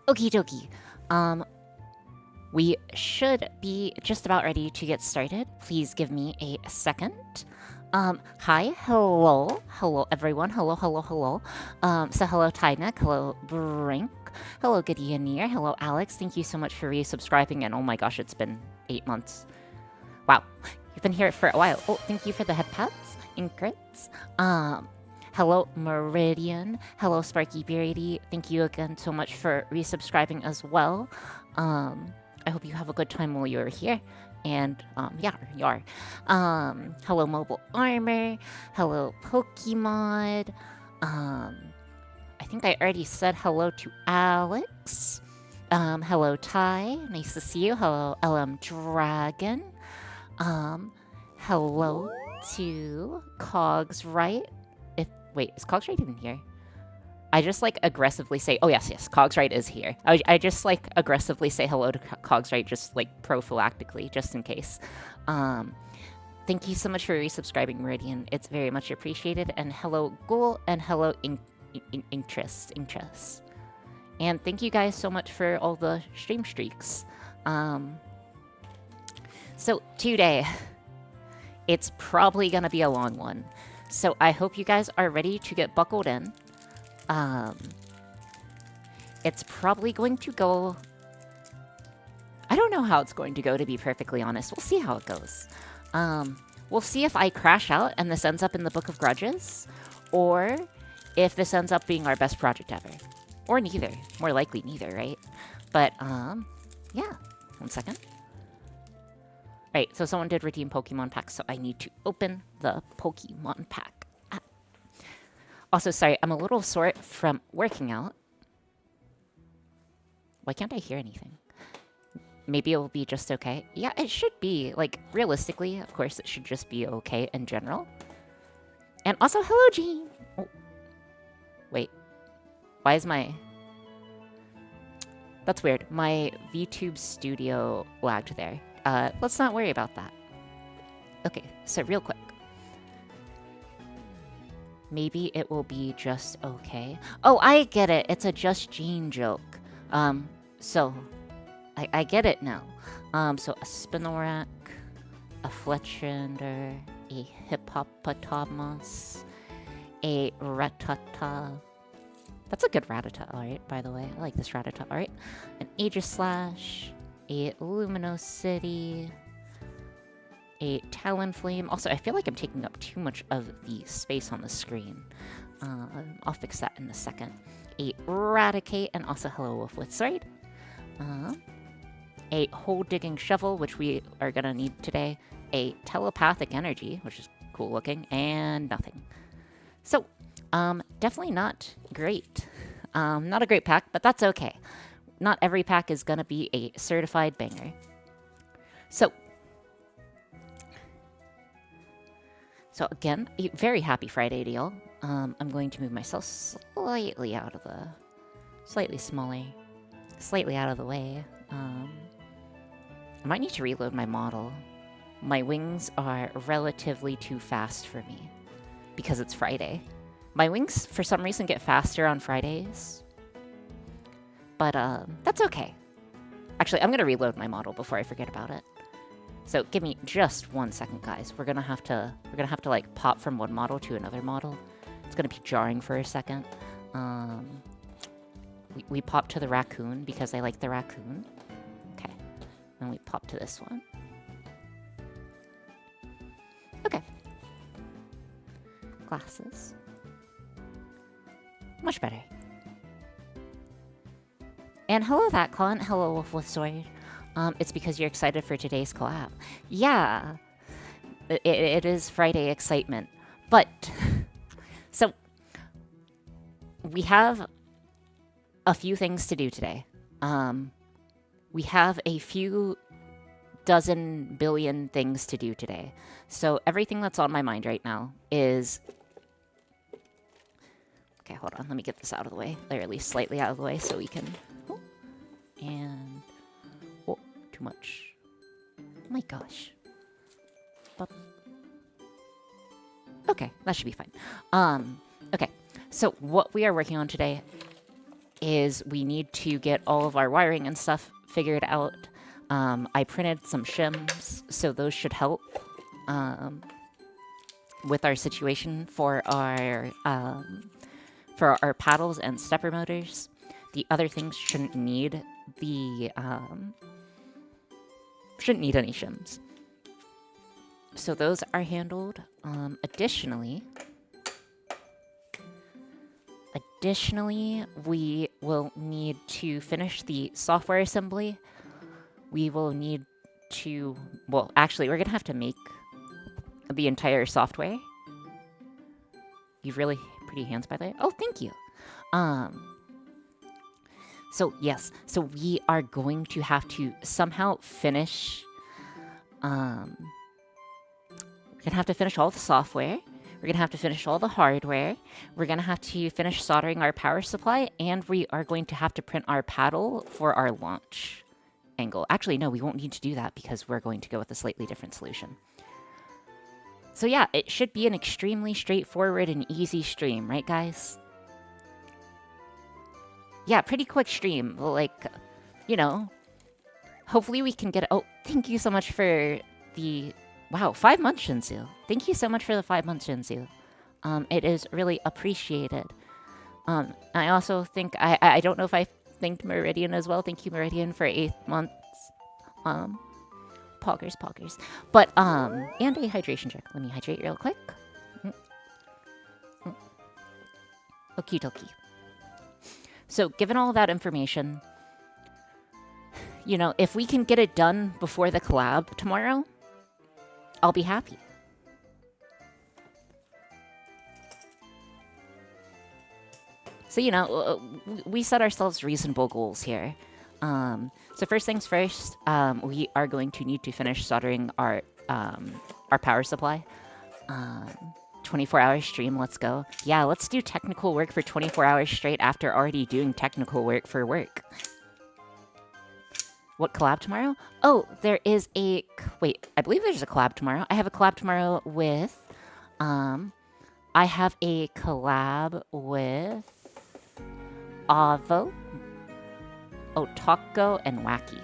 Okie dokie. We should be just about ready to get started. Please give me a second. Hi, hello everyone, hello. So hello Tynek, hello Brink, hello Gideonir, hello Alex. Thank you so much for resubscribing, and oh my gosh, it's been 8 months. Wow, you've been here for a while. Oh, thank you for the head pats and crits. Hello Meridian, hello Sparky Beardy. Thank you again so much for resubscribing as well. I hope you have a good time while you're here. And, yeah, you are. Hello Mobile Armor. Hello Pokemon. I think I already said hello to Alex. Hello Ty. Nice to see you. Hello LM Dragon. Hello to Cogs Right. Wait, is Cogs Right even here? I just like aggressively say, oh yes, Cogs Right is here. I just like aggressively say hello to Cogs Right, just like prophylactically, just in case. Thank you so much for resubscribing, Meridian. It's very much appreciated. And hello, Ghoul, and hello, Interest. And thank you guys so much for all the stream streaks. So today, it's probably gonna be a long one. So I hope you guys are ready to get buckled in. It's probably going to go... I don't know how it's going to go, to be perfectly honest. We'll see how it goes. We'll see if I crash out and this ends up in the Book of Grudges, or if this ends up being our best project ever. Or neither. More likely neither, right? But, yeah. 1 second. Right, so someone did redeem Pokemon packs, so I need to open the Pokemon pack. Also, sorry, I'm a little sore from working out. Why can't I hear anything? Maybe it will be just okay. Yeah, it should be. Like, realistically, of course, it should just be okay in general. And also, hello, Jean! Oh. Wait. Why is my... That's weird. My VTube Studio lagged there. Let's not worry about that. Okay, so real quick. Maybe it will be just okay. Oh, I get it. It's a Just Jean joke. So I get it now. So a Spinorak, a Fletchender, a Hippopotamus, a Rattata. That's a good Rattata, alright, by the way. I like this Rattata, alright. An Aegislash, a Luminosity, a Talonflame. Also, I feel like I'm taking up too much of the space on the screen. I'll fix that in a second. A Raticate, and also hello Wolf with Sword. A Hole-Digging Shovel, which we are gonna need today. A Telepathic Energy, which is cool looking, and nothing. So, definitely not great. Not a great pack, but that's okay. Not every pack is gonna be a certified banger. So again, a very happy Friday to y'all. I'm going to move myself slightly out of the... Slightly out of the way. I might need to reload my model. My wings are relatively too fast for me. Because it's Friday. My wings, for some reason, get faster on Fridays. But, that's okay. Actually, I'm gonna reload my model before I forget about it. So give me just 1 second, guys. We're gonna have to like pop from one model to another model. It's gonna be jarring for a second. We pop to the raccoon because I like the raccoon. Okay. Then we pop to this one. Okay. Glasses. Much better. And hello, that Con. Hello, Wolf with Sword. It's because you're excited for today's collab. Yeah, it is Friday excitement. But, so, we have a few things to do today. We have a few dozen billion things to do today. So everything that's on my mind right now is... Okay, hold on. Let me get this out of the way. Or at least slightly out of the way so we can... Oh, and... Oh, too much. Oh my gosh. Okay, that should be fine. Okay, so what we are working on today... is we need to get all of our wiring and stuff figured out. I printed some shims, so those should help with our situation for our paddles and stepper motors. The other things shouldn't need any shims. So those are handled. Additionally, we will need to finish the software assembly. We will need to, well, actually, we're going to have to make the entire software. You've really pretty hands, by the way. Oh, thank you. So, yes. So, we are going to have to somehow finish... we're going to have to finish all the software. We're going to have to finish all the hardware. We're going to have to finish soldering our power supply. And we are going to have to print our paddle for our launch angle. Actually, no, we won't need to do that because we're going to go with a slightly different solution. So yeah, it should be an extremely straightforward and easy stream, right, guys? Yeah, pretty quick stream. Like, you know, hopefully we can get... Oh, thank you so much for the... Wow, 5 months, Shinsu. Thank you so much for the 5 months, Shinsu. It is really appreciated. I also think... I don't know if I thanked Meridian as well. Thank you, Meridian, for 8 months. Poggers. But, and a hydration check. Let me hydrate real quick. Okie dokie. So, given all that information, you know, if we can get it done before the collab tomorrow, I'll be happy. So, you know, we set ourselves reasonable goals here. So first things first, we are going to need to finish soldering our power supply. 24-hour stream, let's go. Yeah, let's do technical work for 24 hours straight after already doing technical work for work. What collab tomorrow? Oh, there is a... Wait, I believe there's a collab tomorrow. I have a collab tomorrow with... I have a collab with... Avo, Otako, and Wacky.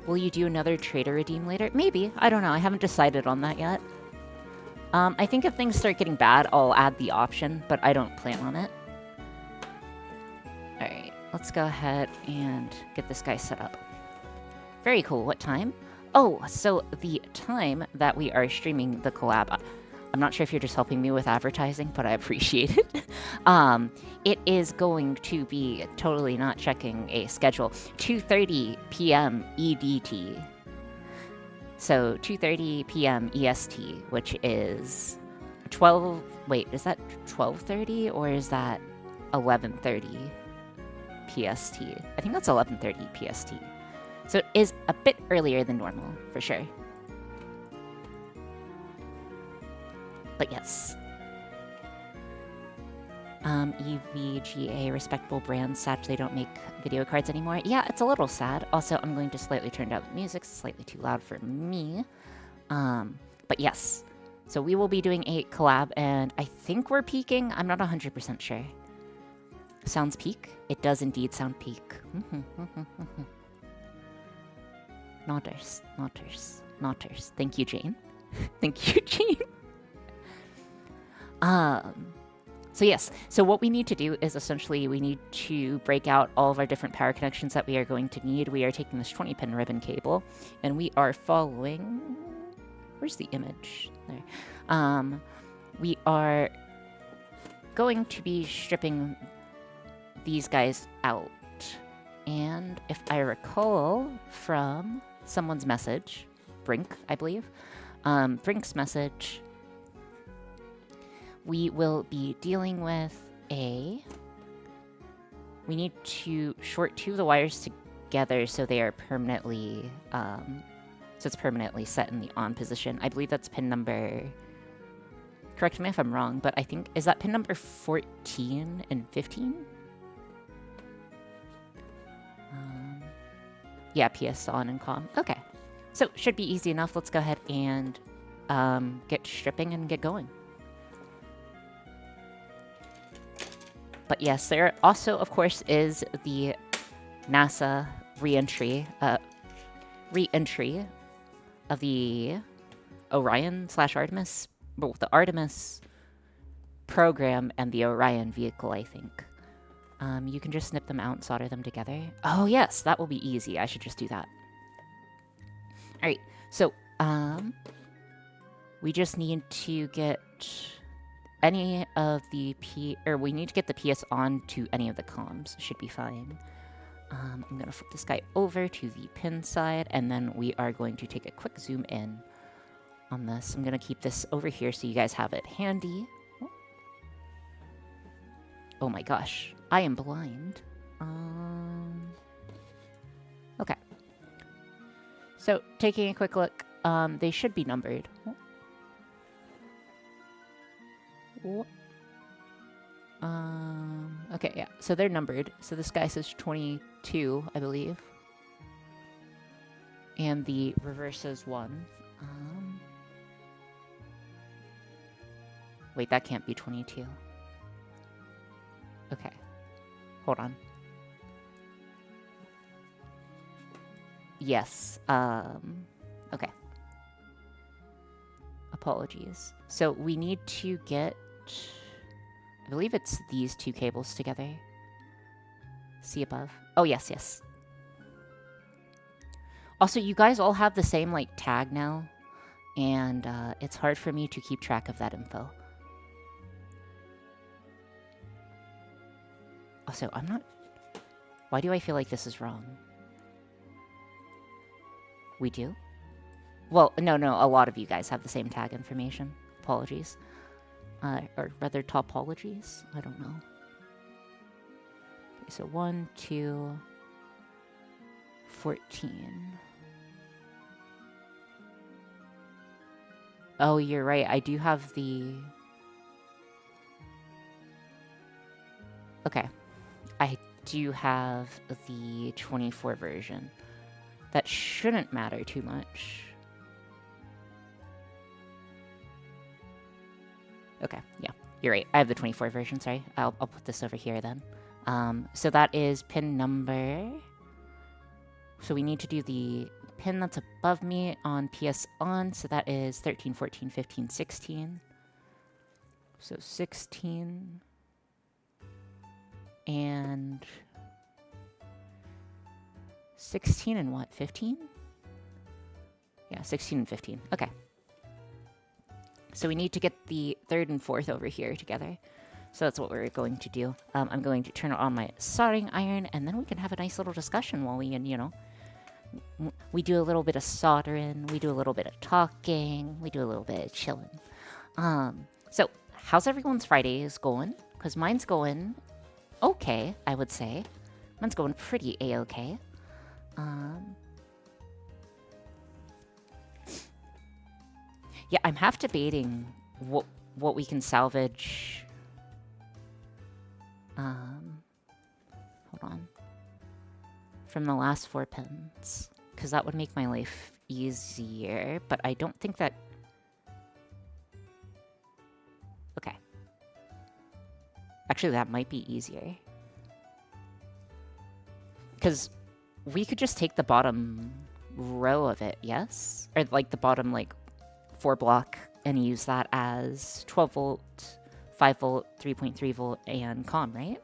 Will you do another trader redeem later? Maybe. I don't know. I haven't decided on that yet. I think if things start getting bad, I'll add the option, but I don't plan on it. Alright, let's go ahead and get this guy set up. Very cool. What time? Oh, so the time that we are streaming the collab... I'm not sure if you're just helping me with advertising, but I appreciate it. It is going to be, totally not checking a schedule, 2:30 p.m. EDT. So 2:30 p.m. EST, which is 12... Wait, is that 12:30 or is that 11:30 PST? I think that's 11:30 PST. So it is a bit earlier than normal, for sure. But yes. EVGA, respectable brand. Sad they don't make video cards anymore. Yeah, it's a little sad. Also, I'm going to slightly turn down the music. It's slightly too loud for me. But yes. So we will be doing a collab, and I think we're peaking. I'm not 100% sure. Sounds peak? It does indeed sound peak. Notters. Thank you, Jane. Thank you, Jane. So yes, so what we need to do is essentially we need to break out all of our different power connections that we are going to need. We are taking this 20-pin ribbon cable, and we are following... Where's the image? There. We are going to be stripping these guys out. And if I recall from someone's message, Brink, I believe, Brink's message... We will be dealing with a... We need to short two of the wires together so they are permanently... so it's permanently set in the on position. I believe that's pin number... Correct me if I'm wrong, but I think... Is that pin number 14 and 15? Yeah, PS on and com. Okay. So, should be easy enough. Let's go ahead and get stripping and get going. But yes, there also, of course, is the NASA re-entry of the Orion/Artemis, well, the Artemis program and the Orion vehicle, I think. You can just snip them out and solder them together. Oh yes, that will be easy. I should just do that. All right, so we just need to get any of the we need to get the PS onto any of the comms. Should be fine. I'm gonna flip this guy over to the pin side, and then we are going to take a quick zoom in on this. I'm gonna keep this over here so you guys have it handy. Oh my gosh, I am blind. Okay. So, taking a quick look, they should be numbered. Okay, yeah, so they're numbered. So this guy says 22, I believe. And the reverse says 1. Wait, that can't be 22. Okay. Hold on. Yes. Okay. Apologies. So we need to get... I believe it's these two cables together. See above? Oh, yes, yes. Also, you guys all have the same, like, tag now. And it's hard for me to keep track of that info. Also, I'm not... Why do I feel like this is wrong? We do? Well, no, a lot of you guys have the same tag information. Apologies. Or rather, topologies? I don't know. Okay, so 1, 2, 14. Oh, you're right. I do have the... Okay. I do have the 24 version. That shouldn't matter too much. Okay, yeah, you're right. I have the 24 version, sorry. I'll put this over here then. So that is pin number... So we need to do the pin that's above me on PS on, so that is 13, 14, 15, 16. So 16... And 16 and what? 15? Yeah, 16 and 15. Okay. So we need to get the third and fourth over here together. So that's what we're going to do. I'm going to turn on my soldering iron, and then we can have a nice little discussion while we, we do a little bit of soldering, we do a little bit of talking, we do a little bit of chilling. So how's everyone's Fridays going? Because mine's going... okay, I would say. Mine's going pretty a-okay. Yeah, I'm half debating what we can salvage. Hold on. From the last 4 pins. Because that would make my life easier, but I don't think that... Okay. Actually, that might be easier. Because we could just take the bottom row of it, yes? Or, like, the bottom, like, 4 block and use that as 12 volt, 5 volt, 3.3 volt, and comm, right?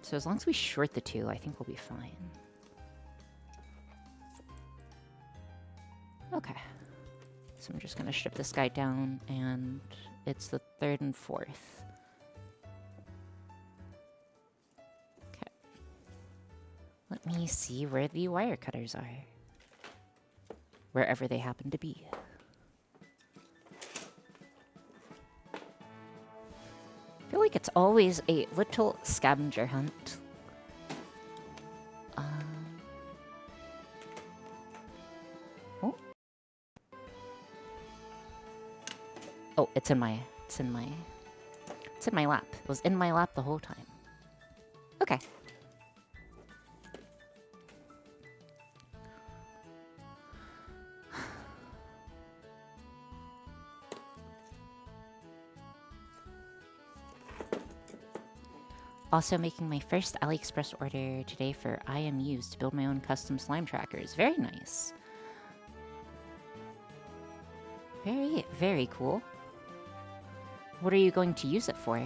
So as long as we short the 2, I think we'll be fine. Okay. So I'm just going to strip this guy down, and it's the 3rd and 4th. Okay. Let me see where the wire cutters are. Wherever they happen to be. I feel like it's always a little scavenger hunt. Oh, it's in my lap. It was in my lap the whole time. Okay. Also making my first AliExpress order today for IMUs to build my own custom slime trackers. Very nice. Very, very cool. What are you going to use it for?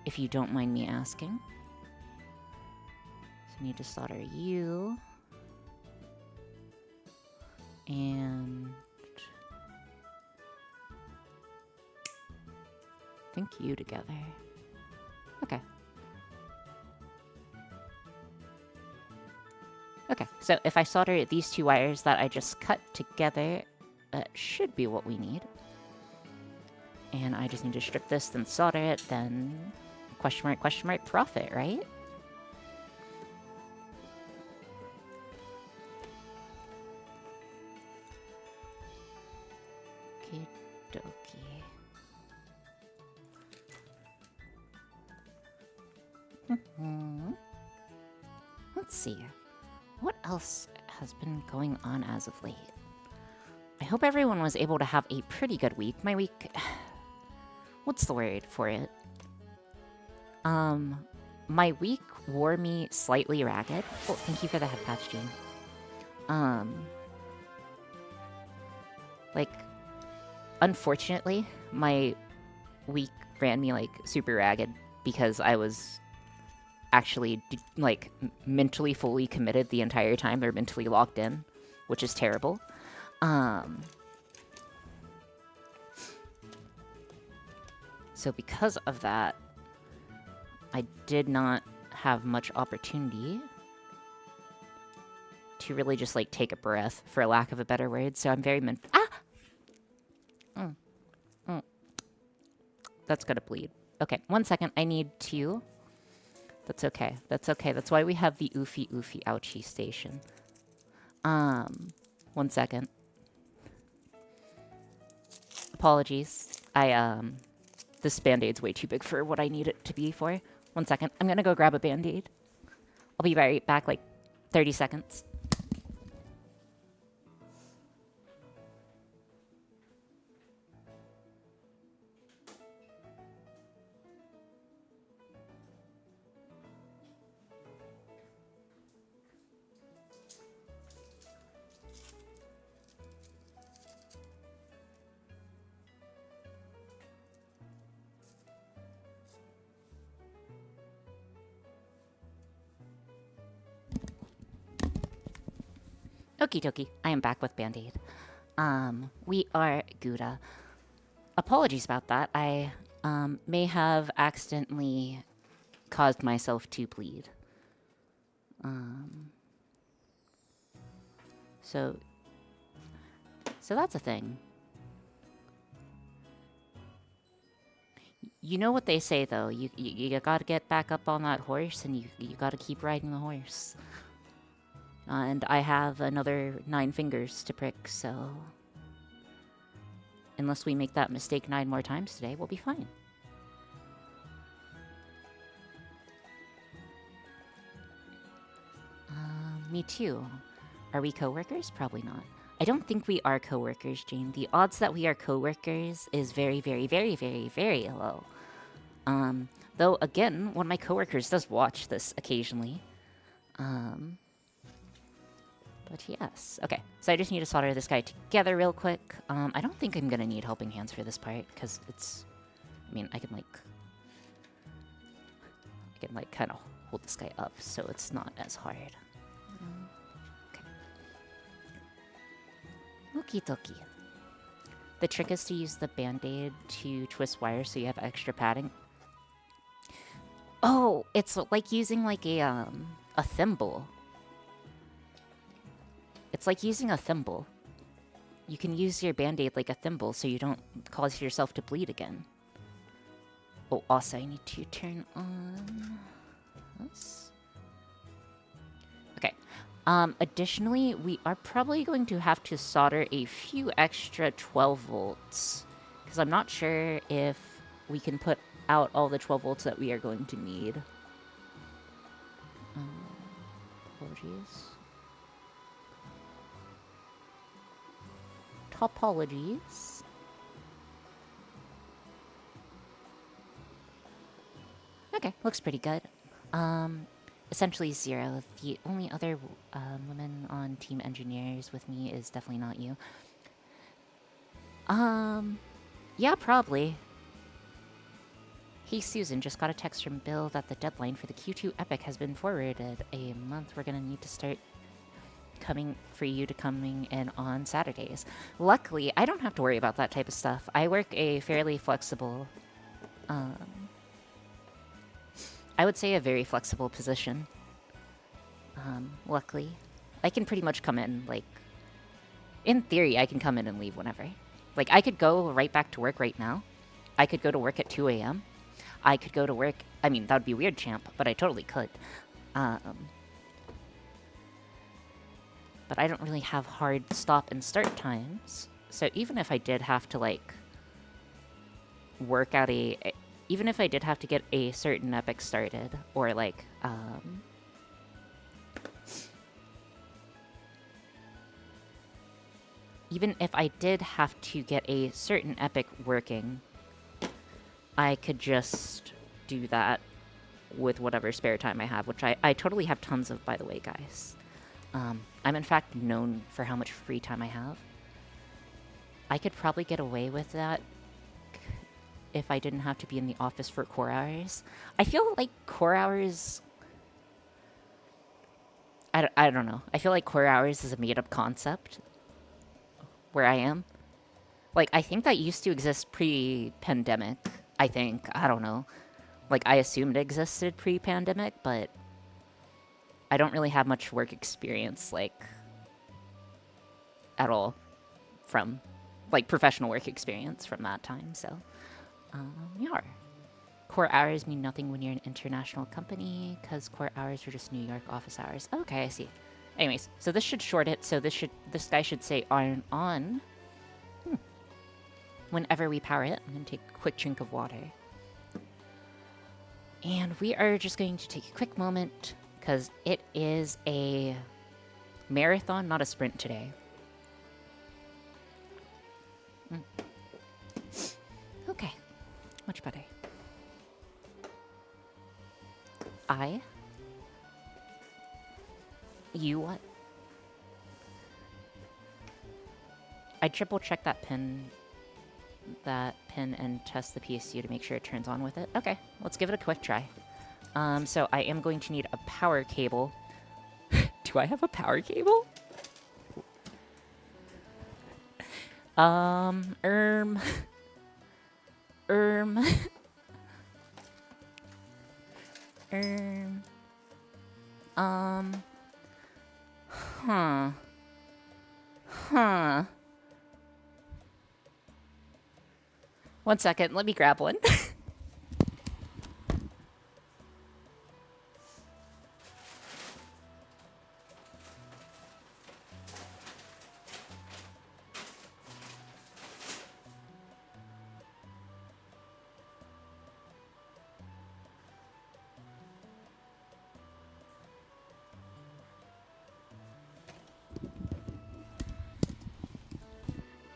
If you don't mind me asking. So I need to solder you. And I think you together. Okay. Okay, so if I solder these two wires that I just cut together, that should be what we need. And I just need to strip this, then solder it, then question mark, profit, right? Okie dokie. Let's see. What else has been going on as of late? I hope everyone was able to have a pretty good week. My week... What's the word for it? My week wore me slightly ragged. Oh, thank you for the head patch, Jean. Like, unfortunately, my week ran me, like, super ragged because I was actually, like, mentally fully committed the entire time, or mentally locked in, which is terrible. So because of that, I did not have much opportunity to really just, like, take a breath, for a lack of a better word. So I'm very That's gonna bleed. Okay, 1 second. I need to... That's okay. That's okay. That's why we have the oofy ouchie station. 1 second. Apologies. This band-aid's way too big for what I need it to be for. 1 second. I'm gonna go grab a band-aid. I'll be right back, like, 30 seconds. Okie dokie, I am back with Band-Aid. We are Gouda. Apologies about that. I, may have accidentally caused myself to bleed. So that's a thing. You know what they say, though. You gotta get back up on that horse, and you gotta keep riding the horse. And I have another 9 fingers to prick, so... Unless we make that mistake 9 more times today, we'll be fine. Me too. Are we co-workers? Probably not. I don't think we are co-workers, Jane. The odds that we are co-workers is very, very, very, very, very low. Though, again, one of my co-workers does watch this occasionally. But yes. Okay, so I just need to solder this guy together real quick. I don't think I'm gonna need helping hands for this part, because it's... I mean, I can, kind of hold this guy up, so it's not as hard. Okay. Okie dokie. The trick is to use the Band-Aid to twist wires so you have extra padding. Oh, it's like using, like, a thimble. It's like using a thimble. You can use your Band-Aid like a thimble so you don't cause yourself to bleed again. Oh, also, I need to turn on this. Okay. Additionally, we are probably going to have to solder a few extra 12 volts. Because I'm not sure if we can put out all the 12 volts that we are going to need. Apologies. Topologies. Okay, looks pretty good. Essentially 0. The only other woman on team engineers with me is definitely not you. Yeah, probably. Hey Susan, just got a text from Bill that the deadline for the Q2 Epic has been forwarded a month. We're gonna need to start coming in on Saturdays. Luckily, I don't have to worry about that type of stuff. I work a fairly flexible, I would say a very flexible position. Luckily, I can pretty much come in, like, in theory, I can come in and leave whenever. Like, I could go right back to work right now. I could go to work at 2 a.m. I could go to work, I mean, that would be weird, champ, but I totally could. But I don't really have hard stop and start times. So even if I did have to, like, even if I did have to get a certain epic started, or, like, even if I did have to get a certain epic working, I could just do that with whatever spare time I have, which I totally have tons of, by the way, guys. I'm in fact known for how much free time I have. I could probably get away with that if I didn't have to be in the office for core hours. I feel like core hours... I don't know. I feel like core hours is a made-up concept where I am. Like, I think that used to exist pre-pandemic. I think. I don't know. Like, I assumed it existed pre-pandemic, but I don't really have much work experience, like, at all from, like, professional work experience from that time, so, yeah. Core hours mean nothing when you're an international company, because core hours are just New York office hours. Okay, I see. Anyways, so this should short it, so this guy should say on. Whenever we power it. I'm going to take a quick drink of water. And we are just going to take a quick moment, because it is a marathon, not a sprint today. Okay, much better. You what? I triple check that pin and test the PSU to make sure it turns on with it. Okay, let's give it a quick try. So I am going to need a power cable. Do I have a power cable? One second, let me grab one.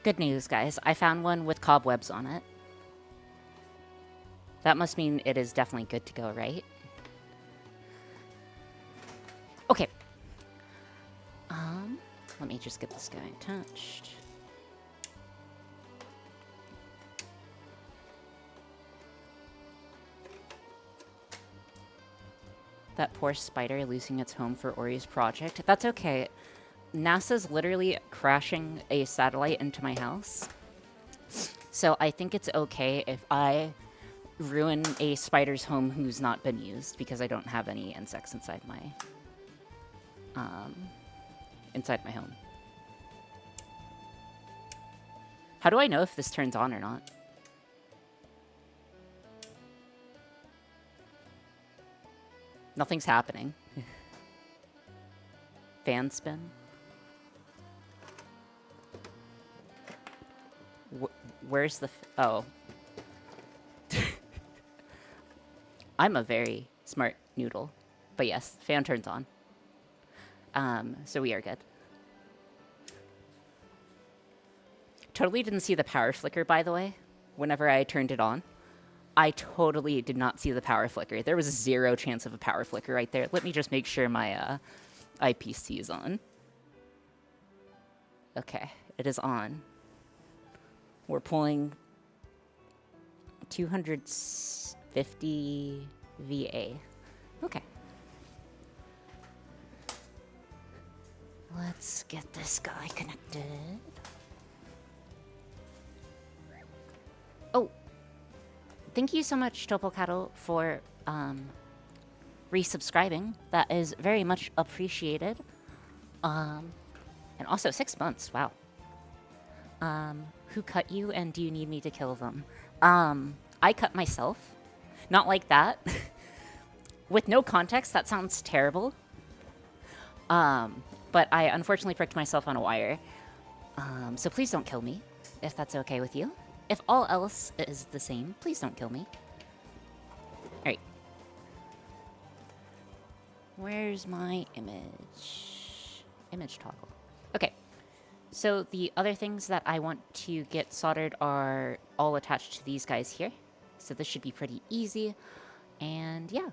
Good news, guys. I found one with cobwebs on it. That must mean it is definitely good to go, right? Okay. Let me just get this guy touched. That poor spider losing its home for Ori's project. That's okay. NASA's literally crashing a satellite into my house. So I think it's okay if I ruin a spider's home who's not been used, because I don't have any insects inside my home. How do I know if this turns on or not? Nothing's happening. Fan spin. Where's the... oh. I'm a very smart noodle. But yes, fan turns on. So we are good. Totally didn't see the power flicker, by the way, whenever I turned it on. I totally did not see the power flicker. There was zero chance of a power flicker right there. Let me just make sure my IPC is on. Okay, it is on. We're pulling 250 VA. Okay. Let's get this guy connected. Oh, thank you so much, Topocatl, for resubscribing. That is very much appreciated. And also 6 months. Wow. Who cut you, and do you need me to kill them? I cut myself. Not like that. With no context, that sounds terrible. But I unfortunately pricked myself on a wire. So please don't kill me, if that's okay with you. If all else is the same, please don't kill me. Alright. Where's my image? Image toggle. Okay. So the other things that I want to get soldered are all attached to these guys here. So this should be pretty easy. And yeah.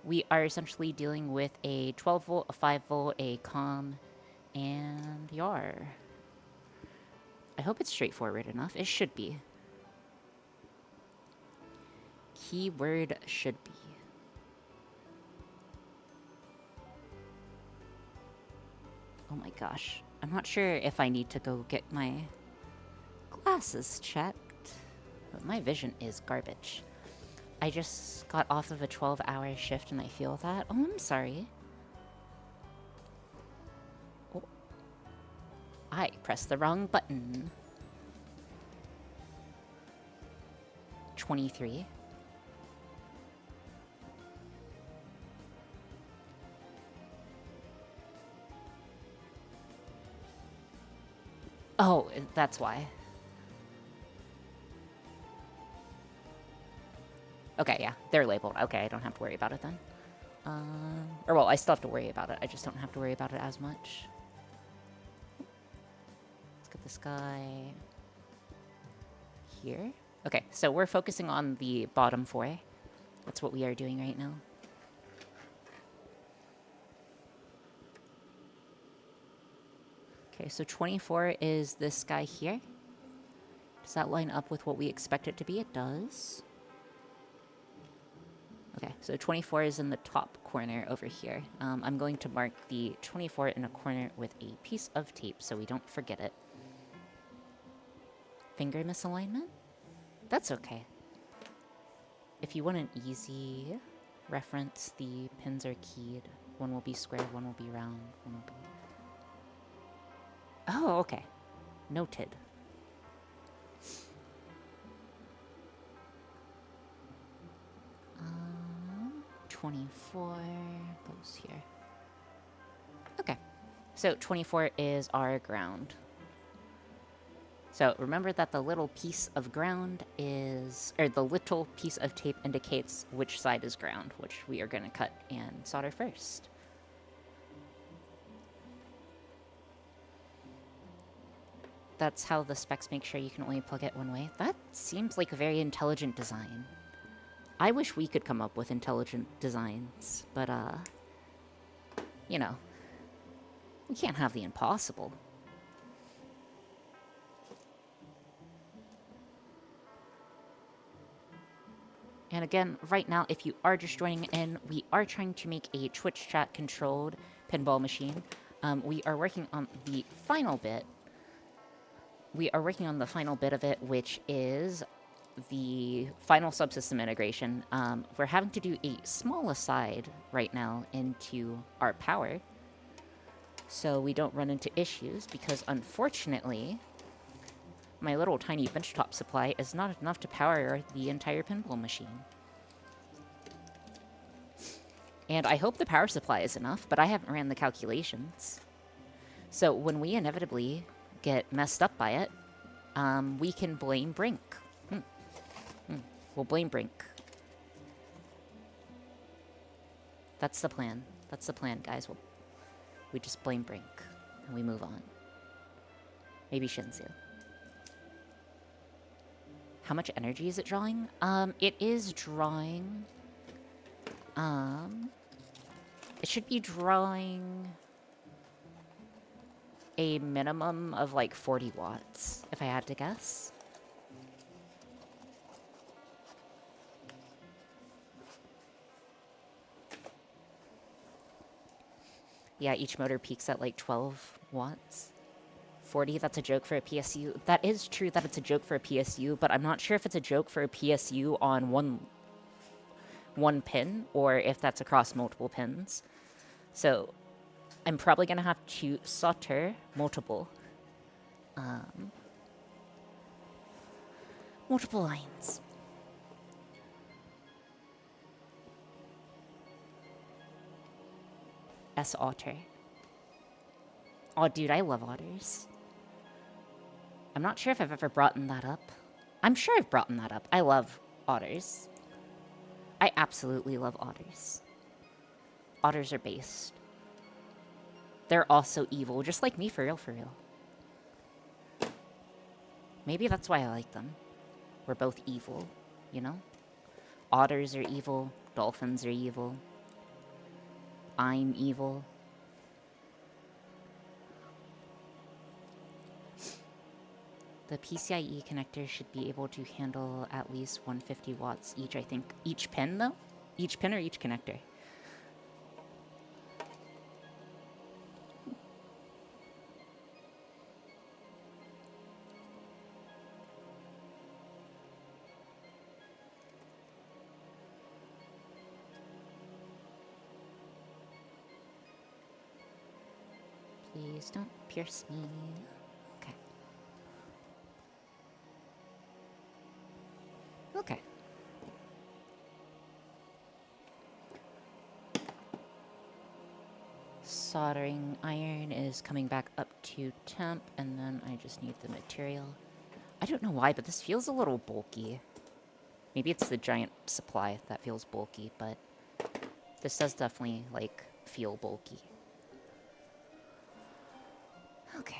We are essentially dealing with a 12 volt, a 5 volt, a COM, and YAR. I hope it's straightforward enough. It should be. Keyword should be. Oh my gosh. I'm not sure if I need to go get my glasses checked, but my vision is garbage. I just got off of a 12-hour shift and I feel that. Oh, I'm sorry. Oh. I pressed the wrong button. 23. Oh, that's why. Okay, yeah, they're labeled. Okay, I don't have to worry about it then. Or, well, I still have to worry about it. I just don't have to worry about it as much. Let's get this guy here. Okay, so we're focusing on the bottom 4. That's what we are doing right now. Okay, so 24 is this guy here. Does that line up with what we expect it to be? It does. Okay, so 24 is in the top corner over here. I'm going to mark the 24 in a corner with a piece of tape so we don't forget it. Finger misalignment? That's okay. If you want an easy reference, the pins are keyed. One will be square, one will be round, one will be... Oh, okay. Noted. 24 goes here. Okay, so 24 is our ground. So remember that the little piece of ground is, or the little piece of tape indicates which side is ground, which we are going to cut and solder first. That's how the specs make sure you can only plug it one way. That seems like a very intelligent design. I wish we could come up with intelligent designs, but, you know, we can't have the impossible. And again, right now, if you are just joining in, we are trying to make a Twitch chat controlled pinball machine. We are working on the final bit. We are working on the final bit of it, which is the final subsystem integration. We're having to do a small aside right now into our power, so we don't run into issues, because unfortunately, my little tiny benchtop supply is not enough to power the entire pinball machine. And I hope the power supply is enough, but I haven't ran the calculations. So when we inevitably get messed up by it, we can blame Brink. We'll blame Brink. That's the plan. That's the plan, guys. We just blame Brink, and we move on. Maybe Shinzu. How much energy is it drawing? It is drawing... It should be drawing a minimum of like 40 watts, if I had to guess. Yeah, each motor peaks at like 12 watts. 40, that's a joke for a PSU. That is true that it's a joke for a PSU, but I'm not sure if it's a joke for a PSU on one pin or if that's across multiple pins. So I'm probably going to have to solder multiple lines. S otter. Oh, dude, I love otters. I'm not sure if I've ever brought that up. I'm sure I've brought that up. I love otters. I absolutely love otters. Otters are based. They're also evil, just like me, for real, for real. Maybe that's why I like them. We're both evil, you know? Otters are evil. Dolphins are evil. I'm evil. The PCIe connector should be able to handle at least 150 watts each, I think. Each pin, though? Each pin or each connector? Please don't pierce me. Okay. Okay. Soldering iron is coming back up to temp, and then I just need the material. I don't know why, but this feels a little bulky. Maybe it's the giant supply that feels bulky, but this does definitely, like, feel bulky. Okay.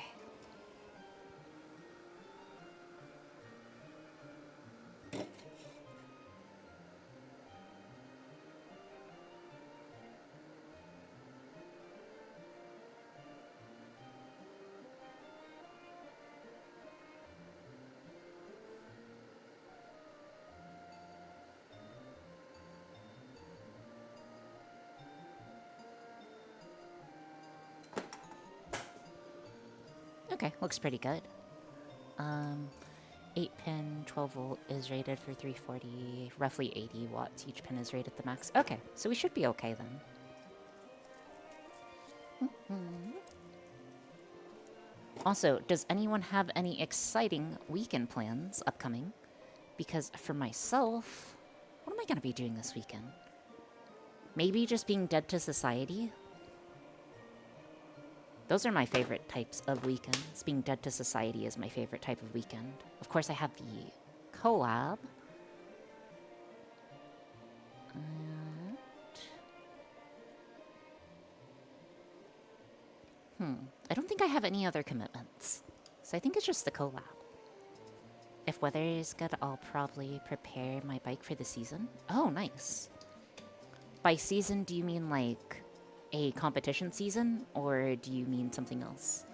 Okay, looks pretty good. 8-pin, 12-volt is rated for 340, roughly 80 watts. Each pin is rated the max. Okay, so we should be okay then. Also, does anyone have any exciting weekend plans upcoming? Because for myself, what am I going to be doing this weekend? Maybe just being dead to society? Those are my favorite types of weekends. Being dead to society is my favorite type of weekend. Of course, I have the collab. I don't think I have any other commitments. So I think it's just the collab. If weather is good, I'll probably prepare my bike for the season. Oh, nice. By season, do you mean like a competition season, or do you mean something else?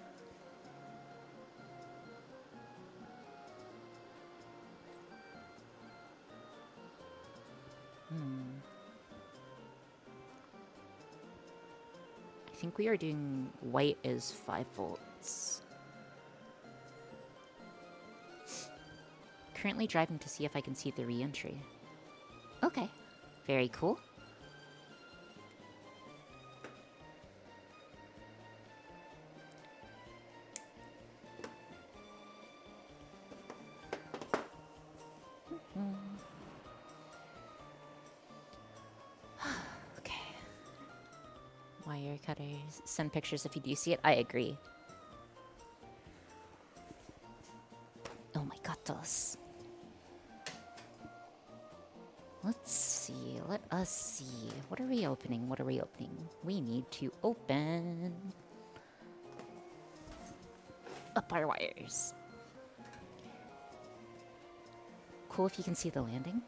I think we are doing white is 5 volts. Currently driving to see if I can see the re-entry. Okay, very cool. Wire cutters. Send pictures if you do see it. I agree. Oh my gatos. Let's see. Let us see. What are we opening? What are we opening? We need to open up our wires. cool if you can see the landing?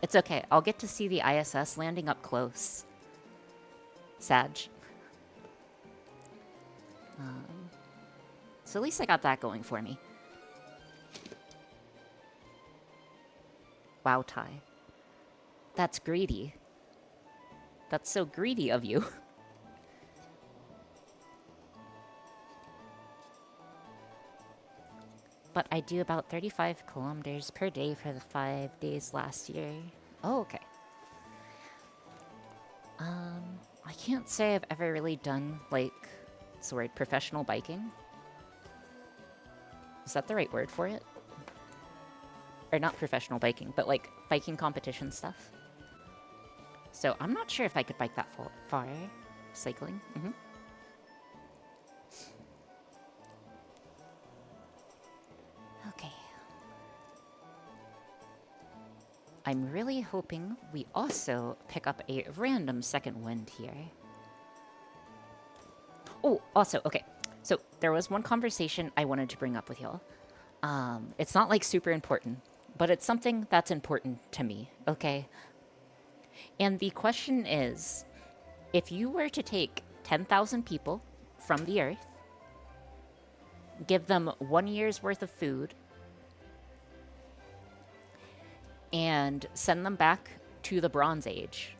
It's okay. I'll get to see the ISS landing up close. Sag. So at least I got that going for me. Wow, Ty. That's greedy. That's so greedy of you. But I do about 35 kilometers per day for the 5 days last year. Oh, okay. I can't say I've ever really done, like, what's the word, professional biking? Is that the right word for it? Or not professional biking, but like biking competition stuff. So I'm not sure if I could bike that far. Cycling. Okay. I'm really hoping we also pick up a random second wind here. Oh, also, okay. So there was one conversation I wanted to bring up with y'all. It's not like super important, but it's something that's important to me, okay? And the question is, if you were to take 10,000 people from the Earth, give them 1 year's worth of food, and send them back to the Bronze Age,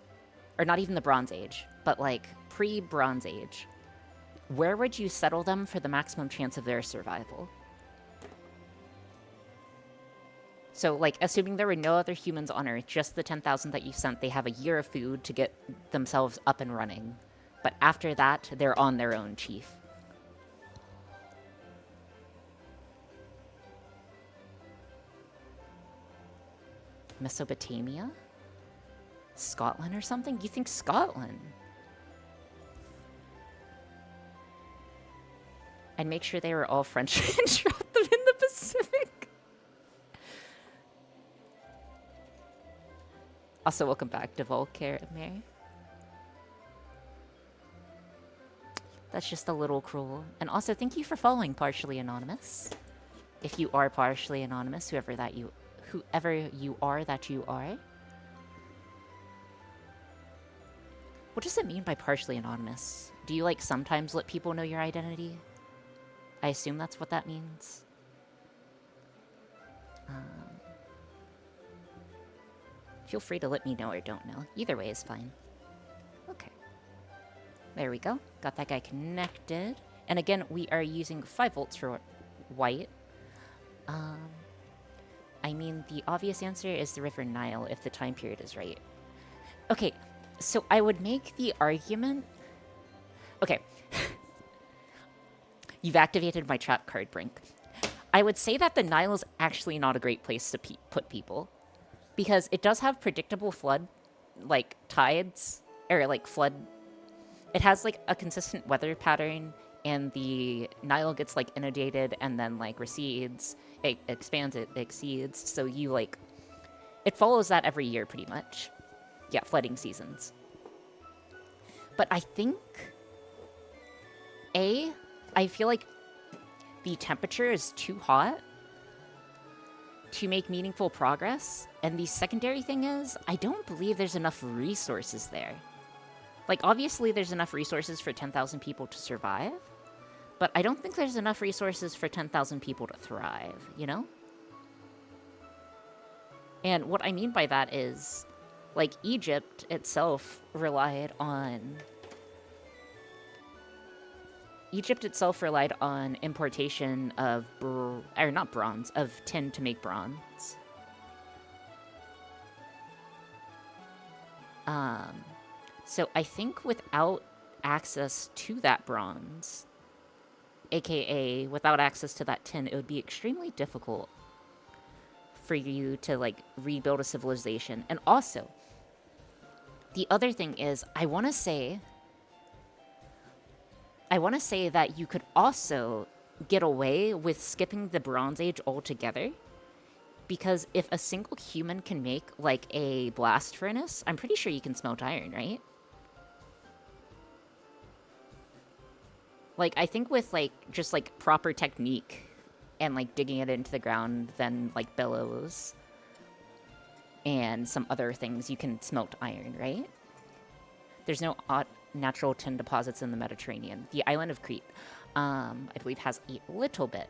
or not even the Bronze Age, but like pre-Bronze Age, where would you settle them for the maximum chance of their survival? So, like, assuming there were no other humans on Earth, just the 10,000 that you sent, they have a year of food to get themselves up and running. But after that, they're on their own, Chief. Mesopotamia? Scotland or something? You think Scotland? I'd make sure they were all French and drop them in the Pacific. Also, welcome back to Volker, Mary. That's just a little cruel. And also, thank you for following Partially Anonymous. If you are partially anonymous, whoever you are that you are. What does it mean by partially anonymous? Do you, like, sometimes let people know your identity? I assume that's what that means. Feel free to let me know or don't know. Either way is fine. Okay. There we go. Got that guy connected. And again, we are using 5 volts for white. I mean, the obvious answer is the River Nile if the time period is right. Okay, so I would make the argument... Okay. You've activated my trap card, Brink. I would say that the Nile is actually not a great place to put people. Because it does have predictable flood, like, tides, or, like, flood. It has, like, a consistent weather pattern, and the Nile gets, like, inundated and then, like, recedes. It expands, it exceeds. So you, like, it follows that every year, pretty much. Yeah, flooding seasons. But I think, I feel like the temperature is too hot to make meaningful progress. And the secondary thing is, I don't believe there's enough resources there. Like, obviously there's enough resources for 10,000 people to survive, but I don't think there's enough resources for 10,000 people to thrive, you know? And what I mean by that is, like, Egypt itself relied on importation of, of tin to make bronze. So I think without access to that bronze, aka without access to that tin, it would be extremely difficult for you to, like, rebuild a civilization. And also, the other thing is, I want to say that you could also get away with skipping the Bronze Age altogether. Because if a single human can make, like, a blast furnace, I'm pretty sure you can smelt iron, right? Like, I think with, like, just, like, proper technique, and like digging it into the ground, then like bellows and some other things, you can smelt iron, right? There's no natural tin deposits in the Mediterranean. The island of Crete, I believe, has a little bit.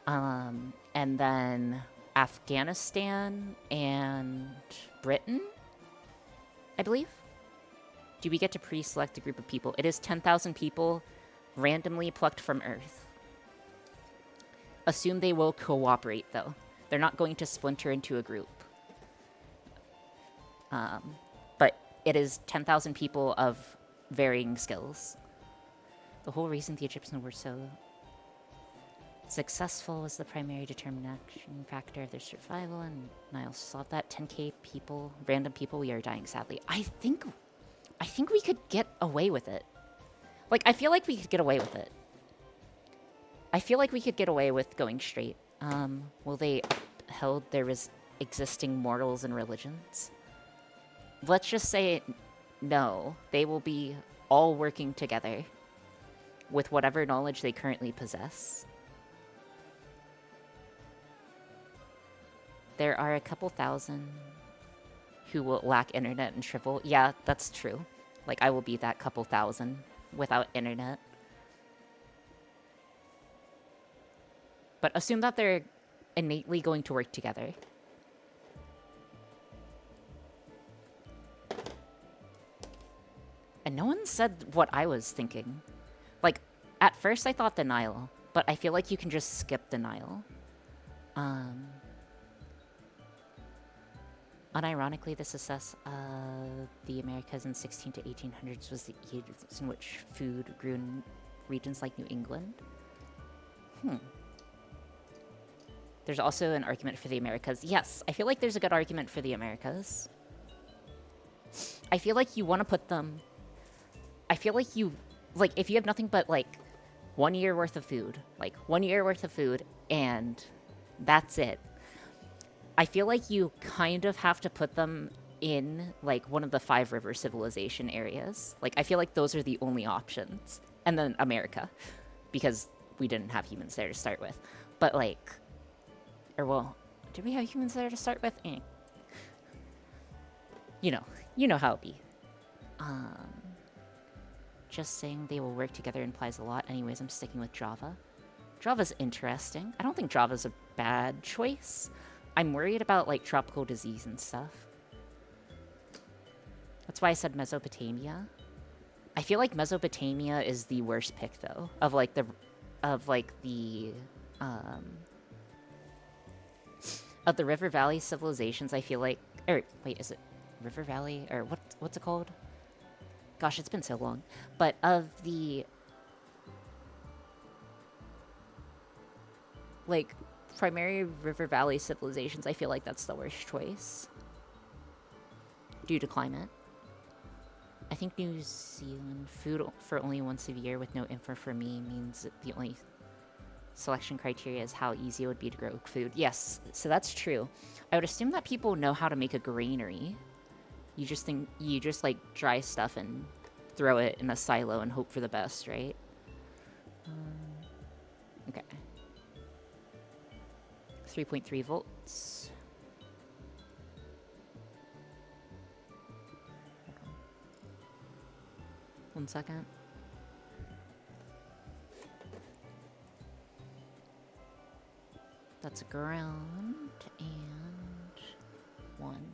And then Afghanistan and Britain, I believe. Do we get to pre-select a group of people? It is 10,000 people randomly plucked from Earth. Assume they will cooperate, though. They're not going to splinter into a group. But it is 10,000 people of varying skills. The whole reason the Egyptians were so successful was the primary determination factor of their survival, and Nile solved that. 10k people, random people, we are dying sadly. I think we could get away with it. Like, I feel like we could get away with it. I feel like we could get away with going straight. Will they upheld their existing morals and religions? Let's just say no. They will be all working together with whatever knowledge they currently possess. There are a couple thousand who will lack internet and shrivel. Yeah, that's true. Like, I will be that couple thousand without internet. But assume that they're innately going to work together. And no one said what I was thinking. Like, at first I thought the Nile, but I feel like you can just skip the Nile. Unironically, the success of the Americas in 16 to 1800s was the age in which food grew in regions like New England. There's also an argument for the Americas. Yes, I feel like there's a good argument for the Americas. I feel like you want to put them... I feel like you... Like, if you have nothing but, like, 1 year worth of food. Like, 1 year worth of food, and that's it. I feel like you kind of have to put them in, like, one of the 5 river civilization areas. Like, I feel like those are the only options. And then America. Because we didn't have humans there to start with. But, like... Or, well, did we have humans there to start with? Eh. You know how it be. Just saying they will work together implies a lot. Anyways, I'm sticking with Java. Java's interesting. I don't think Java's a bad choice. I'm worried about, like, tropical disease and stuff. That's why I said Mesopotamia. I feel like Mesopotamia is the worst pick, though. Of the River Valley civilizations, I feel like... Or, wait, is it River Valley? Or what's it called? Gosh, it's been so long. But of the... Like, primary River Valley civilizations, I feel like that's the worst choice. Due to climate. I think New Zealand food for only once a year with no info for me means that the only selection criteria is how easy it would be to grow food. Yes, so that's true. I would assume that people know how to make a granary. You just like dry stuff and throw it in a silo and hope for the best, right? Okay. 3.3 volts. One second. That's ground and 1.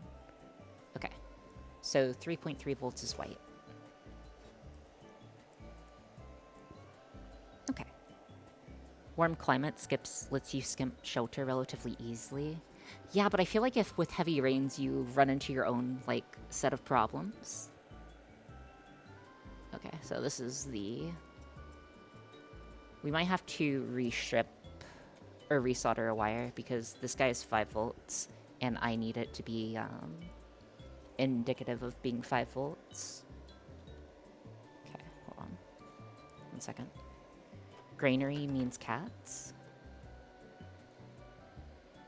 Okay. So 3.3 volts is white. Okay. Warm climate lets you skimp shelter relatively easily. Yeah, but I feel like if with heavy rains you run into your own, like, set of problems. Okay, so this is the... We might have to restrip or resolder a wire because this guy is 5 volts and I need it to be indicative of being 5 volts. Okay, hold on. 1 second. Granary means cats.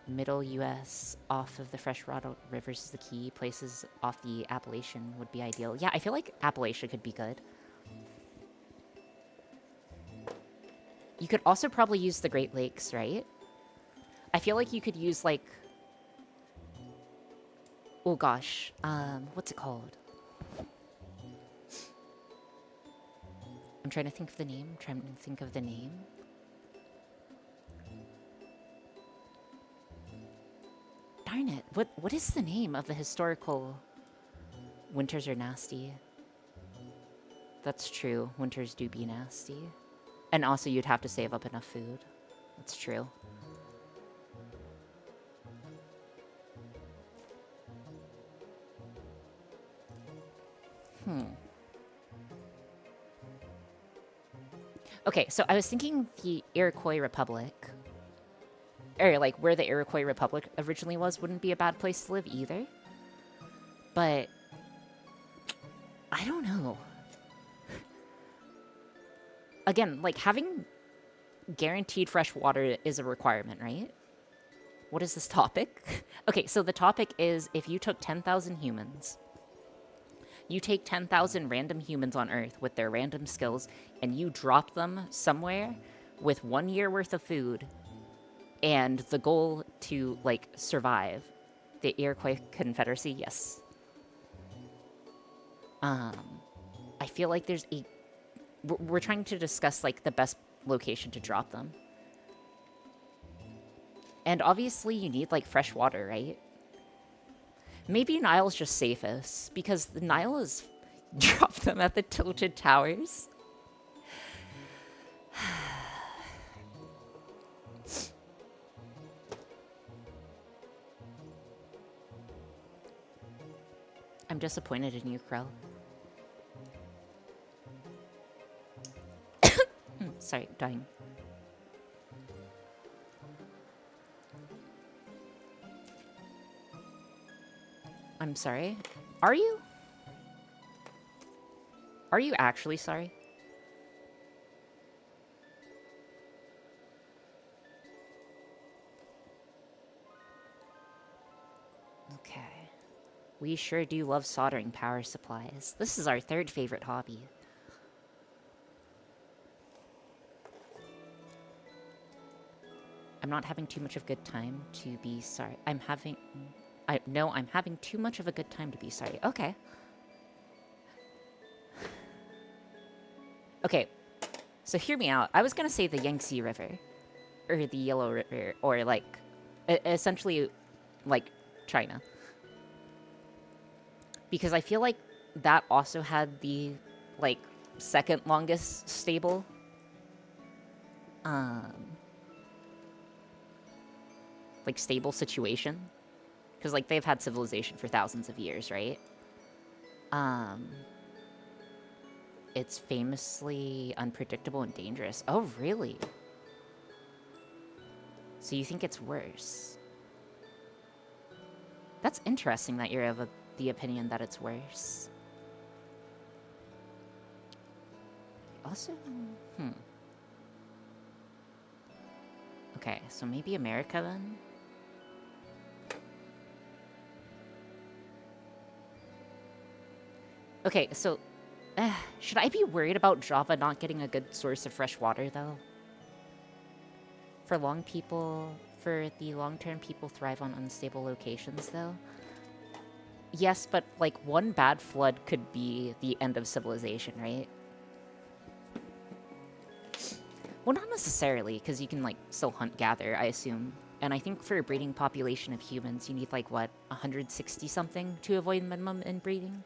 Middle U.S. off of the freshwater rivers is the key. Places off the Appalachian would be ideal. Yeah, I feel like Appalachia could be good. You could also probably use the Great Lakes, right? I feel like you could use like, oh gosh, what's it called? I'm trying to think of the name. Darn it! What is the name of the historical? Winters are nasty. That's true. Winters do be nasty, and also you'd have to save up enough food. That's true. Okay, so I was thinking the Iroquois Republic, or like where the Iroquois Republic originally was, wouldn't be a bad place to live either. But I don't know. Again, like having guaranteed fresh water is a requirement, right? What is this topic? Okay, so the topic is if you took 10,000 humans, you take 10,000 random humans on Earth with their random skills, and you drop them somewhere with 1 year worth of food, and the goal to, like, survive. The Iroquois Confederacy, yes. I feel like there's a... We're trying to discuss, like, the best location to drop them. And obviously you need, like, fresh water, right? Maybe Nile's just safest, because the Nile is... Drop them at the Tilted Towers. I'm disappointed in you, Krell. Sorry, dying. I'm sorry. Are you? Are you actually sorry? Okay. We sure do love soldering power supplies. This is our third favorite hobby. I'm not having too much of a good time to be sorry. I'm having too much of a good time to be sorry. Okay. Okay. So hear me out. I was gonna say the Yangtze River. Or the Yellow River. Or like... essentially, like, China. Because I feel like that also had the, like, second longest stable. Like, stable situation. Because, like, they've had civilization for thousands of years, right? It's famously unpredictable and dangerous. Oh, really? So you think it's worse? That's interesting that you're of the opinion that it's worse. Also, Okay, so maybe America then? Okay, so... should I be worried about Java not getting a good source of fresh water, though? For the long-term people thrive on unstable locations, though? Yes, but, like, one bad flood could be the end of civilization, right? Well, not necessarily, because you can, like, still hunt-gather, I assume. And I think for a breeding population of humans, you need, like, what, 160-something to avoid minimum inbreeding?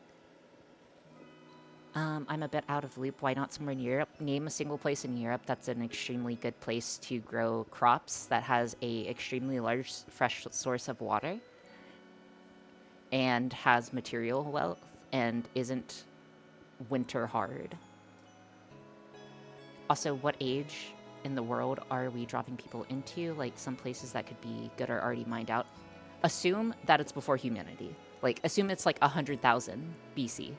I'm a bit out of loop. Why not somewhere in Europe? Name a single place in Europe that's an extremely good place to grow crops that has a extremely large fresh source of water and has material wealth and isn't winter hard. Also, what age in the world are we dropping people into? Like, some places that could be good are already mined out. Assume that it's before humanity. Like, assume it's like 100,000 BC.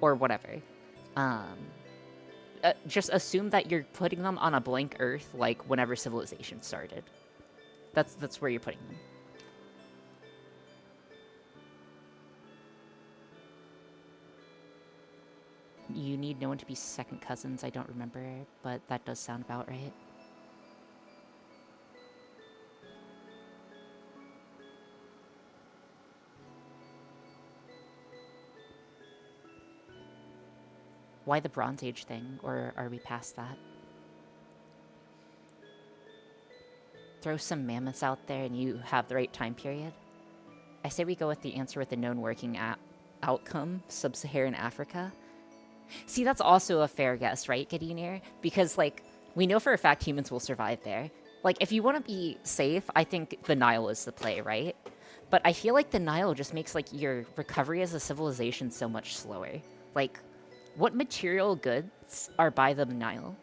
Or whatever. Just assume that you're putting them on a blank Earth, like, whenever civilization started. That's where you're putting them. You need no one to be second cousins, I don't remember, but that does sound about right. Why the Bronze Age thing? Or are we past that? Throw some mammoths out there and you have the right time period? I say we go with the answer with the known working outcome, Sub-Saharan Africa. See, that's also a fair guess, right, Gideonir? Because, like, we know for a fact humans will survive there. Like, if you want to be safe, I think the Nile is the play, right? But I feel like the Nile just makes, like, your recovery as a civilization so much slower. Like, what material goods are by the Nile?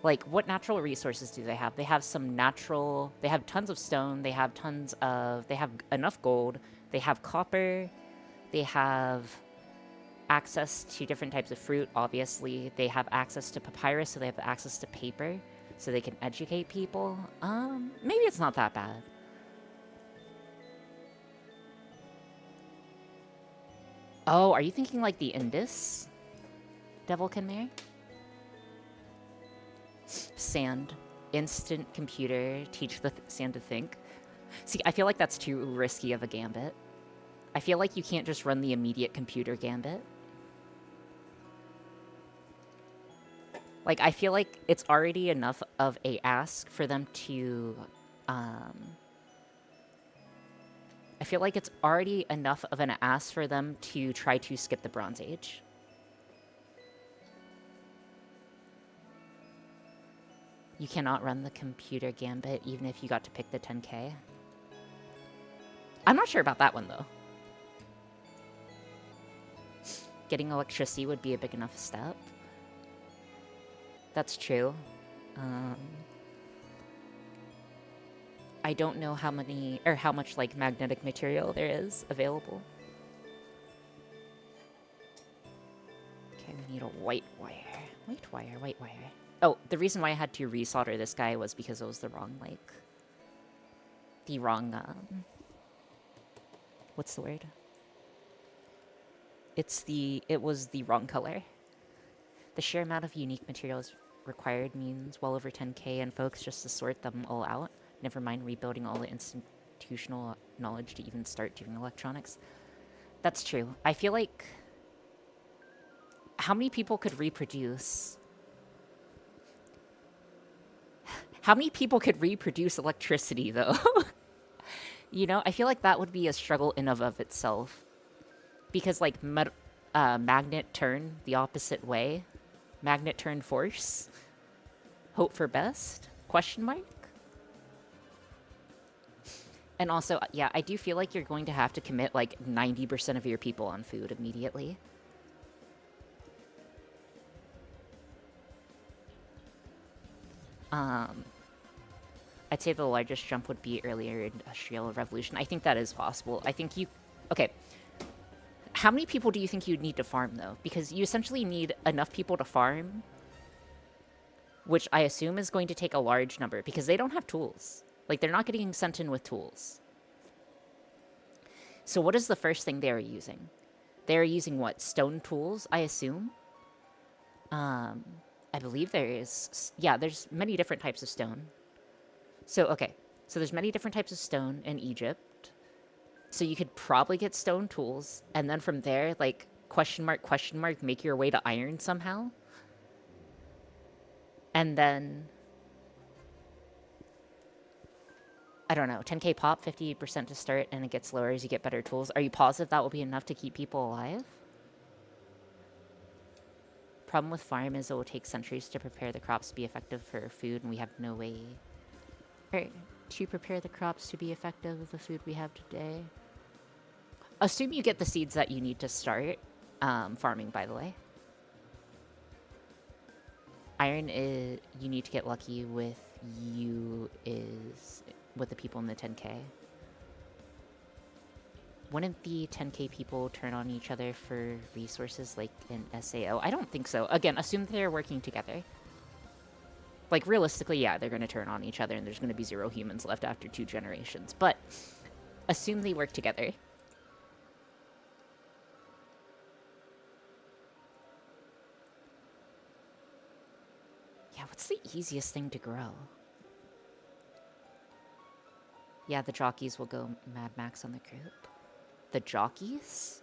Like, what natural resources do they have? They have some natural... They have tons of stone. They have tons of... They have enough gold. They have copper. They have access to different types of fruit, obviously. They have access to papyrus, so they have access to paper, so they can educate people. Maybe it's not that bad. Oh, are you thinking like the Indus? Devil can marry? Sand. Instant computer. Teach the sand to think. See, I feel like that's too risky of a gambit. I feel like you can't just run the immediate computer gambit. Like, I feel like it's already enough of a ask for them to, I feel like it's already enough of an ask for them to try to skip the Bronze Age. You cannot run the computer gambit even if you got to pick the 10K. I'm not sure about that one, though. Getting electricity would be a big enough step. That's true. I don't know how many, or how much, like, magnetic material there is available. Okay, we need a white wire. White wire, white wire. Oh, the reason why I had to resolder this guy was because it was the wrong, like... The wrong, what's the word? It was the wrong color. The sheer amount of unique materials required means well over 10K, and folks, just to sort them all out, never mind rebuilding all the institutional knowledge to even start doing electronics. That's true. I feel like... How many people could reproduce... How many people could reproduce electricity, though? You know, I feel like that would be a struggle in of itself. Because, like, magnet turn the opposite way. Magnet turn force. Hope for best? Question mark? And also, yeah, I do feel like you're going to have to commit, like, 90% of your people on food immediately. I'd say the largest jump would be earlier industrial revolution. I think that is possible. I think you... Okay. How many people do you think you'd need to farm, though? Because you essentially need enough people to farm, which I assume is going to take a large number, because they don't have tools. Like, they're not getting sent in with tools. So what is the first thing they're using? They're using what? Stone tools, I assume? I believe there is... Yeah, there's many different types of stone. So, okay. So there's many different types of stone in Egypt. So you could probably get stone tools, and then from there, like, question mark, make your way to iron somehow. And then... I don't know, 10K pop, 50% to start, and it gets lower as you get better tools. Are you positive that will be enough to keep people alive? Problem with farm is it will take centuries to prepare the crops to be effective for food, and we have no way... Or, to prepare the crops to be effective with the food we have today. Assume you get the seeds that you need to start farming, by the way. Iron is... You need to get lucky with with the people in the 10K. Wouldn't the 10K people turn on each other for resources like in SAO? I don't think so. Again, assume they're working together. Like, realistically, yeah, they're going to turn on each other and there's going to be 0 humans left after 2 generations. But assume they work together. Yeah, what's the easiest thing to grow? Yeah, the jockeys will go Mad Max on the group. The jockeys?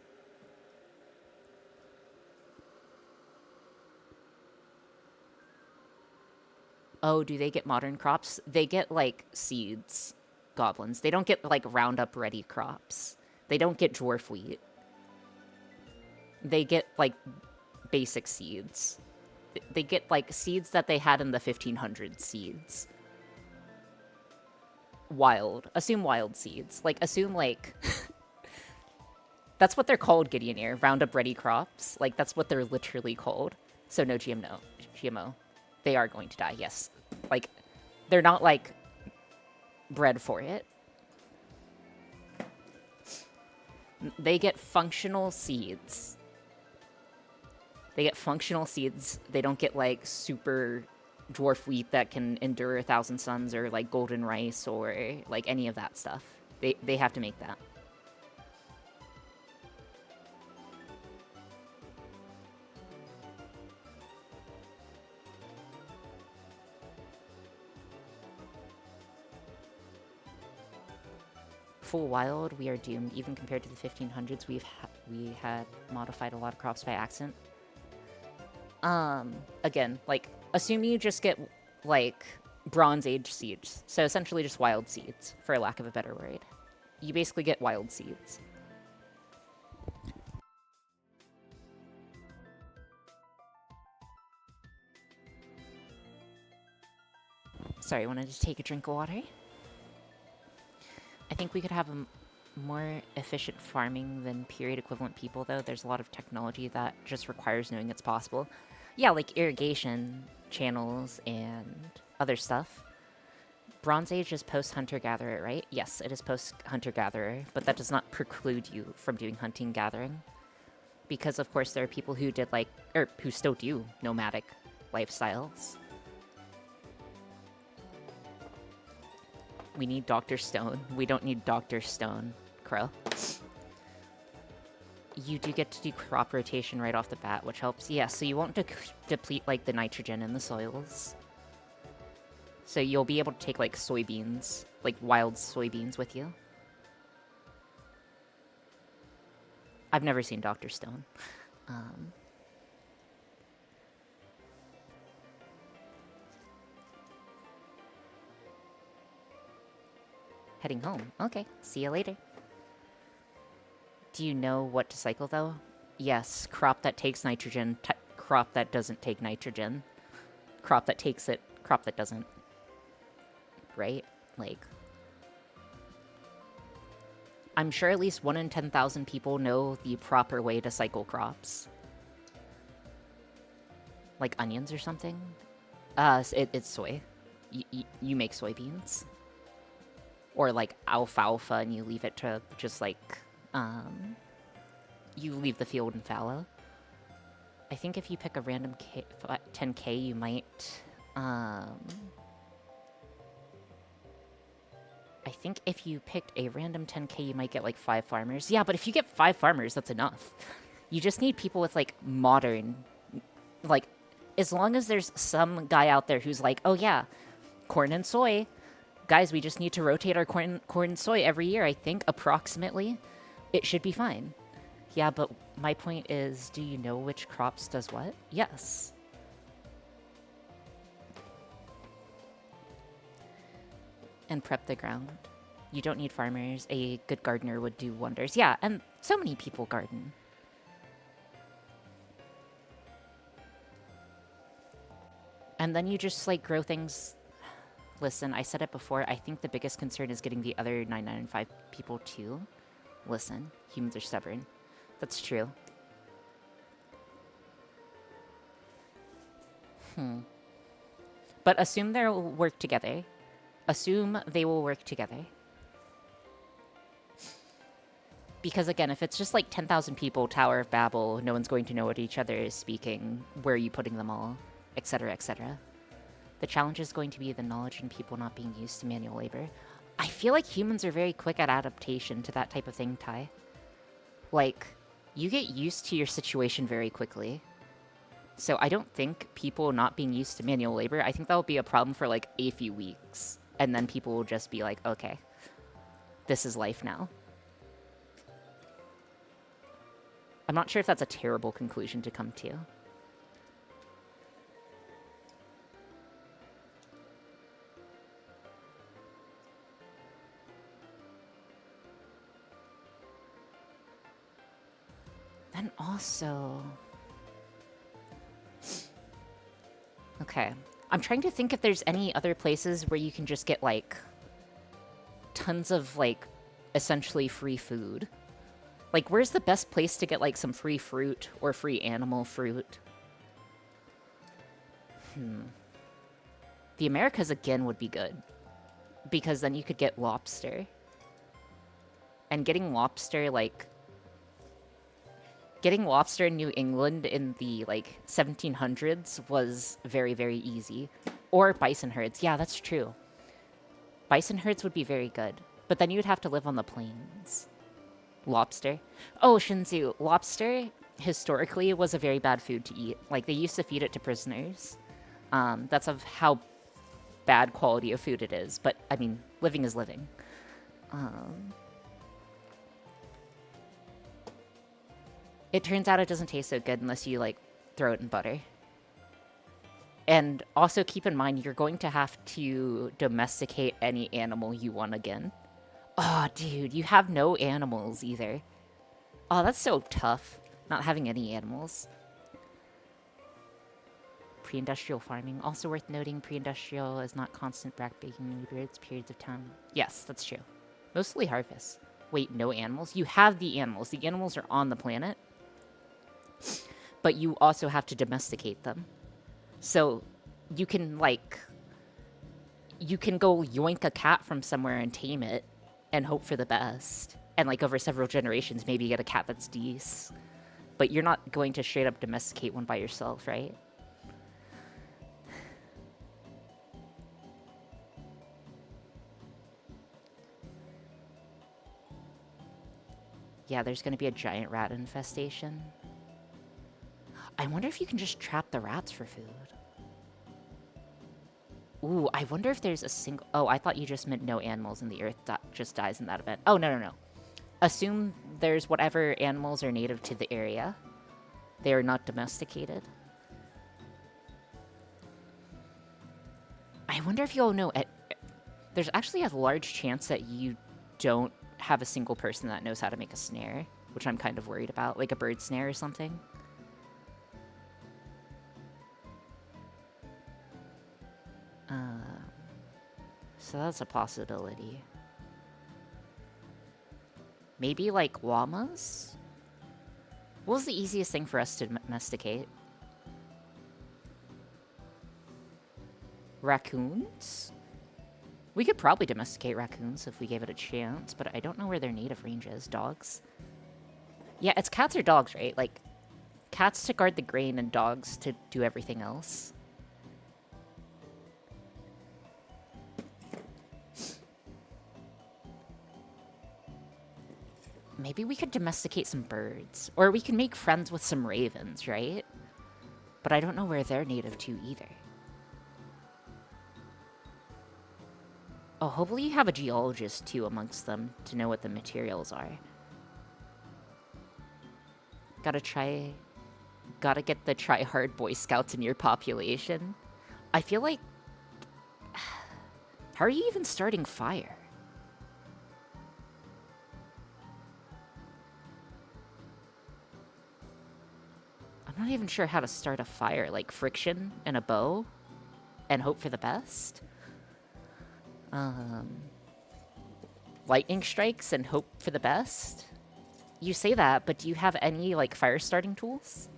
Oh, do they get modern crops? They get, like, seeds, goblins. They don't get, like, Roundup-ready crops. They don't get dwarf wheat. They get, like, basic seeds. They get, like, seeds that they had in the 1500 seeds. Wild. Assume wild seeds. Like, assume, like... That's what they're called, Gideoneer. Roundup-ready crops. Like, that's what they're literally called. So no GMO. They are going to die, yes. Like, they're not, like, bred for it. They get functional seeds. They get functional seeds. They don't get, like, super dwarf wheat that can endure 1,000 suns or, like, golden rice or, like, any of that stuff. They have to make that. Full wild, we are doomed. Even compared to the 1500s, we had modified a lot of crops by accident. Again, like, assume you just get, like, Bronze Age seeds. So essentially just wild seeds, for lack of a better word. You basically get wild seeds. Sorry, I wanted to take a drink of water. I think we could have a more efficient farming than period equivalent people, though. There's a lot of technology that just requires knowing it's possible. Yeah, like irrigation channels and other stuff. Bronze Age is post-hunter-gatherer, right? Yes, it is post-hunter-gatherer, but that does not preclude you from doing hunting-gathering. Because, of course, there are people who did, like, or who still do nomadic lifestyles. We need Dr. Stone. We don't need Dr. Stone, Crow. You do get to do crop rotation right off the bat, which helps. Yeah, so you won't deplete, like, the nitrogen in the soils. So you'll be able to take, like, soybeans, like, wild soybeans with you. I've never seen Dr. Stone. Heading home. Okay, see you later. Do you know what to cycle, though? Yes, crop that takes nitrogen, crop that doesn't take nitrogen. Crop that takes it, crop that doesn't. Right? Like... I'm sure at least 1 in 10,000 people know the proper way to cycle crops. Like onions or something? It's soy. You make soybeans. Or, like, alfalfa, and you leave it to just, like, you leave the field in fallow. I think if you pick a random 10K, you might, I think if you picked a random 10K, you might get, like, 5 farmers. Yeah, but if you get 5 farmers, that's enough. You just need people with, like, modern, like, as long as there's some guy out there who's like, oh yeah, corn and soy... Guys, we just need to rotate our corn and soy every year, I think, approximately. It should be fine. Yeah, but my point is, do you know which crops does what? Yes. And prep the ground. You don't need farmers. A good gardener would do wonders. Yeah, and so many people garden. And then you just, like, grow things... Listen, I said it before, I think the biggest concern is getting the other 995 people too. Listen, humans are stubborn. That's true. But assume they'll work together. Assume they will work together. Because again, if it's just like 10,000 people, Tower of Babel, no one's going to know what each other is speaking, where are you putting them all, etc., etc. The challenge is going to be the knowledge and people not being used to manual labor. I feel like humans are very quick at adaptation to that type of thing, Ty. Like, you get used to your situation very quickly. So I don't think people not being used to manual labor, I think that will be a problem for like a few weeks. And then people will just be like, okay, this is life now. I'm not sure if that's a terrible conclusion to come to. Then also... Okay. I'm trying to think if there's any other places where you can just get, like, tons of, like, essentially free food. Like, where's the best place to get, like, some free fruit or free animal fruit? The Americas, again, would be good. Because then you could get lobster. And getting lobster, like... Getting lobster in New England in the, like, 1700s was very, very easy. Or bison herds. Yeah, that's true. Bison herds would be very good. But then you'd have to live on the plains. Lobster. Oh, Shinzu. Lobster, historically, was a very bad food to eat. Like, they used to feed it to prisoners. That's of how bad quality of food it is. But, I mean, living is living. It turns out it doesn't taste so good unless you, like, throw it in butter. And also keep in mind, you're going to have to domesticate any animal you want again. Oh, dude, you have no animals either. Oh, that's so tough, not having any animals. Pre-industrial farming. Also worth noting, pre-industrial is not constant backbreaking periods, periods of time. Yes, that's true. Mostly harvest. Wait, no animals? You have the animals. The animals are on the planet. But you also have to domesticate them. So you can, like... You can go yoink a cat from somewhere and tame it and hope for the best. And, like, over several generations, maybe you get a cat that's decent. But you're not going to straight up domesticate one by yourself, right? Yeah, there's going to be a giant rat infestation. I wonder if you can just trap the rats for food. Ooh, I wonder if there's a single... Oh, I thought you just meant no animals and the earth just dies in that event. Oh, no, no, no. Assume there's whatever animals are native to the area. They are not domesticated. I wonder if you'll know... There's actually a large chance that you don't have a single person that knows how to make a snare, which I'm kind of worried about, like a bird snare or something. So that's a possibility. Maybe, like, llamas? What was the easiest thing for us to domesticate? Raccoons? We could probably domesticate raccoons if we gave it a chance, but I don't know where their native range is. Dogs? Yeah, it's cats or dogs, right? Like, cats to guard the grain and dogs to do everything else. Maybe we could domesticate some birds. Or we can make friends with some ravens, right? But I don't know where they're native to either. Oh, hopefully you have a geologist, too, amongst them to know what the materials are. Gotta get the try-hard Boy Scouts in your population. I feel like... How are you even starting fire? I'm not even sure how to start a fire. Like, friction and a bow? And hope for the best? Lightning strikes and hope for the best? You say that, but do you have any, like, fire starting tools?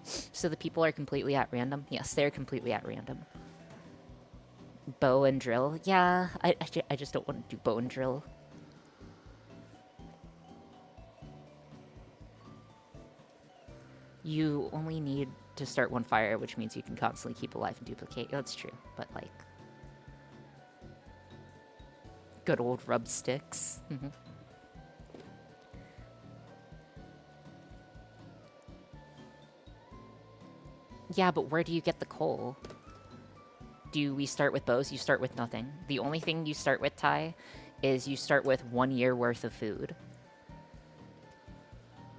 So the people are completely at random? Yes, they're completely at random. Bow and drill? Yeah, I just don't want to do bow and drill. You only need to start one fire, which means you can constantly keep alive and duplicate. That's true, but, like... Good old rub sticks. Yeah, but where do you get the coal? Do we start with bows? You start with nothing. The only thing you start with, Ty, is you start with 1 year worth of food.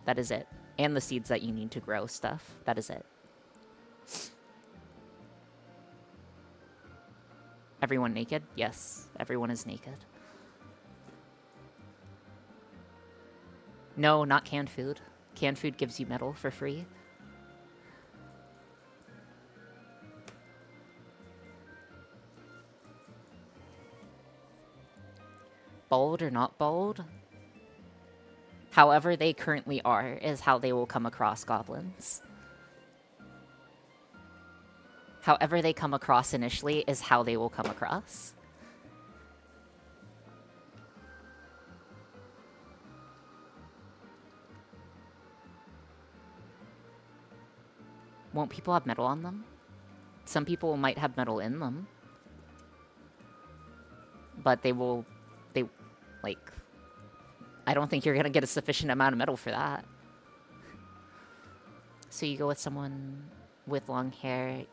That is it. And the seeds that you need to grow stuff. That is it. Everyone naked? Yes, everyone is naked. No, not canned food. Canned food gives you metal for free. Bold or not bold, however they currently are is how they will come across goblins. However they come across initially is how they will come across. Won't people have metal on them? Some people might have metal in them. But they, like... I don't think you're gonna get a sufficient amount of metal for that. So you go with someone with long hair,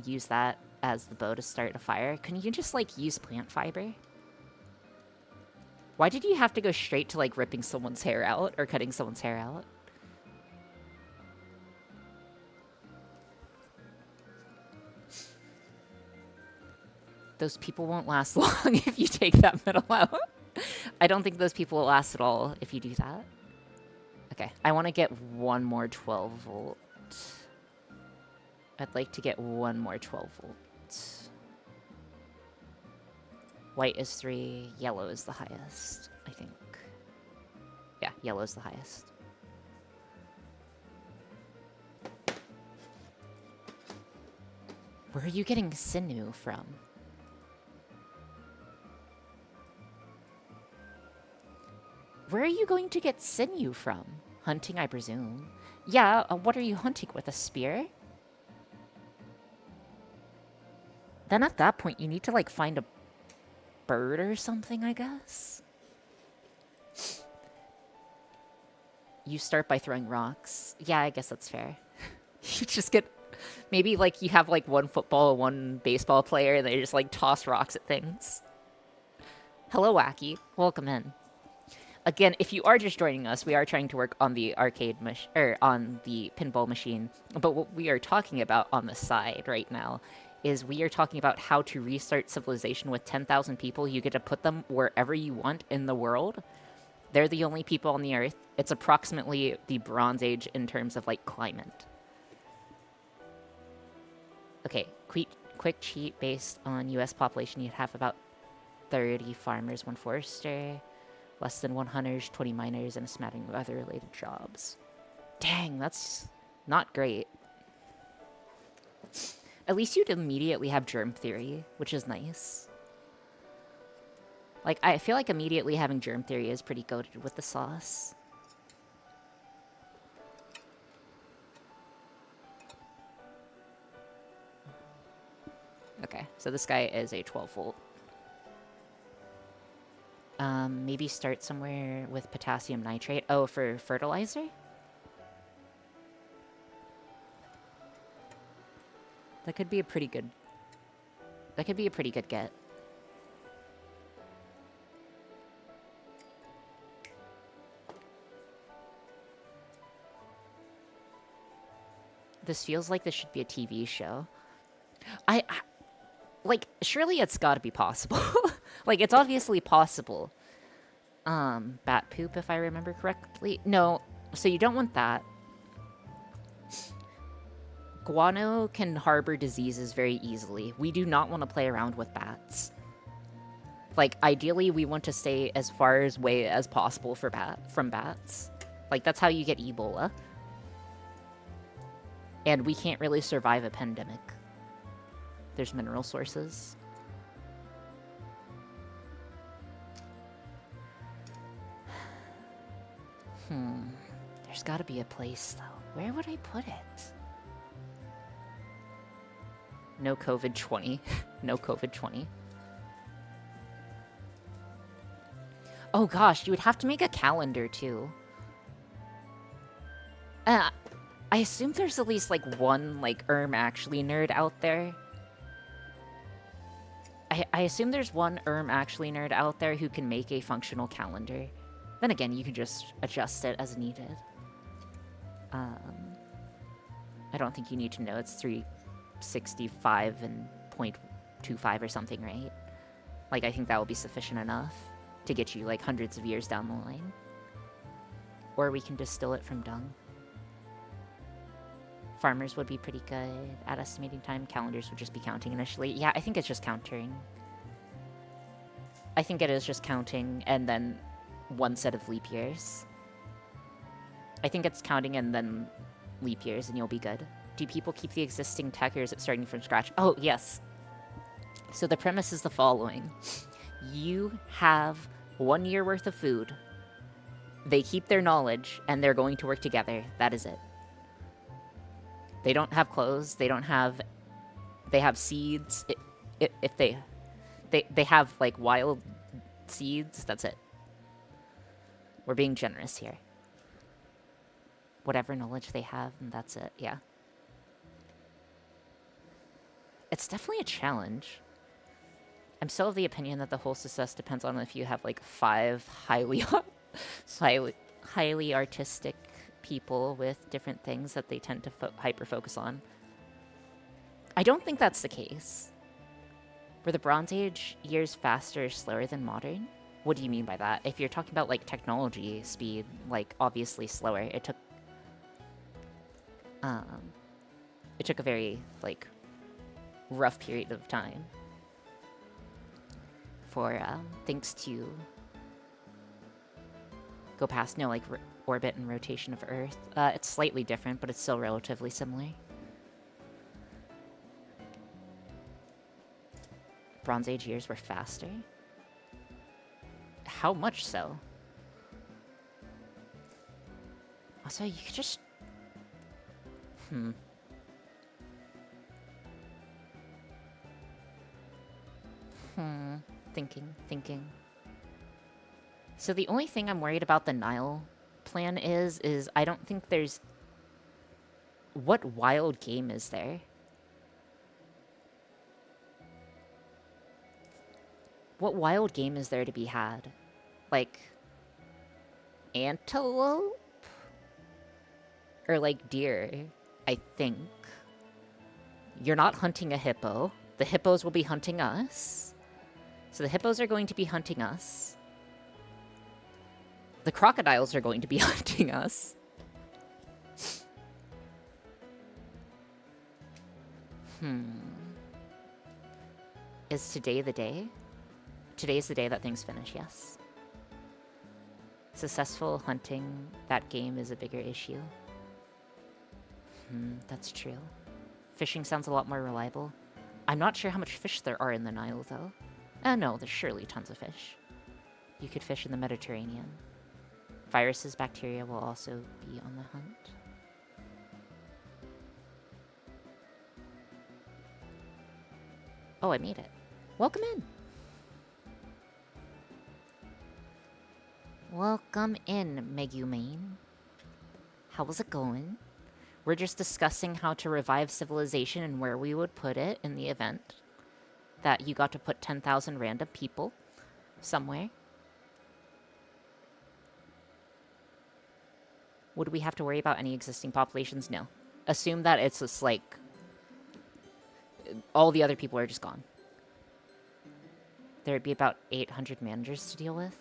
use that as the bow to start a fire. Couldn't you just, like, use plant fiber? Why did you have to go straight to, like, ripping someone's hair out or cutting someone's hair out? Those people won't last long if you take that metal out. I don't think those people will last at all if you do that. Okay, I want to get one more 12 volt. I'd like to get one more 12 volt. White is 3, yellow is the highest, I think. Yeah, yellow is the highest. Where are you getting sinew from? Where are you going to get sinew from? Hunting, I presume. Yeah, what are you hunting with? A spear? Then at that point, you need to, like, find a bird or something, I guess? You start by throwing rocks. Yeah, I guess that's fair. You just get... Maybe, like, you have, like, one football, one baseball player, and they just, like, toss rocks at things. Hello, Wacky. Welcome in. Again, if you are just joining us, we are trying to work on the on the pinball machine. But what we are talking about on the side right now is we are talking about how to restart civilization with 10,000 people. You get to put them wherever you want in the world. They're the only people on the Earth. It's approximately the Bronze Age in terms of, like, climate. Okay, quick cheat based on U.S. population. You'd have about 30 farmers, 1 forester. Less than 1 hunters, 20 miners, and a smattering of other related jobs. Dang, that's not great. At least you'd immediately have germ theory, which is nice. Like, I feel like immediately having germ theory is pretty goated with the sauce. Okay, so this guy is a 12 volt. Maybe start somewhere with potassium nitrate. Oh, for fertilizer? That could be a pretty good... That could be a pretty good get. This feels like this should be a TV show. Like, surely it's gotta be possible. Like, it's obviously possible. Bat poop, if I remember correctly. No, so you don't want that. Guano can harbor diseases very easily. We do not want to play around with bats. Like, ideally, we want to stay as far away as possible from bats. Like, that's how you get Ebola. And we can't really survive a pandemic. There's mineral sources. There's gotta be a place, though. Where would I put it? No COVID-20. No COVID-20. Oh gosh, you would have to make a calendar, too. I assume there's at least, like, one, like, actually nerd out there. I assume there's one actually nerd out there who can make a functional calendar. Then again, you can just adjust it as needed. I don't think you need to know it's 365 and 0.25 or something, right? Like, I think that will be sufficient enough to get you, like, hundreds of years down the line. Or we can distill it from dung. Farmers would be pretty good at estimating time. Calendars would just be counting initially. Yeah, I think it's just counting. I think it is just counting and then one set of leap years. I think it's counting and then leap years and you'll be good. Do people keep the existing tech or is it starting from scratch? Oh, yes. So the premise is the following. You have 1 year worth of food. They keep their knowledge and they're going to work together. That is it. They don't have clothes. They don't have... They have seeds. If they have, like, wild seeds. That's it. We're being generous here. Whatever knowledge they have, and that's it. Yeah. It's definitely a challenge. I'm still of the opinion that the whole success depends on if you have, like, 5 highly artistic people with different things that they tend to hyper-focus on. I don't think that's the case. Were the Bronze Age years faster or slower than modern? What do you mean by that? If you're talking about, like, technology speed, like, obviously slower. It took a very, like, rough period of time for things to go past, like, orbit and rotation of Earth. It's slightly different, but it's still relatively similar. Bronze Age years were faster? How much so? Also, you could just... Thinking. So the only thing I'm worried about the Nile plan is I don't think there's... What wild game is there? What wild game is there to be had? Like... antelope? Or like deer, I think. You're not hunting a hippo. The hippos will be hunting us. So the hippos are going to be hunting us. The crocodiles are going to be hunting us. Is today the day? Today's the day that things finish, yes. Successful hunting that game is a bigger issue. That's true. Fishing sounds a lot more reliable. I'm not sure how much fish there are in the Nile, though. No, there's surely tons of fish. You could fish in the Mediterranean. Viruses, bacteria will also be on the hunt. Oh, I made it. Welcome in! Welcome in, Megumane. How's it going? We're just discussing how to revive civilization and where we would put it in the event that you got to put 10,000 random people somewhere. Would we have to worry about any existing populations? No. Assume that it's just like... all the other people are just gone. There'd be about 800 managers to deal with.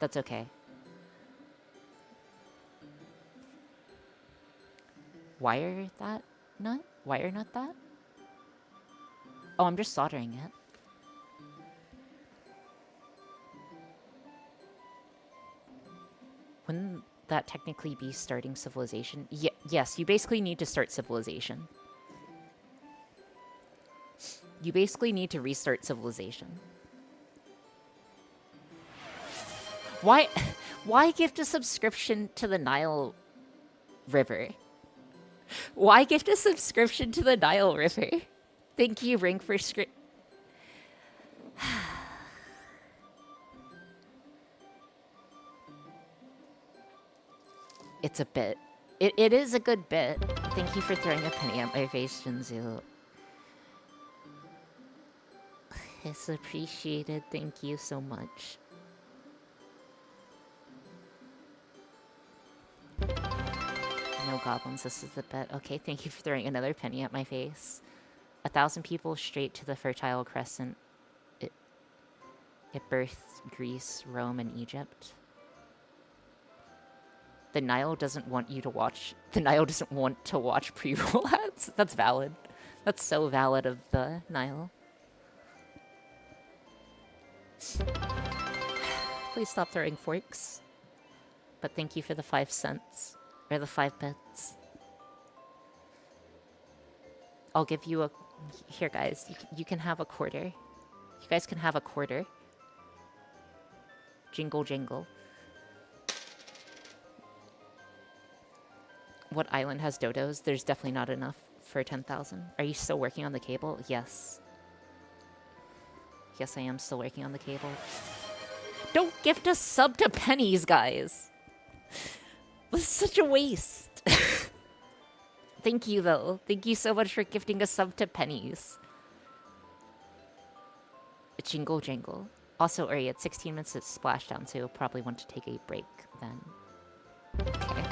That's okay. Wire that nut? Wire nut that? Oh, I'm just soldering it. Wouldn't that technically be starting civilization? Yes, you basically need to start civilization. You basically need to restart civilization. Why gift a subscription to the Nile River? Why gift a subscription to the Nile River? Thank you, Ring, for script. It's a bit. It is a good bit. Thank you for throwing a penny at my face, Jinzu. It's appreciated. Thank you so much. No goblins, this is the bet. Okay, thank you for throwing another penny at my face. 1,000 people straight to the Fertile Crescent. It birthed Greece, Rome, and Egypt. The Nile doesn't want you to watch. The Nile doesn't want to watch pre-roll ads. That's valid. That's so valid of the Nile. Please stop throwing forks. But thank you for the 5 cents. Or the 5 bits. I'll give you a... Here, guys. You can have a quarter. You guys can have a quarter. Jingle, jingle. What island has dodos? There's definitely not enough for 10,000. Are you still working on the cable? Yes. Yes, I am still working on the cable. Don't gift us sub to pennies, guys. This is such a waste. Thank you, though. Thank you so much for gifting a sub to pennies. Jingle, jingle. Also, Uri, it's 16 minutes at splashdown, so you'll probably want to take a break then. Okay.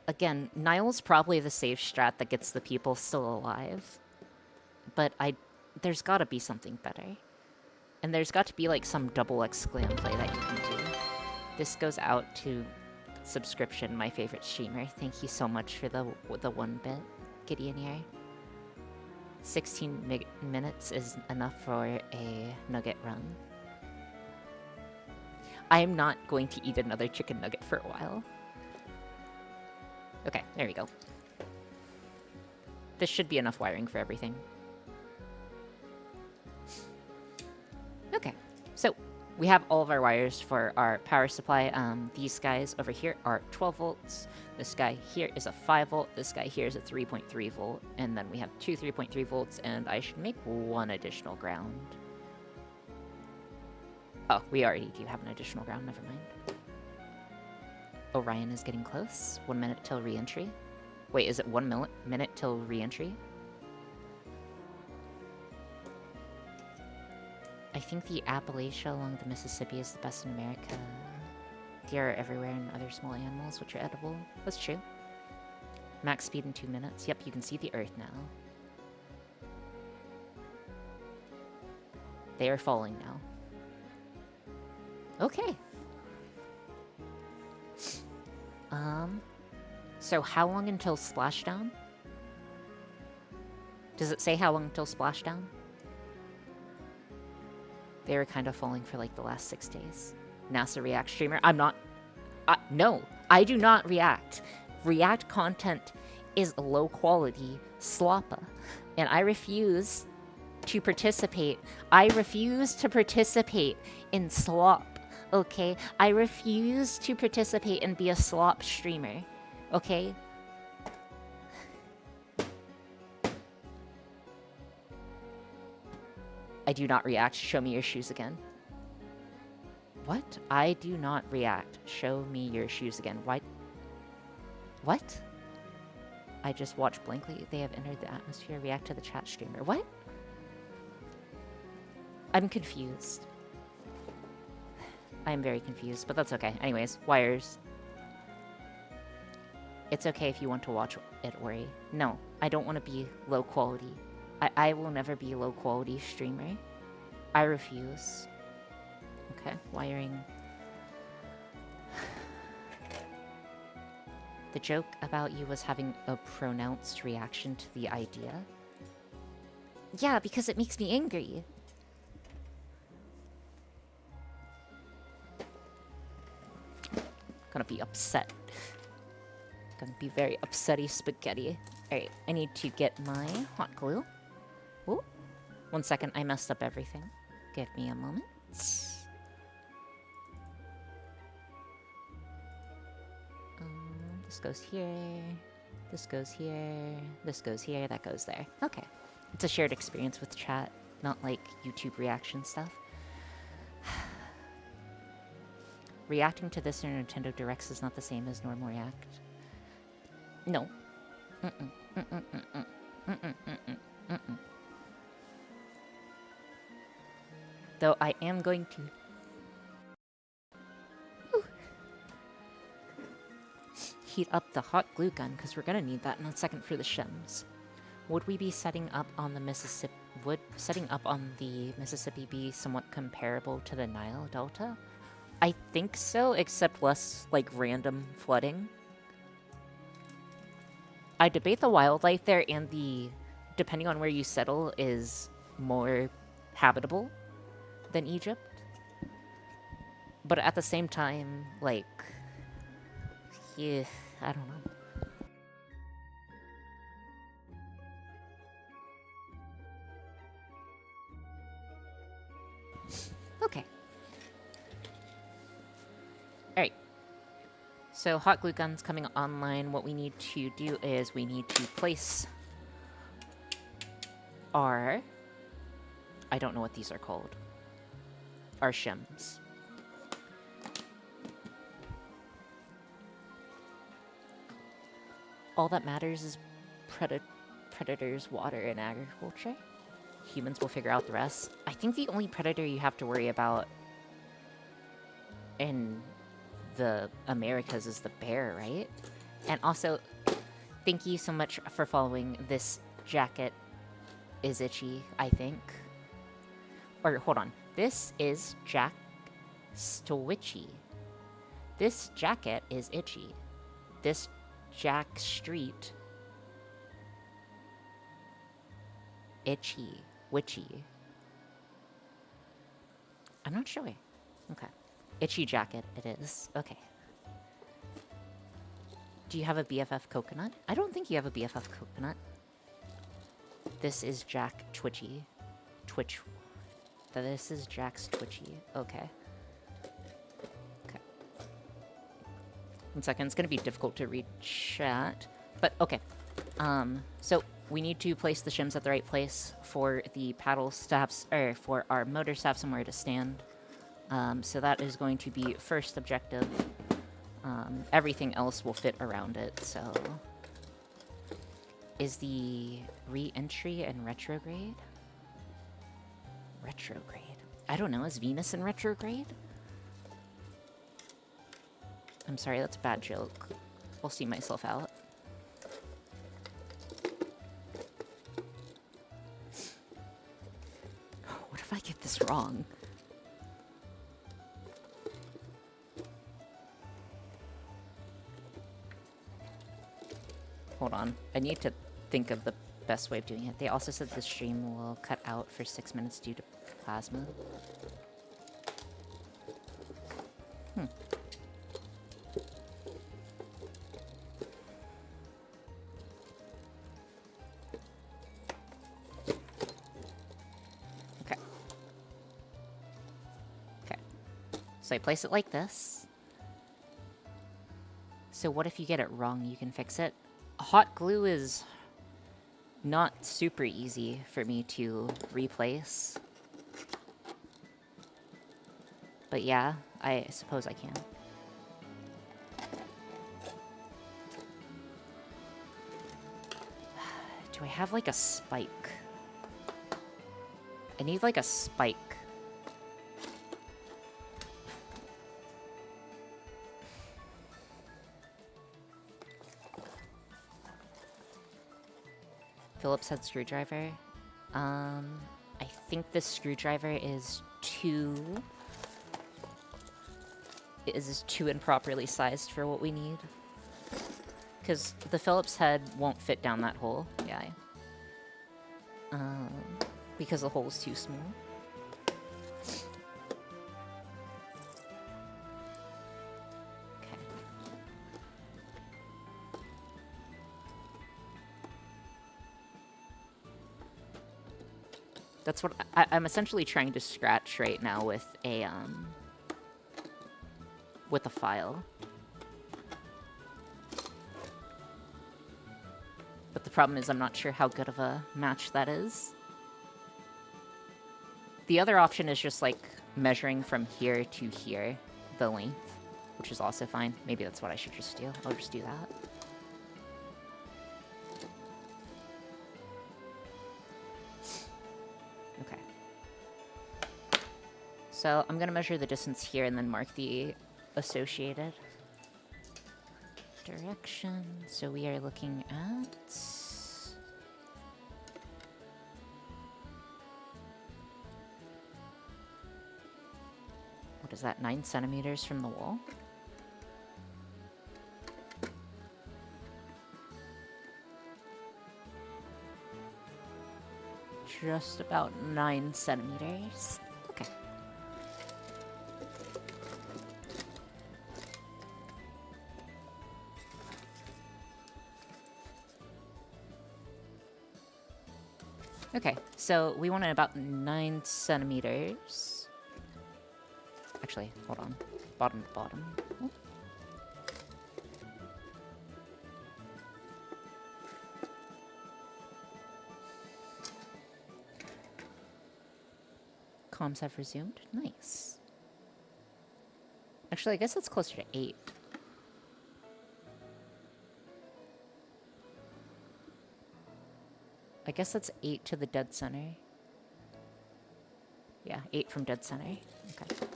Again, Nile's probably the safe strat that gets the people still alive. But there's gotta be something better. And there's got to be like some double exclam play that you can do. This goes out to Subscription, my favorite streamer. Thank you so much for the 1 bit, Gideon here. 16 minutes is enough for a nugget run. I am not going to eat another chicken nugget for a while. Okay, there we go. This should be enough wiring for everything. Okay, so we have all of our wires for our power supply. These guys over here are 12 volts. This guy here is a 5 volt. This guy here is a 3.3 volt. And then we have 2 3.3 volts, and I should make 1 additional ground. Oh, we already do have an additional ground, never mind. Orion is getting close. 1 minute till re-entry. Wait, is it 1 minute till re-entry? I think the Appalachia along the Mississippi is the best in America. Deer are everywhere and other small animals which are edible. That's true. Max speed in 2 minutes. Yep, you can see the Earth now. They are falling now. Okay. So how long until splashdown? Does it say how long until splashdown? They were kind of falling for like the last 6 days. NASA React streamer. I'm not... no, I do not react. React content is low quality sloppa. And I refuse to participate. I refuse to participate in slop. Okay? I refuse to participate and be a slop streamer. Okay? I do not react. Show me your shoes again. What? I do not react. Show me your shoes again. Why? What? I just watched blankly. They have entered the atmosphere. React to the chat streamer. What? I'm confused. I am very confused, but that's okay. Anyways, wires. It's okay if you want to watch it, Ori. No, I don't want to be low quality. I will never be a low quality streamer. I refuse. Okay, wiring. The joke about you was having a pronounced reaction to the idea. Yeah, because it makes me angry. Gonna be upset. Gonna be very upsetty spaghetti. Alright, I need to get my hot glue. Ooh. 1 second, I messed up everything. Give me a moment. This goes here. This goes here. This goes here. That goes there. Okay. It's a shared experience with chat, not like YouTube reaction stuff. Reacting to this or Nintendo Directs is not the same as normal React. No. Though I am going to... heat up the hot glue gun, because we're going to need that in a second for the shims. Would we be setting up on the Mississippi? Would setting up on the Mississippi be somewhat comparable to the Nile Delta? I think so, except less like random flooding. I debate the wildlife there, and the, depending on where you settle, is more habitable than Egypt. But at the same time, like, yeah, I don't know. Okay. Alright. So, hot glue guns coming online. What we need to do is we need to place our... I don't know what these are called. Our shims. All that matters is predators, water, and agriculture. Humans will figure out the rest. I think the only predator you have to worry about in the Americas is the bear, right? And also, thank you so much for following. This jacket is itchy, I think. Or, hold on. This is Jack Stowitchy. This jacket is itchy. This Jack Street... Itchy. Witchy. I'm not sure. Okay. Itchy jacket it is. Okay. Do you have a BFF coconut? I don't think you have a BFF coconut. This is Jack Twitchy. Twitch. This is Jack's Twitchy. Okay. Okay. 1 second. It's gonna be difficult to read chat. But, okay. So... we need to place the shims at the right place for the paddle staffs, or for our motor staff somewhere to stand. So that is going to be first objective. Everything else will fit around it, so... Is the re-entry in retrograde? Retrograde? I don't know, is Venus in retrograde? I'm sorry, that's a bad joke. I'll see myself out. If I get this wrong. Hold on. I need to think of the best way of doing it. They also said the stream will cut out for 6 minutes due to plasma. So I place it like this. So what if you get it wrong? You can fix it. Hot glue is not super easy for me to replace. But yeah, I suppose I can. Do I have like a spike? I need like a spike. Phillips head screwdriver. I think this screwdriver is too improperly sized for what we need. Because the Phillips head won't fit down that hole. Yeah. Because the hole is too small. That's what I'm essentially trying to scratch right now with a file. But the problem is I'm not sure how good of a match that is. The other option is just like measuring from here to here, the length, which is also fine. Maybe that's what I should just do. I'll just do that. So I'm going to measure the distance here and then mark the associated direction. So we are looking at is that 9 centimeters from the wall? Just about 9 centimeters. Okay. Okay, so we wanted about 9 centimeters. Actually, hold on. Bottom to bottom. Oh. Comms have resumed. Nice. Actually, I guess it's closer to 8. I guess that's 8 to the dead center. Yeah, 8 from dead center. Okay.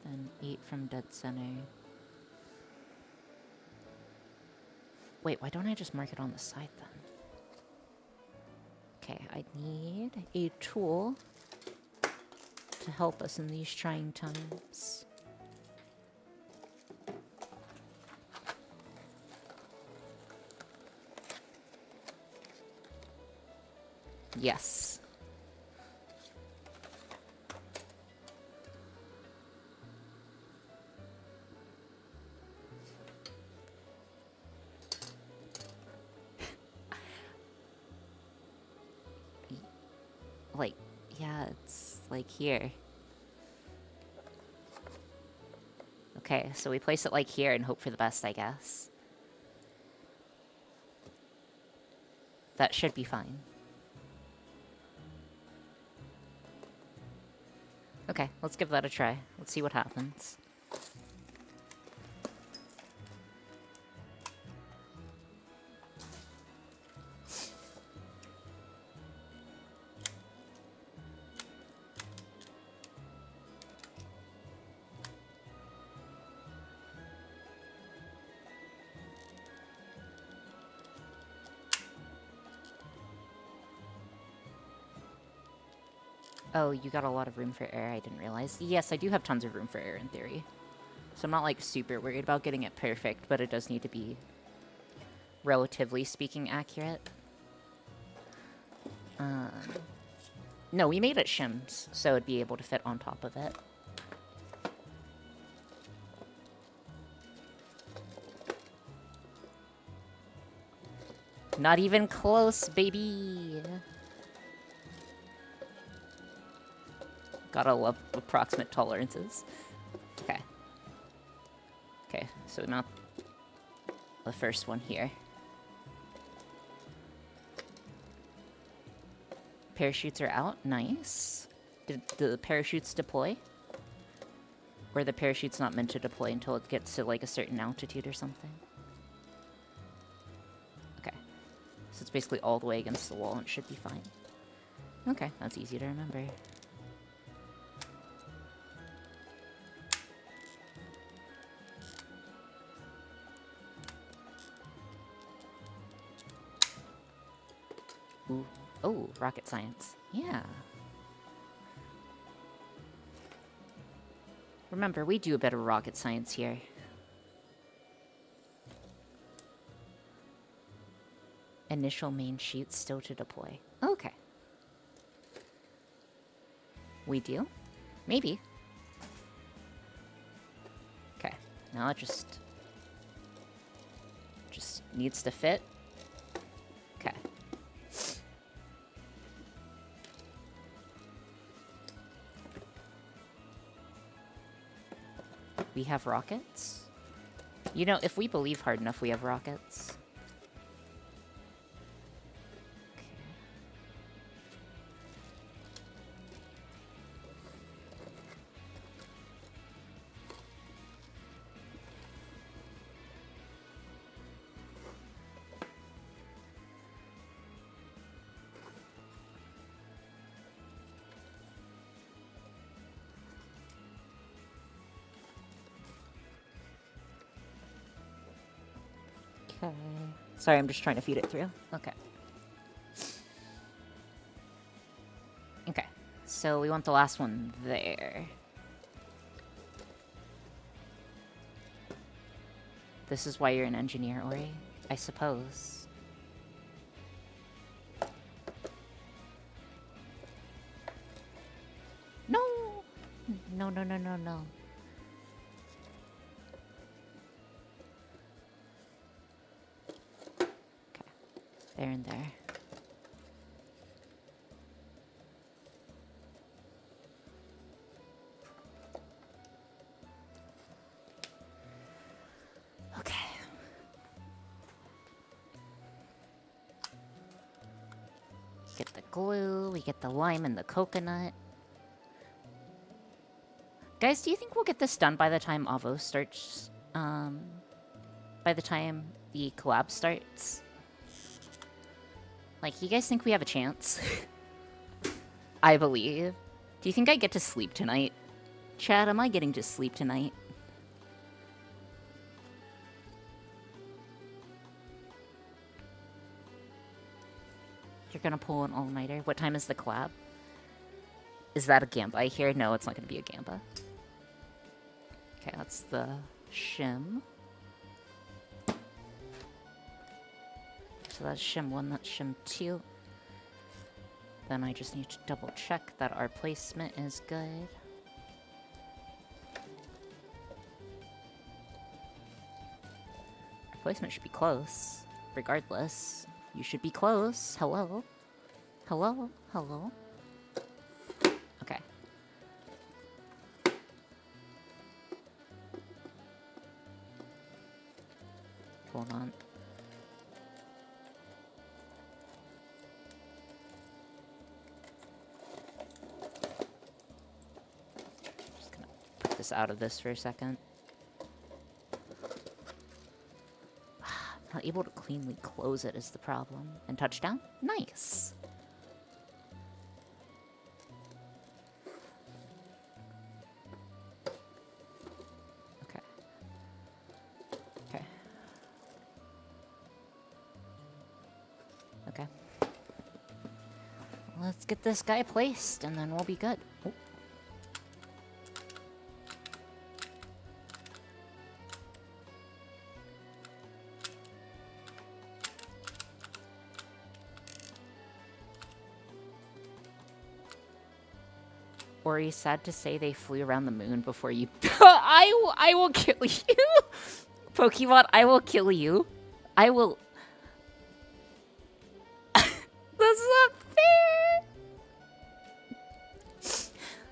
Then 8 from dead center. Wait, why don't I just mark it on the side then? Okay, I need a tool to help us in these trying times. Yes. Like, yeah, it's like here. Okay, so we place it like here and hope for the best, I guess. That should be fine. Okay, let's give that a try. Let's see what happens. Oh, you got a lot of room for error, I didn't realize. Yes, I do have tons of room for error in theory. So I'm not, like, super worried about getting it perfect, but it does need to be, relatively speaking, accurate. No, we made it shims, so it'd be able to fit on top of it. Not even close, baby! Gotta love approximate tolerances. Okay. Okay, so we mount the first one here. Parachutes are out. Nice. Did the parachutes deploy? Or are the parachutes not meant to deploy until it gets to, like, a certain altitude or something? Okay. So it's basically all the way against the wall and it should be fine. Okay, that's easy to remember. Ooh. Oh, rocket science. Yeah. Remember, we do a bit of rocket science here. Initial main chute still to deploy. Okay. We do? Maybe. Okay. Now it just needs to fit. Okay. We have rockets? You know, if we believe hard enough, we have rockets. Okay. Sorry, I'm just trying to feed it through. Okay. Okay. So we want the last one there. This is why you're an engineer, Ori, I suppose. No! No, no, no, no, no. Okay. There and there. Okay. Get the glue, we get the lime and the coconut. Guys, do you think we'll get this done by the time Avo starts? By the time the collab starts? Like, you guys think we have a chance? I believe. Do you think I get to sleep tonight? Chad, am I getting to sleep tonight? You're gonna pull an all-nighter? What time is the collab? Is that a gamba I hear? No, it's not gonna be a gamba. Okay, that's the shim. So that's shim 1, that's shim 2. Then I just need to double check that our placement is good. Our placement should be close, regardless. You should be close. Hello? Hello? Hello? Okay. Hold on. Just gonna put this out of this for a second. Not able to cleanly close it is the problem. And touchdown? Nice. Okay. Okay. Okay. Let's get this guy placed, and then we'll be good. Oh. Ori, sad to say they flew around the moon before you... I will kill you! Pokemon, I will kill you. I will... That's not fair!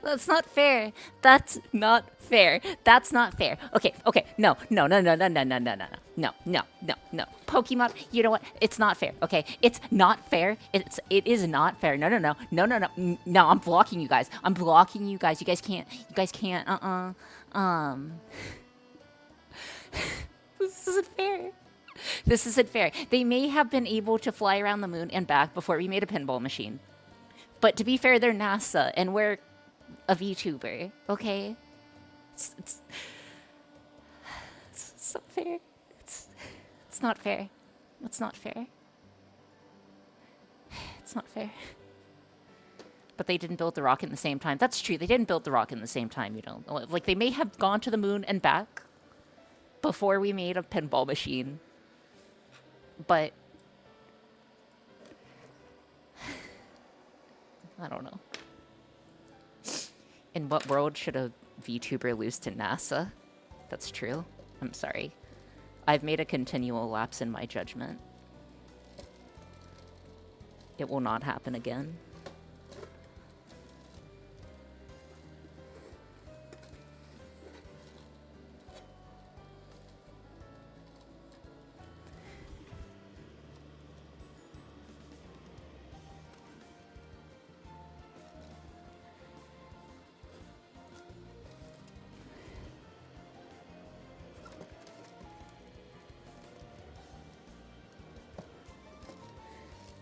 That's not fair. That's not fair. That's not fair. Okay, okay. No, no, no, no, no, no, no, no, no, no, no, no, no. Pokemon, you know what? It's not fair, okay? It's not fair. It is not fair. No, no, no. No, no, no. No, I'm blocking you guys. I'm blocking you guys. You guys can't. This isn't fair. This isn't fair. They may have been able to fly around the moon and back before we made a pinball machine. But to be fair, they're NASA, and we're a VTuber, okay? It's not fair. It's not fair. It's not fair. It's not fair. But they didn't build the rocket in the same time. That's true. They didn't build the rocket in the same time, you know. Like, they may have gone to the moon and back before we made a pinball machine. But I don't know. In what world should a VTuber lose to NASA? That's true. I'm sorry. I've made a continual lapse in my judgment. It will not happen again.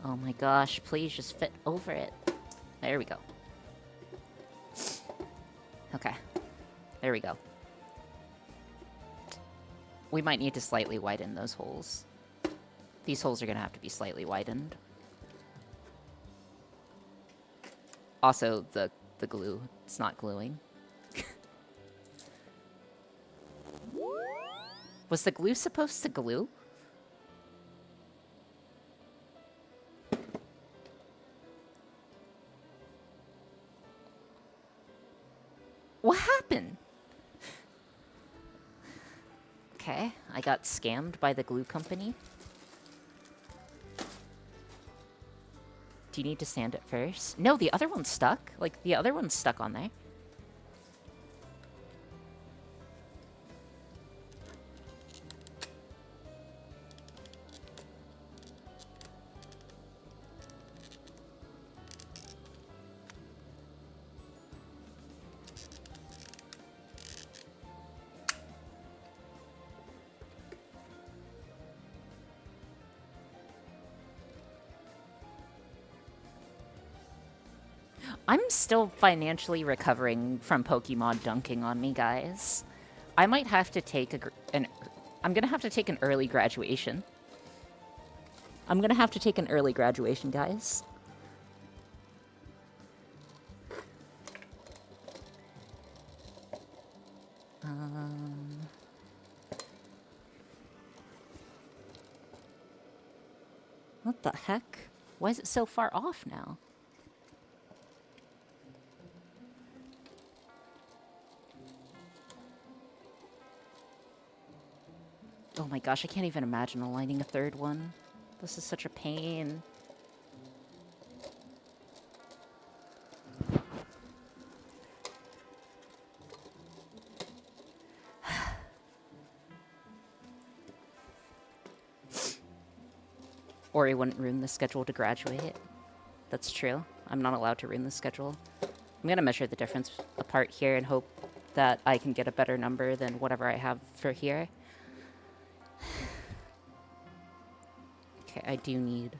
Oh my gosh, please just fit over it. There we go. Okay. There we go. We might need to slightly widen those holes. These holes are going to have to be slightly widened. Also, the the glue. It's not gluing. Was the glue supposed to glue? What happened? Okay, I got scammed by the glue company. Do you need to sand it first? No, the other one's stuck. Like, the other one's stuck on there. I'm still financially recovering from Pokemon dunking on me, guys. I might have to take I'm gonna have to take an early graduation. I'm gonna have to take an early graduation, guys. What the heck? Why is it so far off now? Oh my gosh, I can't even imagine aligning a third one. This is such a pain. Or he wouldn't ruin the schedule to graduate. That's true. I'm not allowed to ruin the schedule. I'm gonna measure the difference apart here and hope that I can get a better number than whatever I have for here. Okay, I do need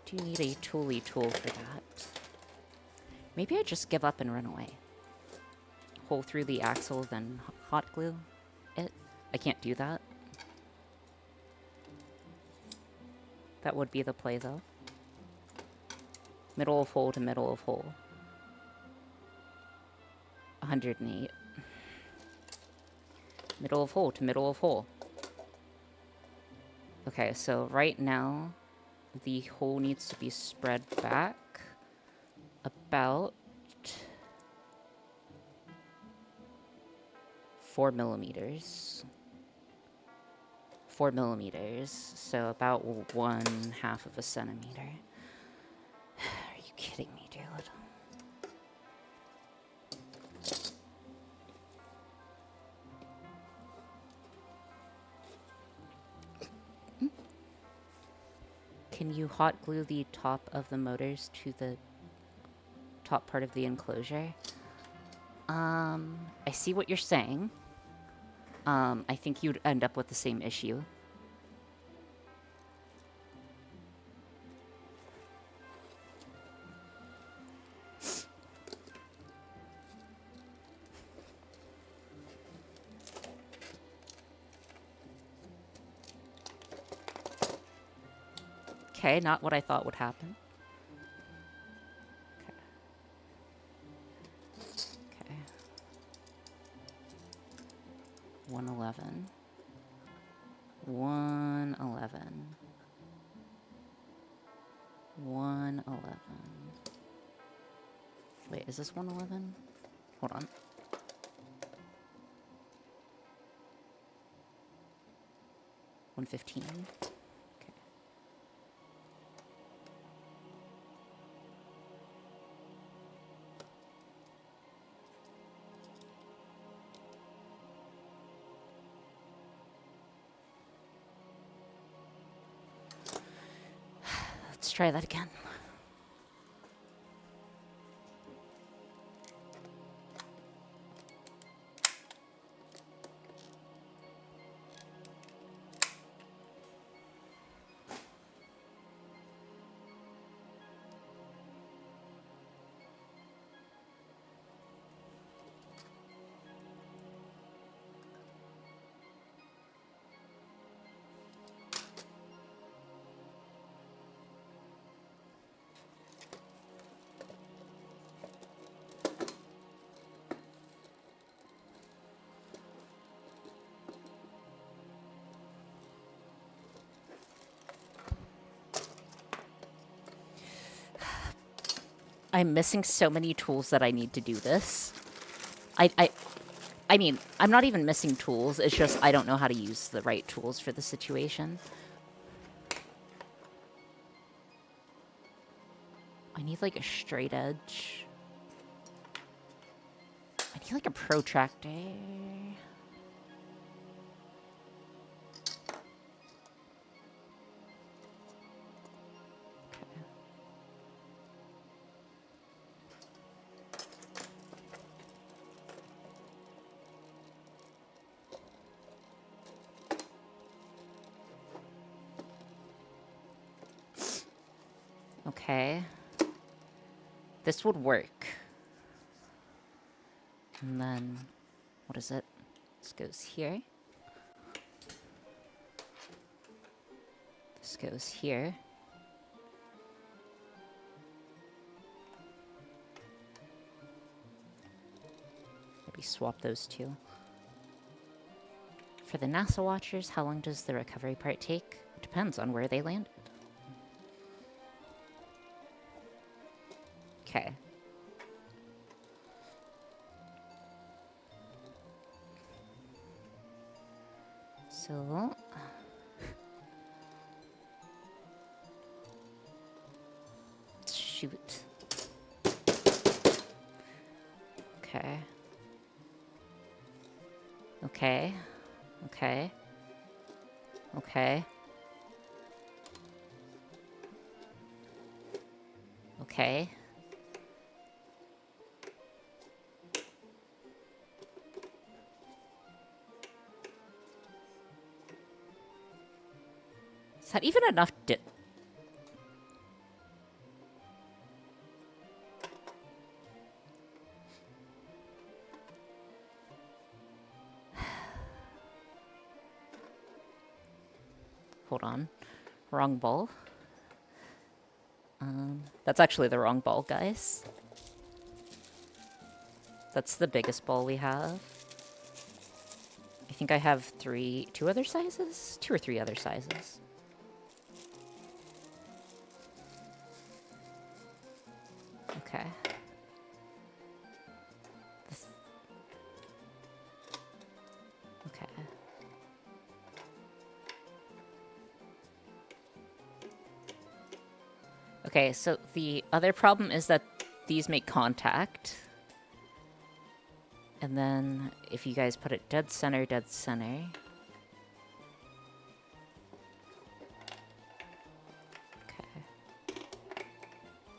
a tooly tool for that. Maybe I just give up and run away. Hole through the axle, then hot glue it. I can't do that. That would be the play, though. Middle of hole to middle of hole. 108. Middle of hole to middle of hole. Okay, so right now, the hole needs to be spread back about 4 millimeters. 4 millimeters, so about 1/2 of a centimeter. Are you kidding me, dude? Can you hot glue the top of the motors to the top part of the enclosure? I see what you're saying. I think you'd end up with the same issue. Okay, not what I thought would happen. Okay. 111. 111. 111. Wait, is this 111? Hold on. $115. Okay. Let's try that again. I'm missing so many tools that I need to do this. I mean, I'm not even missing tools. It's just I don't know how to use the right tools for the situation. I need like a straight edge. I need like a protractor. Okay. This would work. And then, what is it? This goes here. This goes here. Maybe swap those two. For the NASA watchers, how long does the recovery part take? It depends on where they landed. Okay. So... shoot. Okay. Okay. Okay. Okay. Okay. Is that even enough Hold on. Wrong ball. That's actually the wrong ball, guys. That's the biggest ball we have. I think I have two other sizes? 2 or 3 other sizes. Okay. Okay. Okay, so the other problem is that these make contact. And then if you guys put it dead center, dead center. Okay.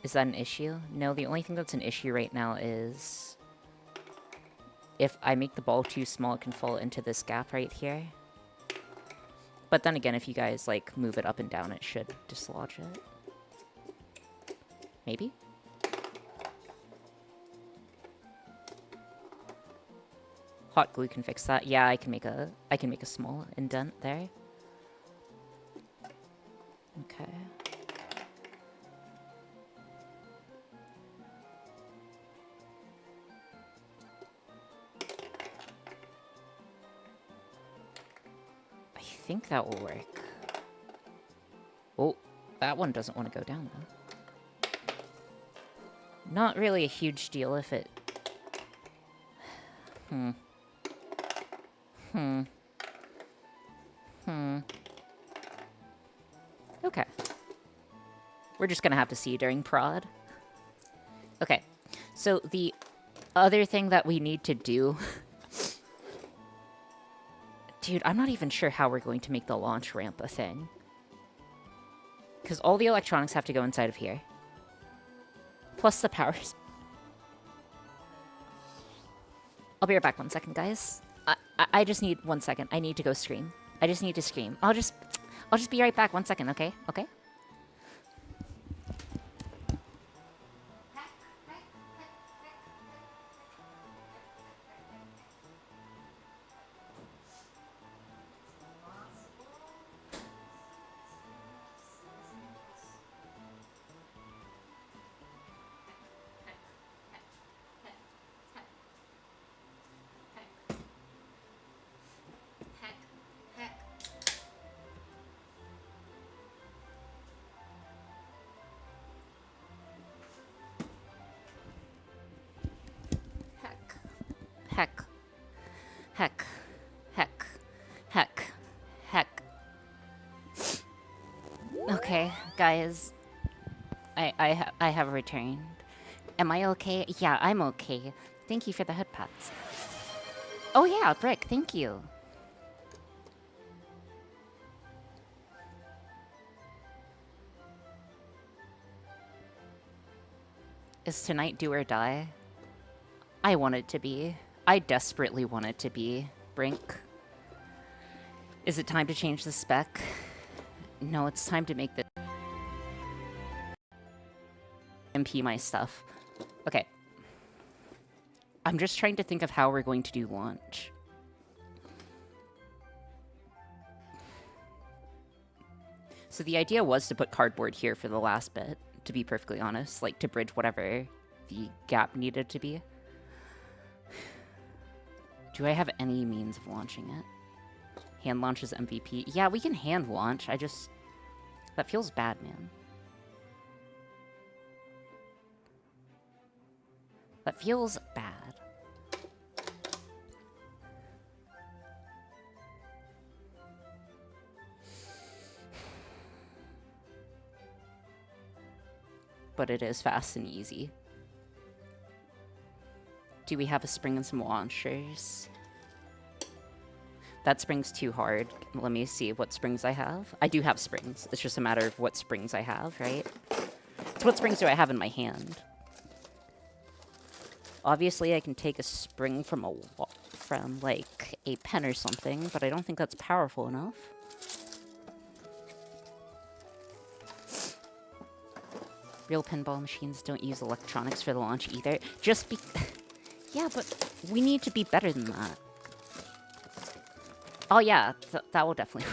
Is that an issue? No, the only thing that's an issue right now is if I make the ball too small, it can fall into this gap right here. But then again, if you guys, like, move it up and down, it should dislodge it. Maybe? Hot glue can fix that. Yeah, I can make a small indent there. Okay. I think that will work. Oh, that one doesn't want to go down though. Not really a huge deal if it... Okay. We're just gonna have to see during prod. Okay, so the other thing that we need to do... Dude, I'm not even sure how we're going to make the launch ramp a thing. Because all the electronics have to go inside of here. Plus the powers. I'll be right back 1 second, guys. I just need 1 second. I need to go scream. I just need to scream. I'll just be right back 1 second, okay? Okay? Heck. Heck. Heck. Heck. Heck. Okay, guys. I have returned. Am I okay? Yeah, I'm okay. Thank you for the hood pats. Oh yeah, Brick, thank you. Is tonight do or die? I want it to be. I desperately want it to be. Brink. Is it time to change the spec? No, it's time to make the MP my stuff. Okay. I'm just trying to think of how we're going to do launch. So the idea was to put cardboard here for the last bit, to be perfectly honest, like to bridge whatever the gap needed to be. Do I have any means of launching it? Hand launch is MVP. Yeah, we can hand launch. That feels bad, man. That feels bad. But it is fast and easy. Do we have a spring and some launchers? That spring's too hard. Let me see what springs I have. I do have springs. It's just a matter of what springs I have, right? So what springs do I have in my hand? Obviously, I can take a spring from like a pen or something, but I don't think that's powerful enough. Real pinball machines don't use electronics for the launch either. Just be... Yeah, but we need to be better than that. Oh yeah, that will definitely...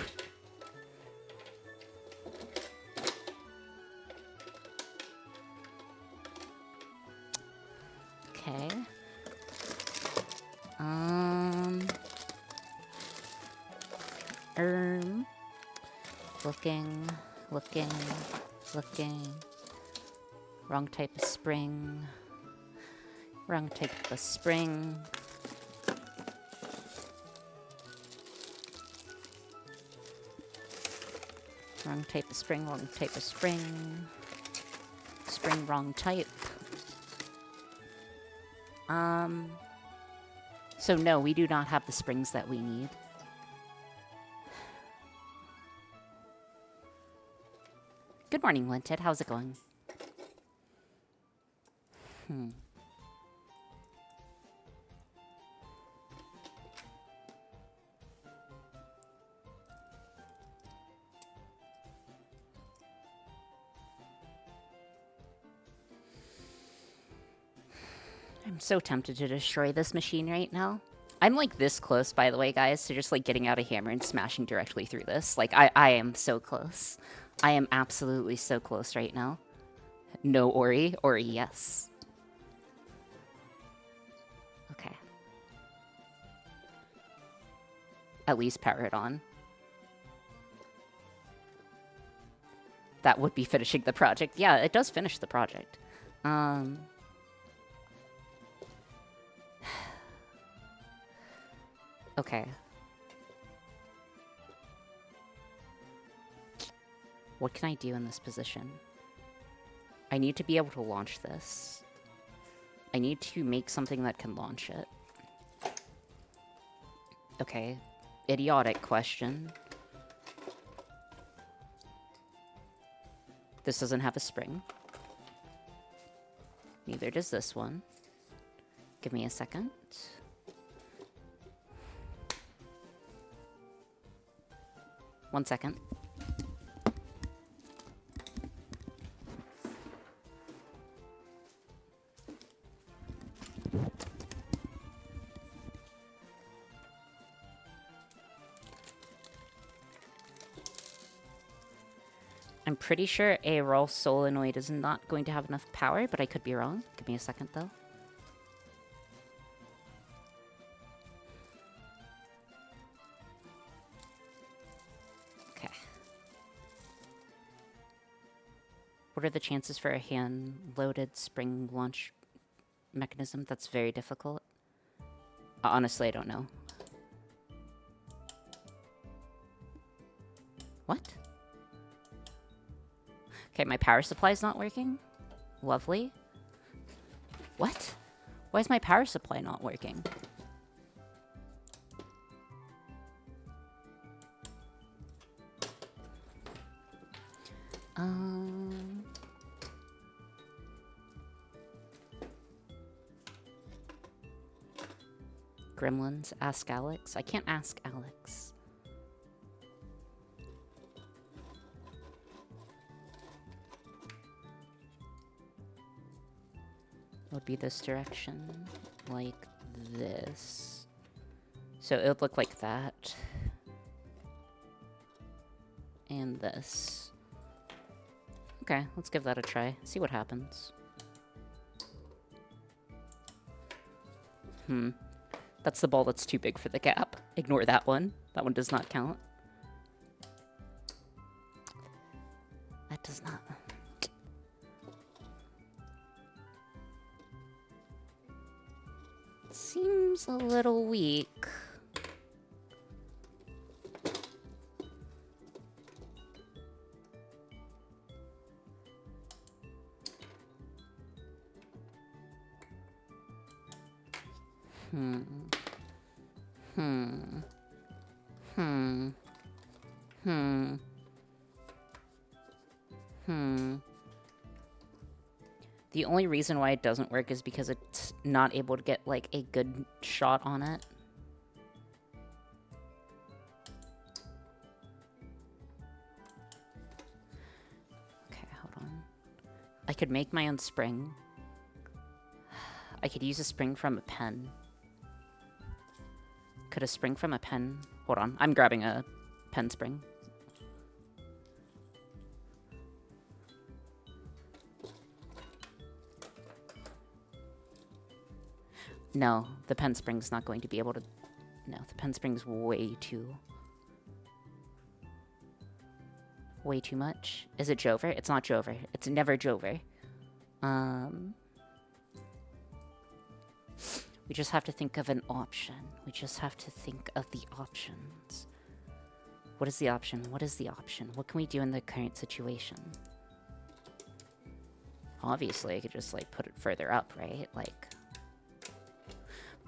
Okay. Looking. Wrong type of spring. Wrong type of spring. Wrong type of spring, wrong type of spring. Spring, wrong type. So no, we do not have the springs that we need. Good morning, Linted. How's it going? I'm so tempted to destroy this machine right now. I'm like this close, by the way, guys, to just like getting out a hammer and smashing directly through this. Like, I am so close. I am absolutely so close right now. No Ori, Ori yes. Okay. At least power it on. That would be finishing the project. Yeah, it does finish the project. Okay. What can I do in this position? I need to be able to launch this. I need to make something that can launch it. Okay. Idiotic question. This doesn't have a spring. Neither does this one. Give me a second. One second. I'm pretty sure a raw solenoid is not going to have enough power, but I could be wrong. Give me a second, though. Okay. What are the chances for a hand-loaded spring launch mechanism? That's very difficult. Honestly, I don't know. What? Okay, my power supply's not working. Lovely. What? Why is my power supply not working? Gremlins, ask Alex. I can't ask Alex. Would be this direction, like this. So it would look like that. And this. Okay, let's give that a try. See what happens. That's the ball that's too big for the gap. Ignore that one. That one does not count. That does not. Seems a little weak. The only reason why it doesn't work is because it's not able to get, like, a good shot on it. Okay, hold on. I could make my own spring. I could use a spring from a pen. Could a spring from a pen... Hold on, I'm grabbing a pen spring. No, the pen spring's not going to be able to... No, the pen spring's way too much. Is it Jover? It's not Jover. It's never Jover. We just have to think of an option. We just have to think of the options. What is the option? What is the option? What can we do in the current situation? Obviously, I could just, like, put it further up, right? Like...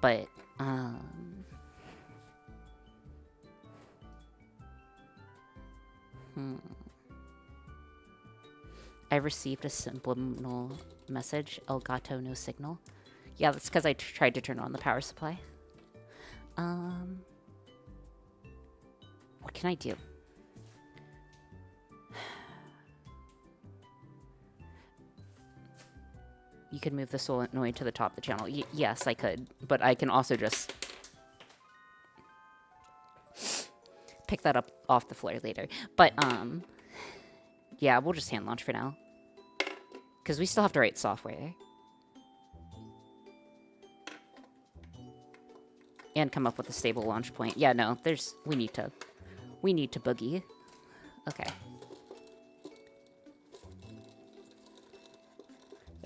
But, I received a subliminal message. El gato, no signal. Yeah, that's because I tried to turn on the power supply. What can I do? You could move the solenoid to the top of the channel. Yes, I could. But I can also just pick that up off the floor later. But, yeah, we'll just hand launch for now. Because we still have to write software. And come up with a stable launch point. Yeah, no, we need to boogie. Okay.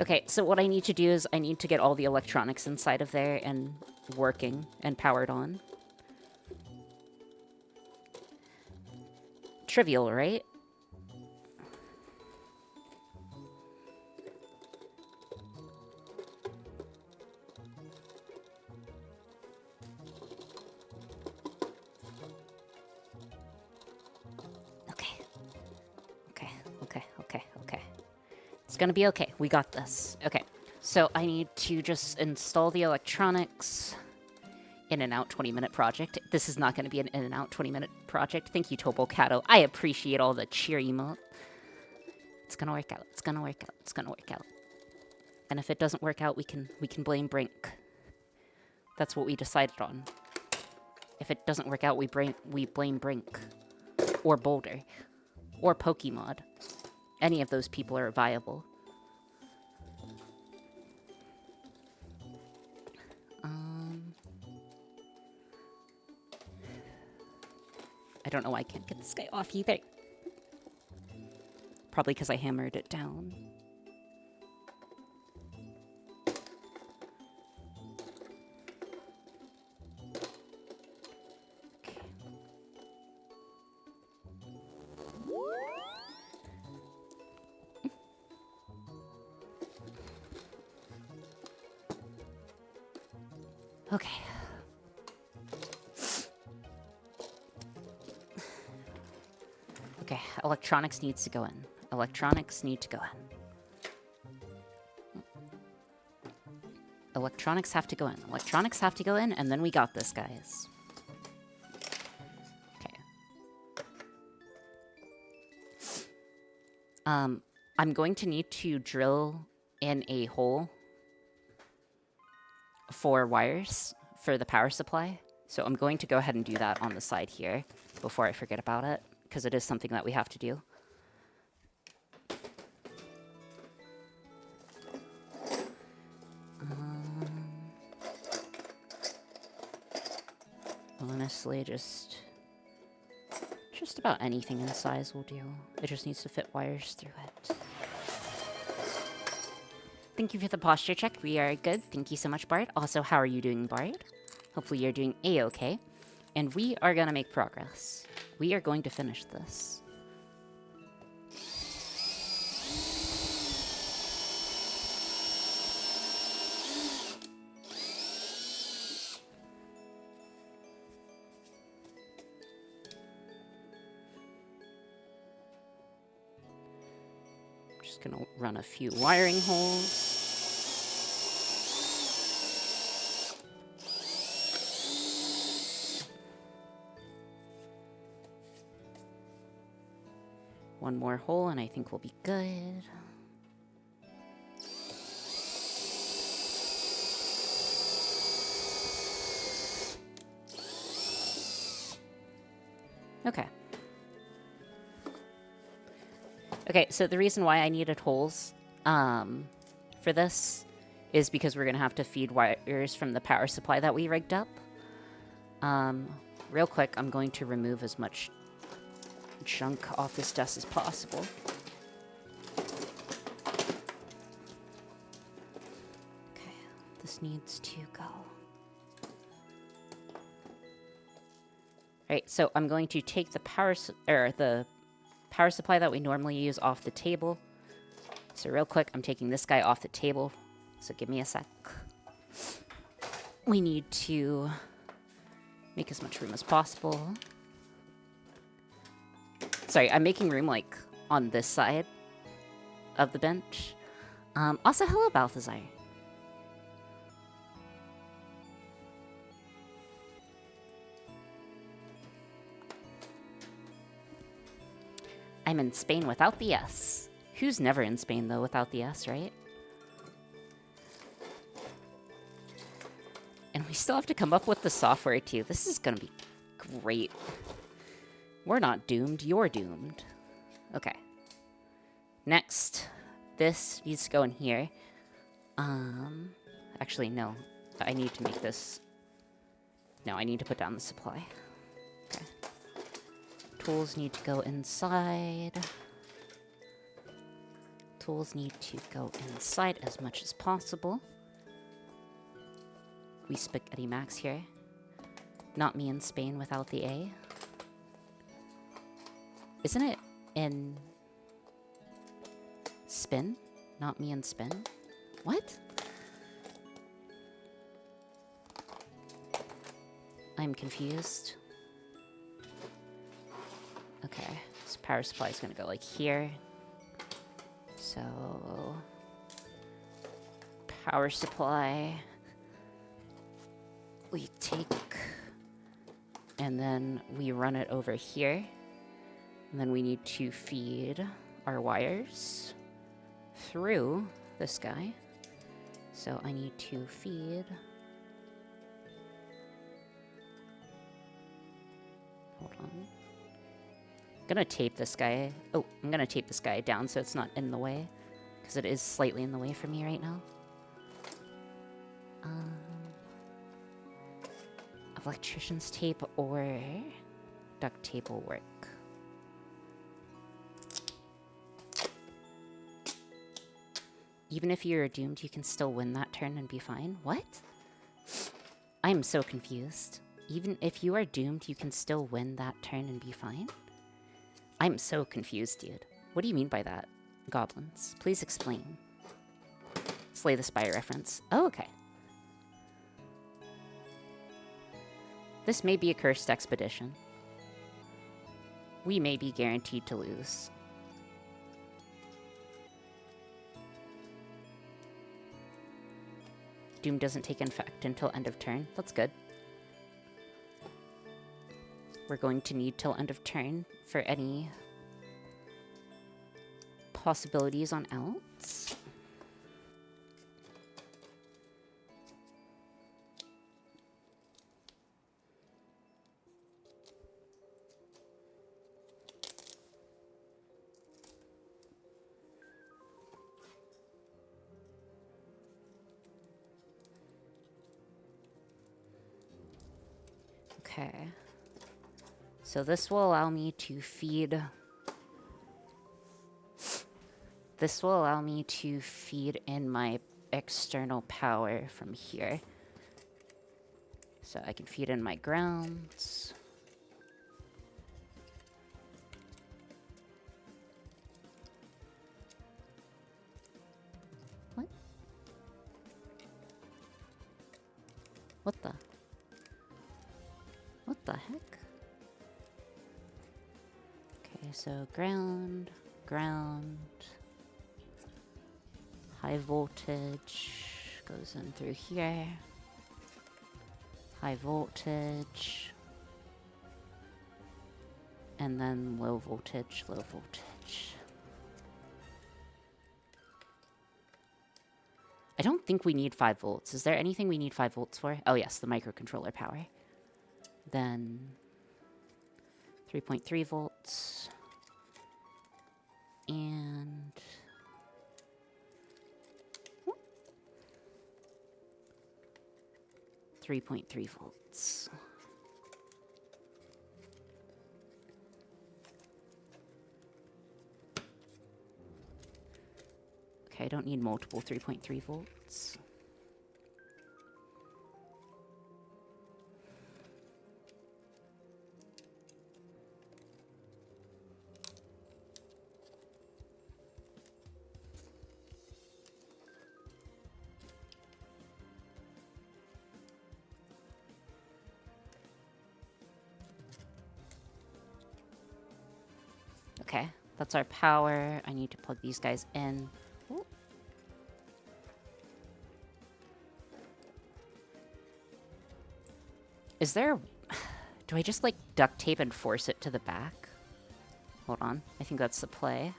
Okay, so what I need to do is I need to get all the electronics inside of there and working and powered on. Trivial, right? Okay. It's gonna be okay. We got this. Okay, so I need to just install the electronics. In and out 20-minute project. This is not going to be an in and out 20-minute project. Thank you, Tobocato. I appreciate all the cheer emote. It's gonna work out. It's gonna work out. It's gonna work out. And if it doesn't work out, we can blame Brink. That's what we decided on. If it doesn't work out, we blame Brink. Or Boulder. Or Pokemod. Any of those people are viable. I don't know why I can't get this guy off either. Probably because I hammered it down. Okay. Okay, electronics needs to go in. Electronics need to go in. Electronics have to go in. Electronics have to go in, and then we got this, guys. Okay. I'm going to need to drill in a hole for wires for the power supply. So I'm going to go ahead and do that on the side here before I forget about it, because it is something that we have to do. Honestly, just about anything in size will do. It just needs to fit wires through it. Thank you for the posture check. We are good. Thank you so much, Bart. Also, how are you doing, Bart? Hopefully you're doing A-okay. And we are gonna make progress. We are going to finish this. Just gonna run a few wiring holes. One more hole and I think we'll be good. Okay. Okay, so the reason why I needed holes for this is because we're going to have to feed wires from the power supply that we rigged up. Real quick, I'm going to remove as much junk off this desk as possible. Okay, this needs to go. Alright, so I'm going to take the power supply that we normally use off the table. So real quick, I'm taking this guy off the table. So give me a sec. We need to make as much room as possible. Sorry, I'm making room, like, on this side of the bench. Also, hello, Balthazar. I'm in Spain without the S. Who's never in Spain, though, without the S, right? And we still have to come up with the software, too. This is gonna be great. We're not doomed, you're doomed. Okay. Next. This needs to go in here. Actually, no. I need to make this... No, I need to put down the supply. Okay. Tools need to go inside. Tools need to go inside as much as possible. We spaghetti max here. Not me in Spain without the A. Isn't it in spin? Not me in spin? What? I'm confused. Okay, this power supply is gonna go like here. So, power supply. We take, and then we run it over here. And then we need to feed our wires through this guy. So I need to feed... Hold on. I'm gonna tape this guy. Oh, I'm gonna tape this guy down so it's not in the way. Because it is slightly in the way for me right now. Electrician's tape or duct tape will work. Even if you're doomed, you can still win that turn and be fine. What? I'm so confused. Even if you are doomed, you can still win that turn and be fine? I'm so confused, dude. What do you mean by that, goblins? Please explain. Slay the Spire reference. Oh, okay. This may be a cursed expedition. We may be guaranteed to lose. Doom doesn't take effect until end of turn. That's good. We're going to need till end of turn for any possibilities on outs. Okay. So this will allow me to feed... This will allow me to feed in my external power from here. So I can feed in my grounds. What? What the? What the heck? Okay, so ground, ground. High voltage goes in through here. High voltage. And then low voltage, low voltage. I don't think we need 5 volts. Is there anything we need 5 volts for? Oh yes, the microcontroller power. Then 3.3 volts. And 3.3 volts. Okay, I don't need multiple 3.3 volts. Okay, that's our power. I need to plug these guys in. Ooh. Is there... Do I just, like, duct tape and force it to the back? Hold on. I think that's the play.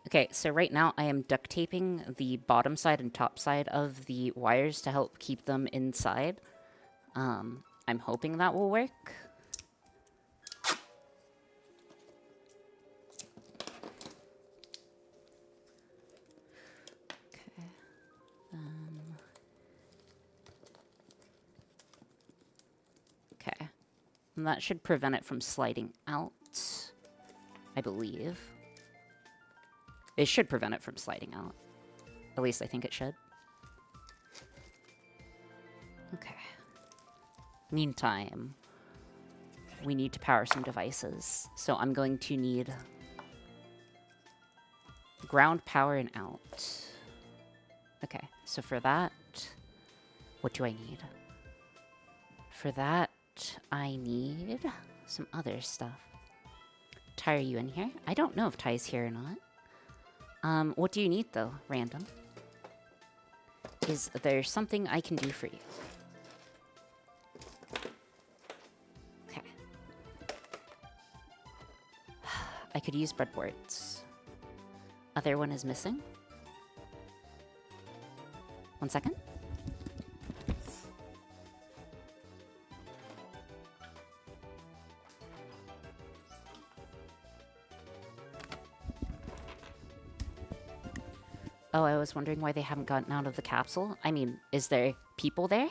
Okay, so right now I am duct taping the bottom side and top side of the wires to help keep them inside. I'm hoping that will work. Okay. Okay. And that should prevent it from sliding out, I believe. It should prevent it from sliding out. At least I think it should. Okay. Meantime, we need to power some devices. So I'm going to need ground power and out. Okay, so for that, what do I need? For that, I need some other stuff. Ty, are you in here? I don't know if Ty's here or not. What do you need, though, random? Is there something I can do for you? Okay. I could use breadboards. Other one is missing. 1 second. Oh, I was wondering why they haven't gotten out of the capsule. I mean, is there people there?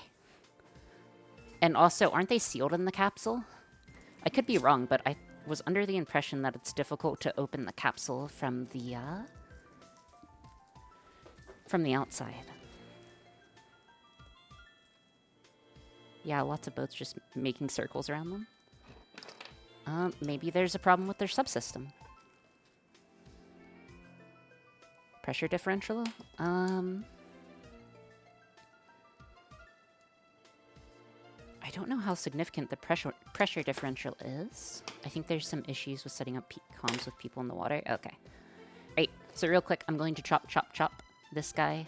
And also, aren't they sealed in the capsule? I could be wrong, but I was under the impression that it's difficult to open the capsule from the outside. Yeah, lots of boats just making circles around them. Maybe there's a problem with their subsystem. Pressure differential? I don't know how significant the pressure differential is. I think there's some issues with setting up comms with people in the water. Okay. Right, so real quick, I'm going to chop this guy,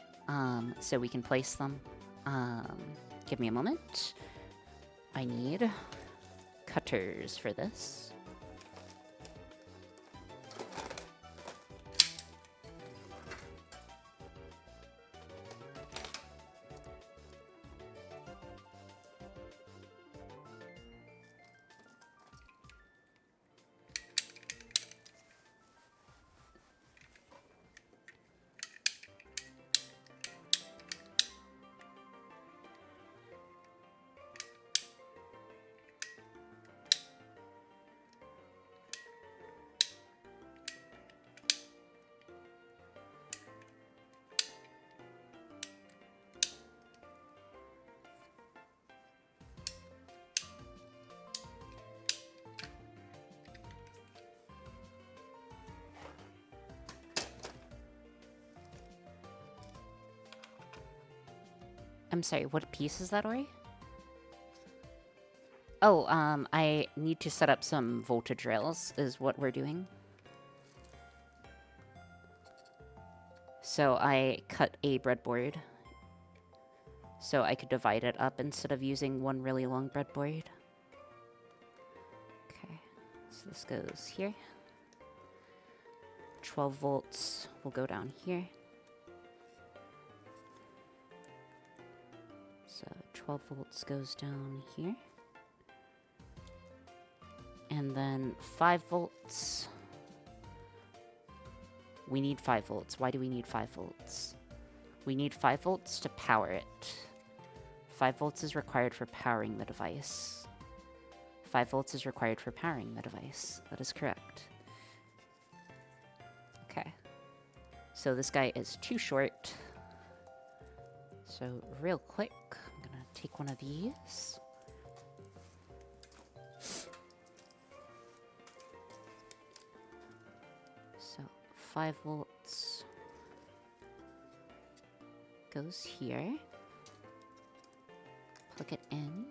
so we can place them. Give me a moment. I need cutters for this. I'm sorry, what piece is that, Ori? Oh, I need to set up some voltage rails, is what we're doing. So I cut a breadboard so I could divide it up instead of using one really long breadboard. Okay, so this goes here. 12 volts will go down here. So 12 volts goes down here. And then 5 volts. We need 5 volts. Why do we need 5 volts? We need 5 volts to power it. 5 volts is required for powering the device. 5 volts is required for powering the device. That is correct. Okay. So this guy is too short. So real quick, I'm gonna take one of these. So 5 volts goes here. Plug it in.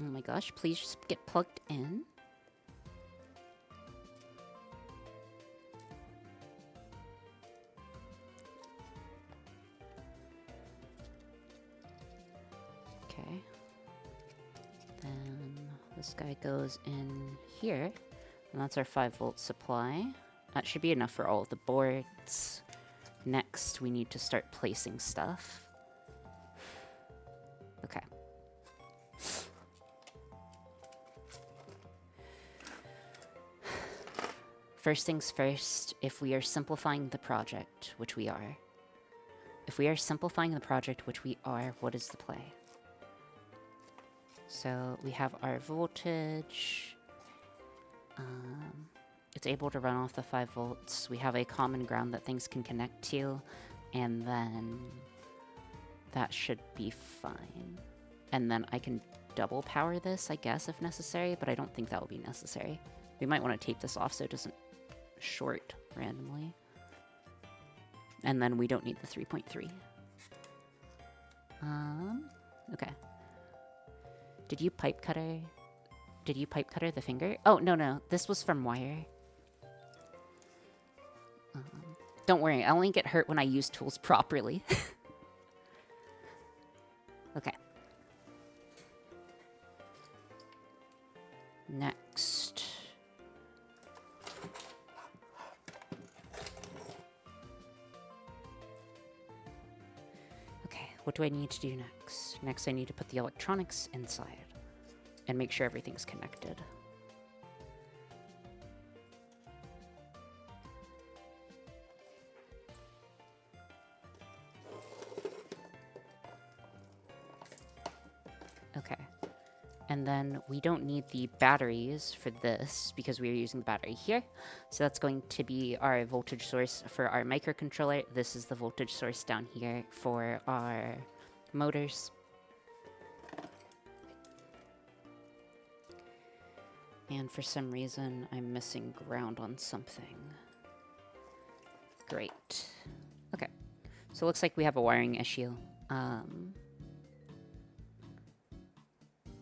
Oh my gosh, please just get plugged in. Okay. Then this guy goes in here. And that's our 5 volt supply. That should be enough for all of the boards. Next, we need to start placing stuff. Okay. First things first, if we are simplifying the project, which we are. If we are simplifying the project, which we are, what is the play? So we have our voltage. It's able to run off the 5 volts. We have a common ground that things can connect to. And then that should be fine. And then I can double power this, I guess, if necessary. But I don't think that will be necessary. We might want to tape this off so it doesn't short randomly. And then we don't need the 3.3. Okay. Did you pipe cutter the finger? Oh, no. This was from wire. Don't worry, I only get hurt when I use tools properly. Okay. Next. Okay, what do I need to do next? Next, I need to put the electronics inside and make sure everything's connected. Okay. And then we don't need the batteries for this because we are using the battery here. So that's going to be our voltage source for our microcontroller. This is the voltage source down here for our motors. And for some reason, I'm missing ground on something. Great. Okay. So it looks like we have a wiring issue.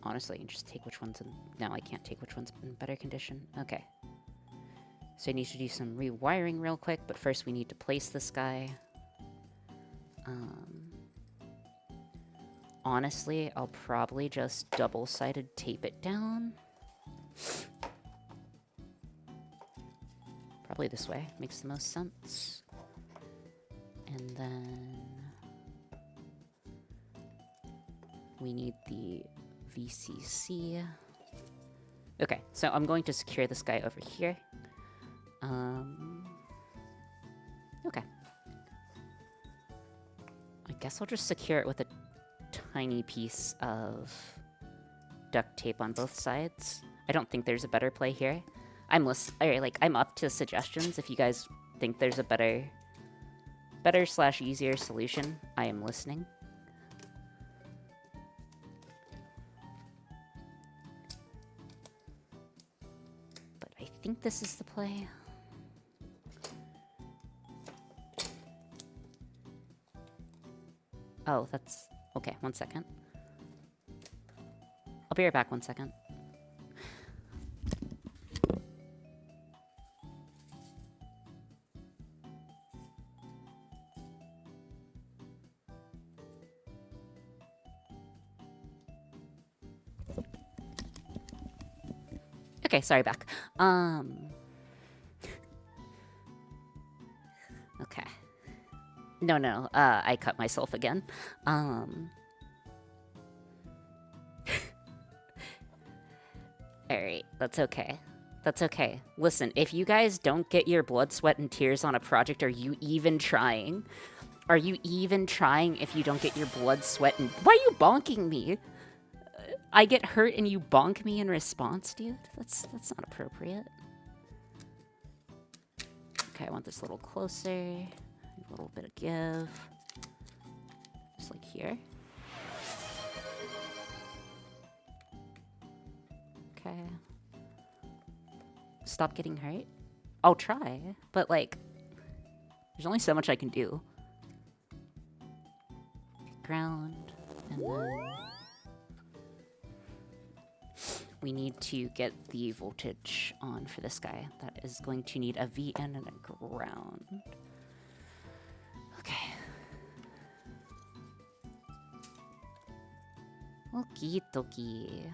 Honestly, I can just take which one's in... No, I can't take which one's in better condition. Okay. So I need to do some rewiring real quick, but first we need to place this guy. Honestly, I'll probably just double-sided tape it down. Probably this way. Makes the most sense. And then... we need the VCC. Okay, so I'm going to secure this guy over here. Okay. I guess I'll just secure it with a tiny piece of duct tape on both sides. I don't think there's a better play here. I'm up to suggestions. If you guys think there's a better / easier solution, I am listening. But I think this is the play. Oh, that's... okay, 1 second. I'll be right back 1 second. Okay, sorry, back. Okay. No, I cut myself again. Alright, that's okay. That's okay. Listen, if you guys don't get your blood, sweat, and tears on a project, are you even trying? Are you even trying if you don't get your blood, sweat, and... Why are you bonking me? I get hurt and you bonk me in response, dude? That's not appropriate. Okay, I want this a little closer. A little bit of give. Just like here. Okay. Stop getting hurt. I'll try, but like, there's only so much I can do. Ground, and then we need to get the voltage on for this guy. That is going to need a VN and a ground. Okay. Okie dokie.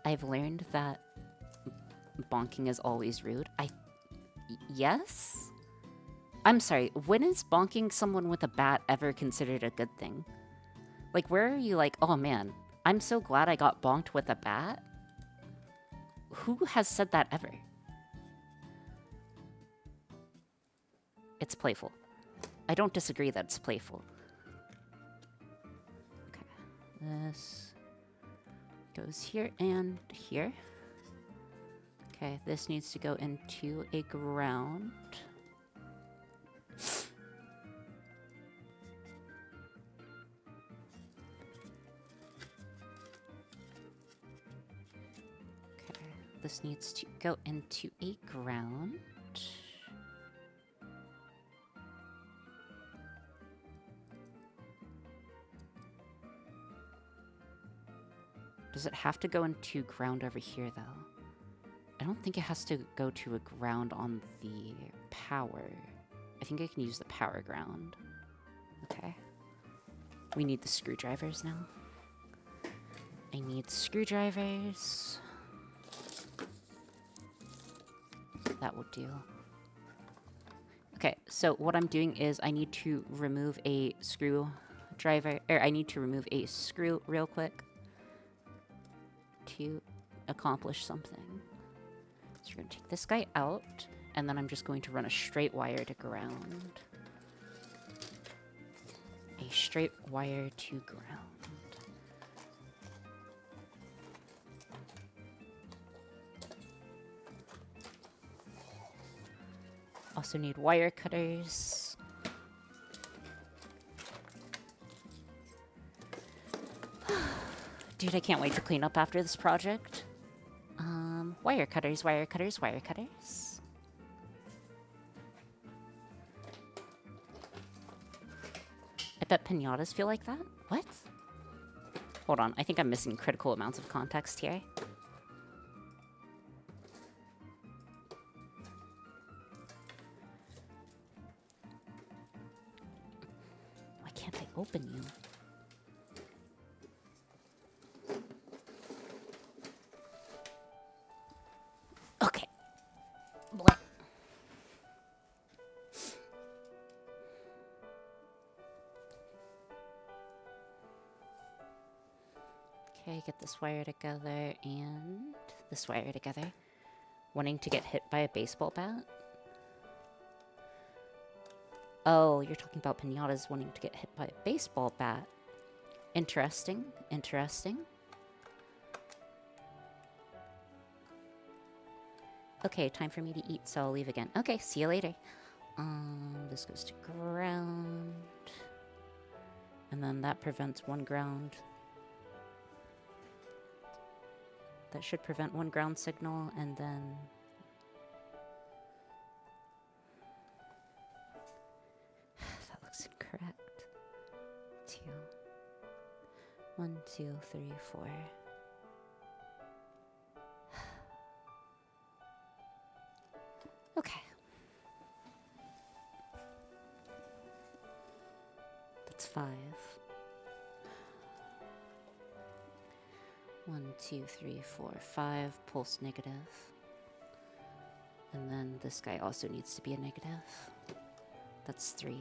I've learned that bonking is always rude. Yes? I'm sorry, when is bonking someone with a bat ever considered a good thing? Like, where are you like, oh man, I'm so glad I got bonked with a bat? Who has said that ever? It's playful. I don't disagree that it's playful. Okay, this goes here and here. Okay, this needs to go into a ground. Okay, this needs to go into a ground. Does it have to go into ground over here, though? I don't think it has to go to a ground on the power. I think I can use the power ground. Okay. We need the screwdrivers now. I need screwdrivers. That will do. Okay, so what I'm doing is I need to remove a screwdriver, or I need to remove a screw real quick to accomplish something. So we're going to take this guy out, and then I'm just going to run a straight wire to ground. A straight wire to ground. Also need wire cutters. Dude, I can't wait to clean up after this project. Wire cutters, wire cutters, wire cutters. I bet pinatas feel like that. What? Hold on, I think I'm missing critical amounts of context here. Why can't I open you? Okay. Blah. Okay, get this wire together and this wire together. Wanting to get hit by a baseball bat? Oh, you're talking about pinatas wanting to get hit by a baseball bat. Interesting, interesting. Okay, time for me to eat, so I'll leave again. Okay, see you later. This goes to ground. And then that prevents one ground. That should prevent one ground signal, and then... that looks incorrect. 2. 1, 2, 3, 4. Okay. That's 5. 1, 2, 3, 4, 5. Pulse negative. And then this guy also needs to be a negative. That's 3.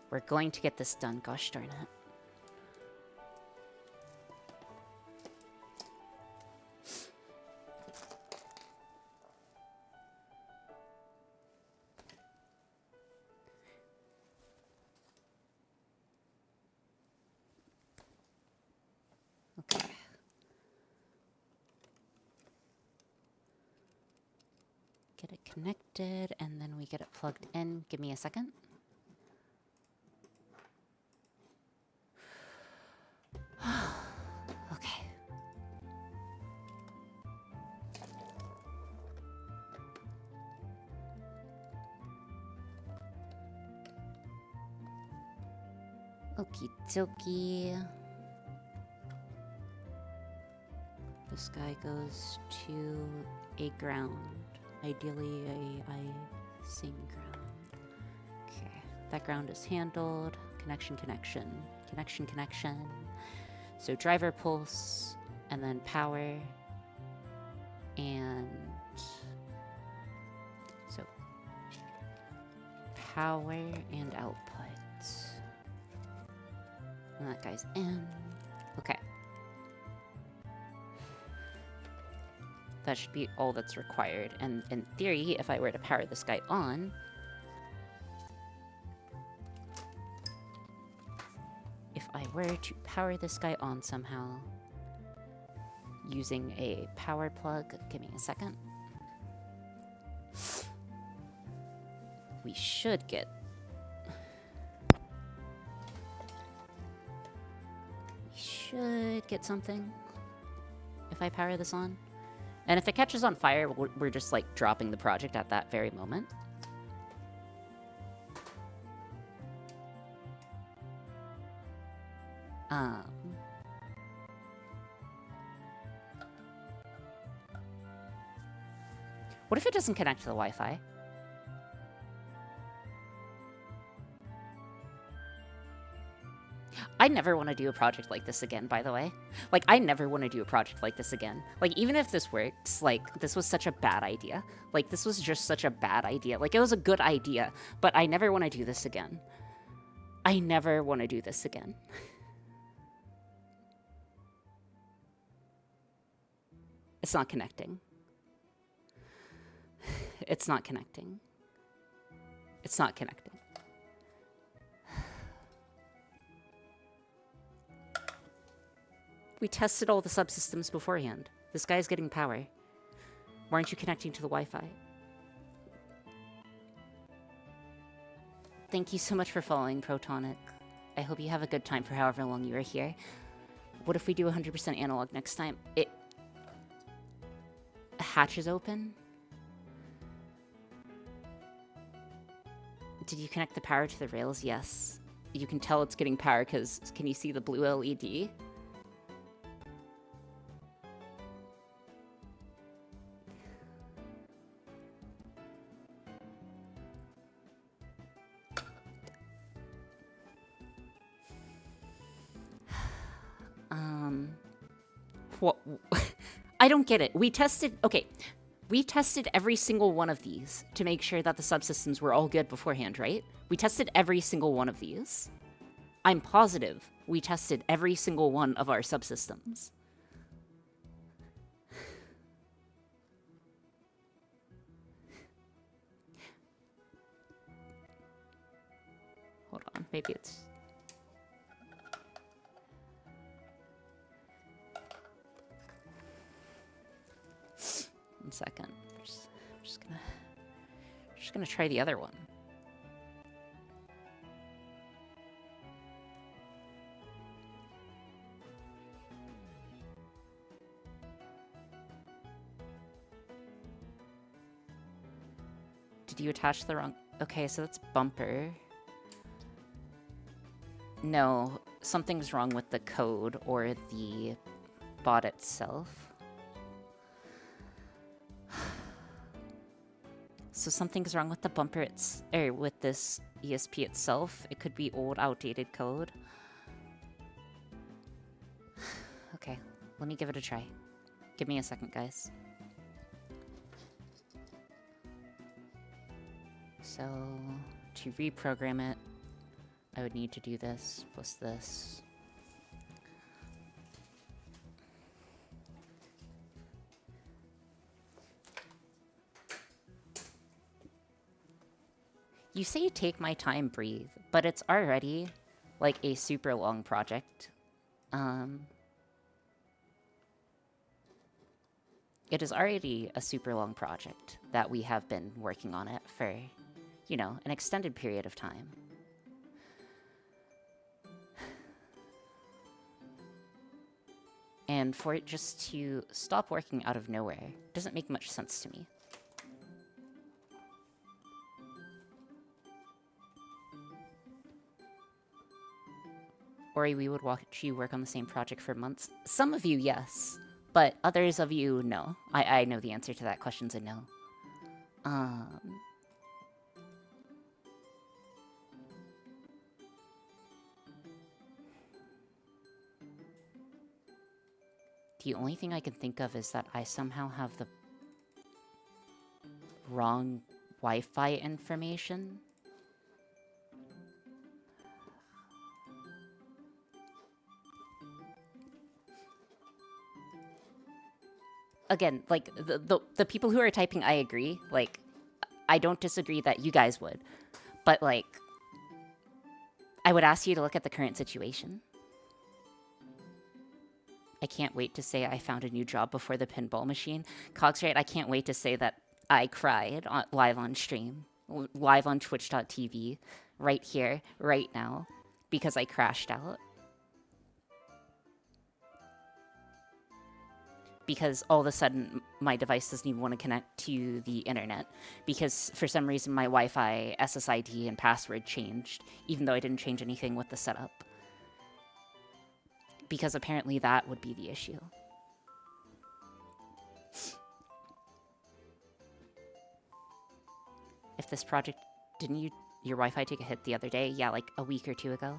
We're going to get this done, gosh darn it. Get it connected, and then we get it plugged in. Give me a second. Okay. Okie dokie. This guy goes to a ground. Ideally, a icing ground. Okay, that ground is handled. Connection, connection, connection, connection. So driver pulse, and then power, and so power and output. And that guy's in. Okay. That should be all that's required. And in theory, if I were to power this guy on... If I were to power this guy on somehow... using a power plug... Give me a second. We should get... We should get something. If I power this on. And if it catches on fire, we're just, like, dropping the project at that very moment. What if it doesn't connect to the Wi-Fi? I never want to do a project like this again, by the way. Like, I never want to do a project like this again. Like, even if this works, like, this was such a bad idea. Like, this was just such a bad idea. Like, it was a good idea, but I never want to do this again. I never want to do this again. It's not connecting. It's not connecting. It's not connecting. We tested all the subsystems beforehand. This guy's getting power. Why aren't you connecting to the Wi-Fi? thank you so much for following, Protonic. I hope you have a good time for however long you are here. What if we do 100% analog next time? It... A hatch is open? Did you connect the power to the rails? Yes. You can tell it's getting power because can you see the blue LED? What? I don't get it. We tested... Okay. We tested every single one of these to make sure that the subsystems were all good beforehand, right? We tested every single one of these. I'm positive we tested every single one of our subsystems. Hold on, maybe it's... One second. I'm just gonna try the other one. Did you attach the wrong... Okay, so that's bumper. No, something's wrong with the code or the bot itself. So something's wrong with the bumper, with this ESP itself. It could be old, outdated code. Okay, let me give it a try. Give me a second, guys. So, to reprogram it, I would need to do this plus this. You say take my time, breathe, but it's already like a super long project. It is already a super long project that we have been working on it for, you know, an extended period of time. And for it just to stop working out of nowhere doesn't make much sense to me. Ori, we would watch you work on the same project for months. Some of you, yes. But others of you, no. I know the answer to that question's a no. The only thing I can think of is that I somehow have the wrong Wi-Fi information. Again, like, the people who are typing I agree, like, I don't disagree that you guys would. But, like, I would ask you to look at the current situation. I can't wait to say I found a new job before the pinball machine. Cogsright, I can't wait to say that I cried live on stream, live on twitch.tv, right here, right now, because I crashed out. Because all of a sudden, my device doesn't even want to connect to the internet. Because for some reason, my Wi-Fi SSID and password changed, even though I didn't change anything with the setup. Because apparently that would be the issue. If this project... Didn't your Wi-Fi take a hit the other day? Yeah, like a week or two ago.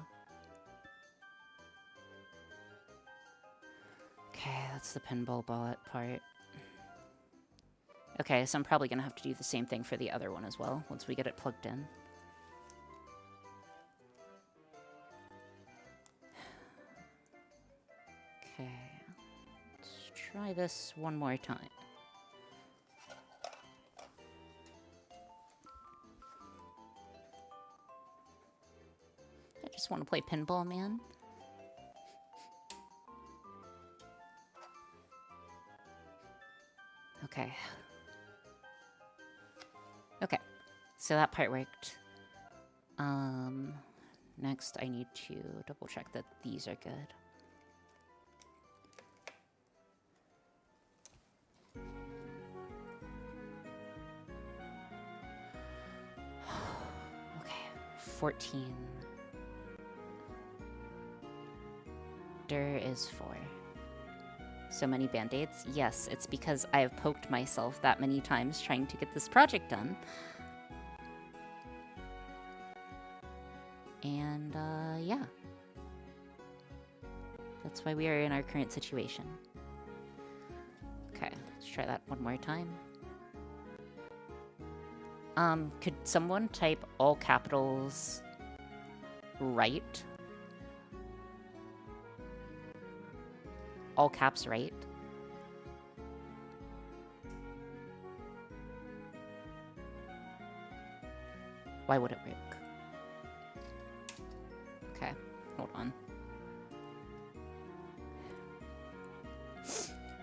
Okay, that's the pinball bot part. Okay, so I'm probably gonna have to do the same thing for the other one as well, once we get it plugged in. Okay, let's try this one more time. I just want to play pinball, man. Okay. Okay, so that part worked. Next, I need to double check that these are good. Okay, 14. Is 4. So many band-aids? Yes, it's because I have poked myself that many times trying to get this project done. And, yeah. That's why we are in our current situation. Okay, let's try that one more time. Could someone type all capitals right? All caps right? Why would it work? Okay, hold on.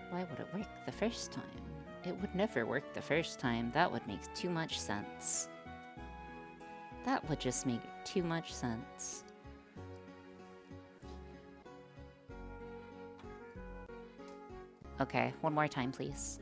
Why would it work the first time? It would never work the first time. That would make too much sense. That would just make too much sense. Okay, one more time, please.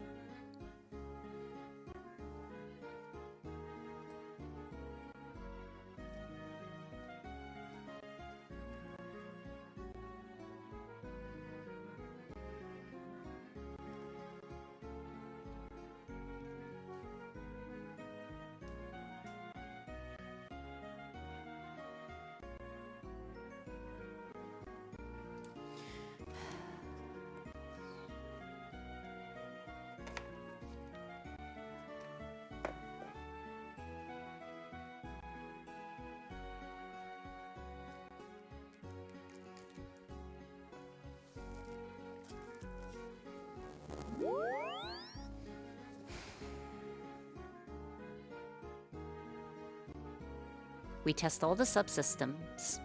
We test all the subsystems.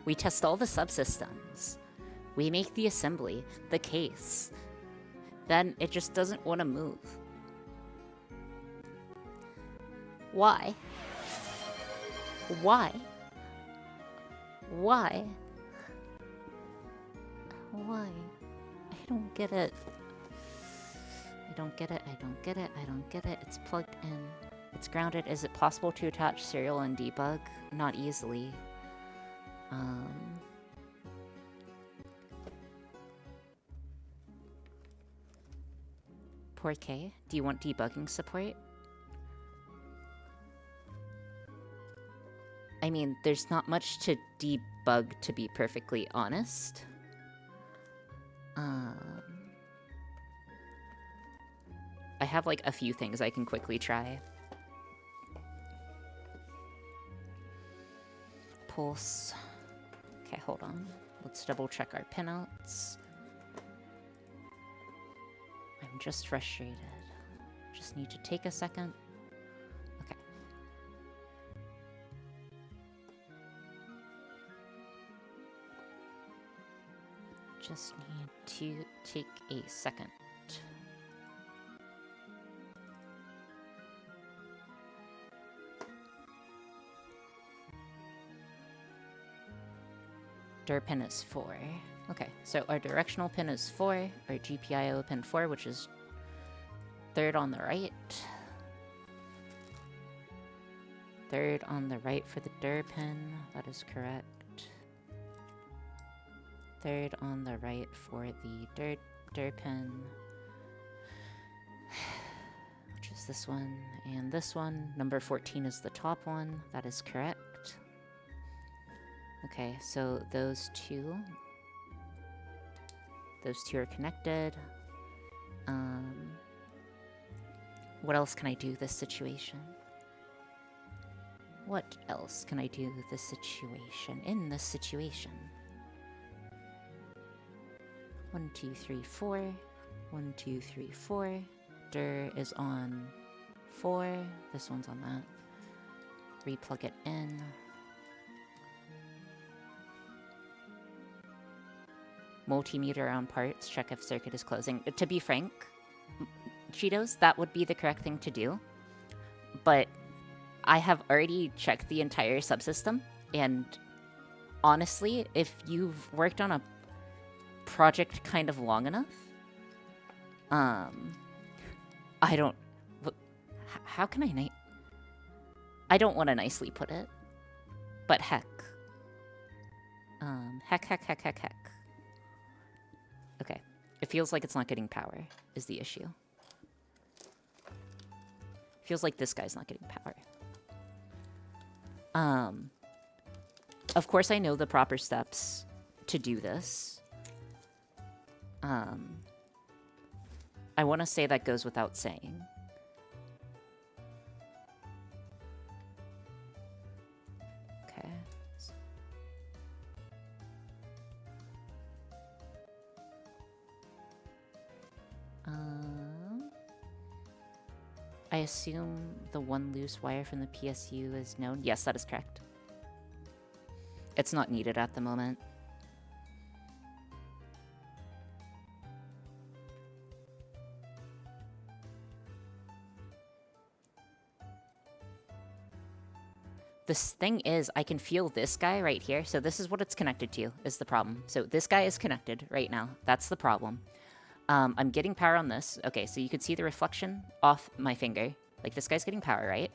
We test all the subsystems. We make the assembly, the case. Then it just doesn't want to move. Why? Why? Why? Why? I don't get it. I don't get it. I don't get it. I don't get it. It's plugged in. It's grounded. Is it possible to attach serial and debug? Not easily. Poor K. Do you want debugging support? I mean, there's not much to debug, to be perfectly honest. I have like a few things I can quickly try. Pulse. Okay, hold on. Let's double check our pinouts. I'm just frustrated. Just need to take a second. Okay. Just need to take a second. Dir pin is 4. Okay, so our directional pin is 4, our GPIO pin 4, which is third on the right. Third on the right for the dir pin, that is correct. Third on the right for the dir pin, which is this one and this one. Number 14 is the top one, that is correct. Okay, so those two are connected. What else can I do this situation? What else can I do this situation? In this situation. 1, 2, 3, 4. 1, 2, 3, 4. Dir is on 4. This one's on that. Replug it in. Multimeter on parts, check if circuit is closing. To be frank, Cheetos, that would be the correct thing to do. But I have already checked the entire subsystem, and honestly, if you've worked on a project kind of long enough, I don't... How can I... I don't want to nicely put it, but heck. Heck. Okay. It feels like it's not getting power, is the issue. Feels like this guy's not getting power. Of course I know the proper steps to do this. I want to say that goes without saying. Okay. I assume the one loose wire from the PSU is known. Yes, that is correct. It's not needed at the moment. This thing is, I can feel this guy right here. So this is what it's connected to, is the problem. So this guy is connected right now. That's the problem. I'm getting power on this. Okay, so you could see the reflection off my finger. Like, this guy's getting power, right?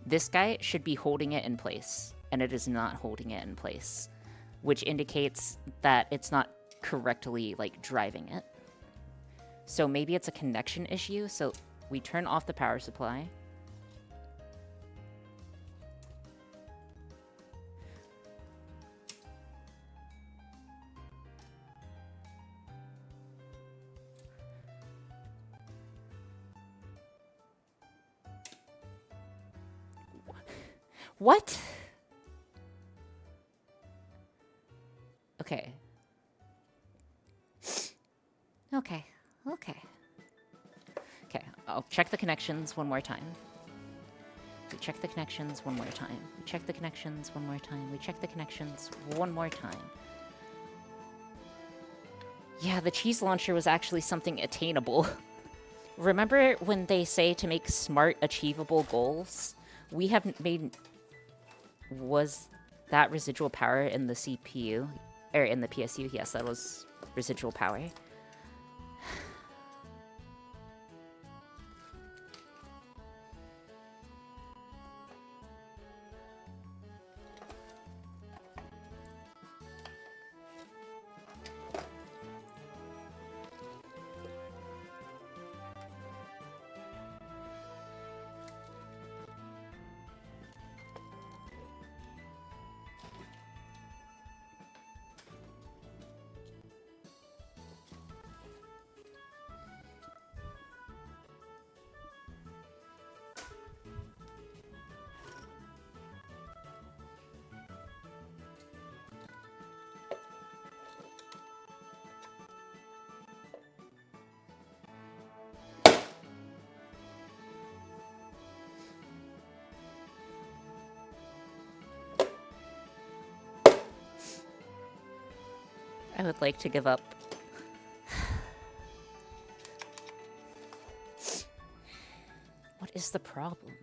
This guy should be holding it in place, and it is not holding it in place, which indicates that it's not correctly, like, driving it. So maybe it's a connection issue. So we turn off the power supply. What? Okay. Okay. Okay, I'll check the connections one more time. We check the connections one more time. We check the connections one more time. We check the connections one more time. Yeah, the cheese launcher was actually something attainable. Remember when they say to make smart, achievable goals? We haven't made... Was that residual power in the CPU? Or in the PSU? Yes, that was residual power. I would like to give up. What is the problem?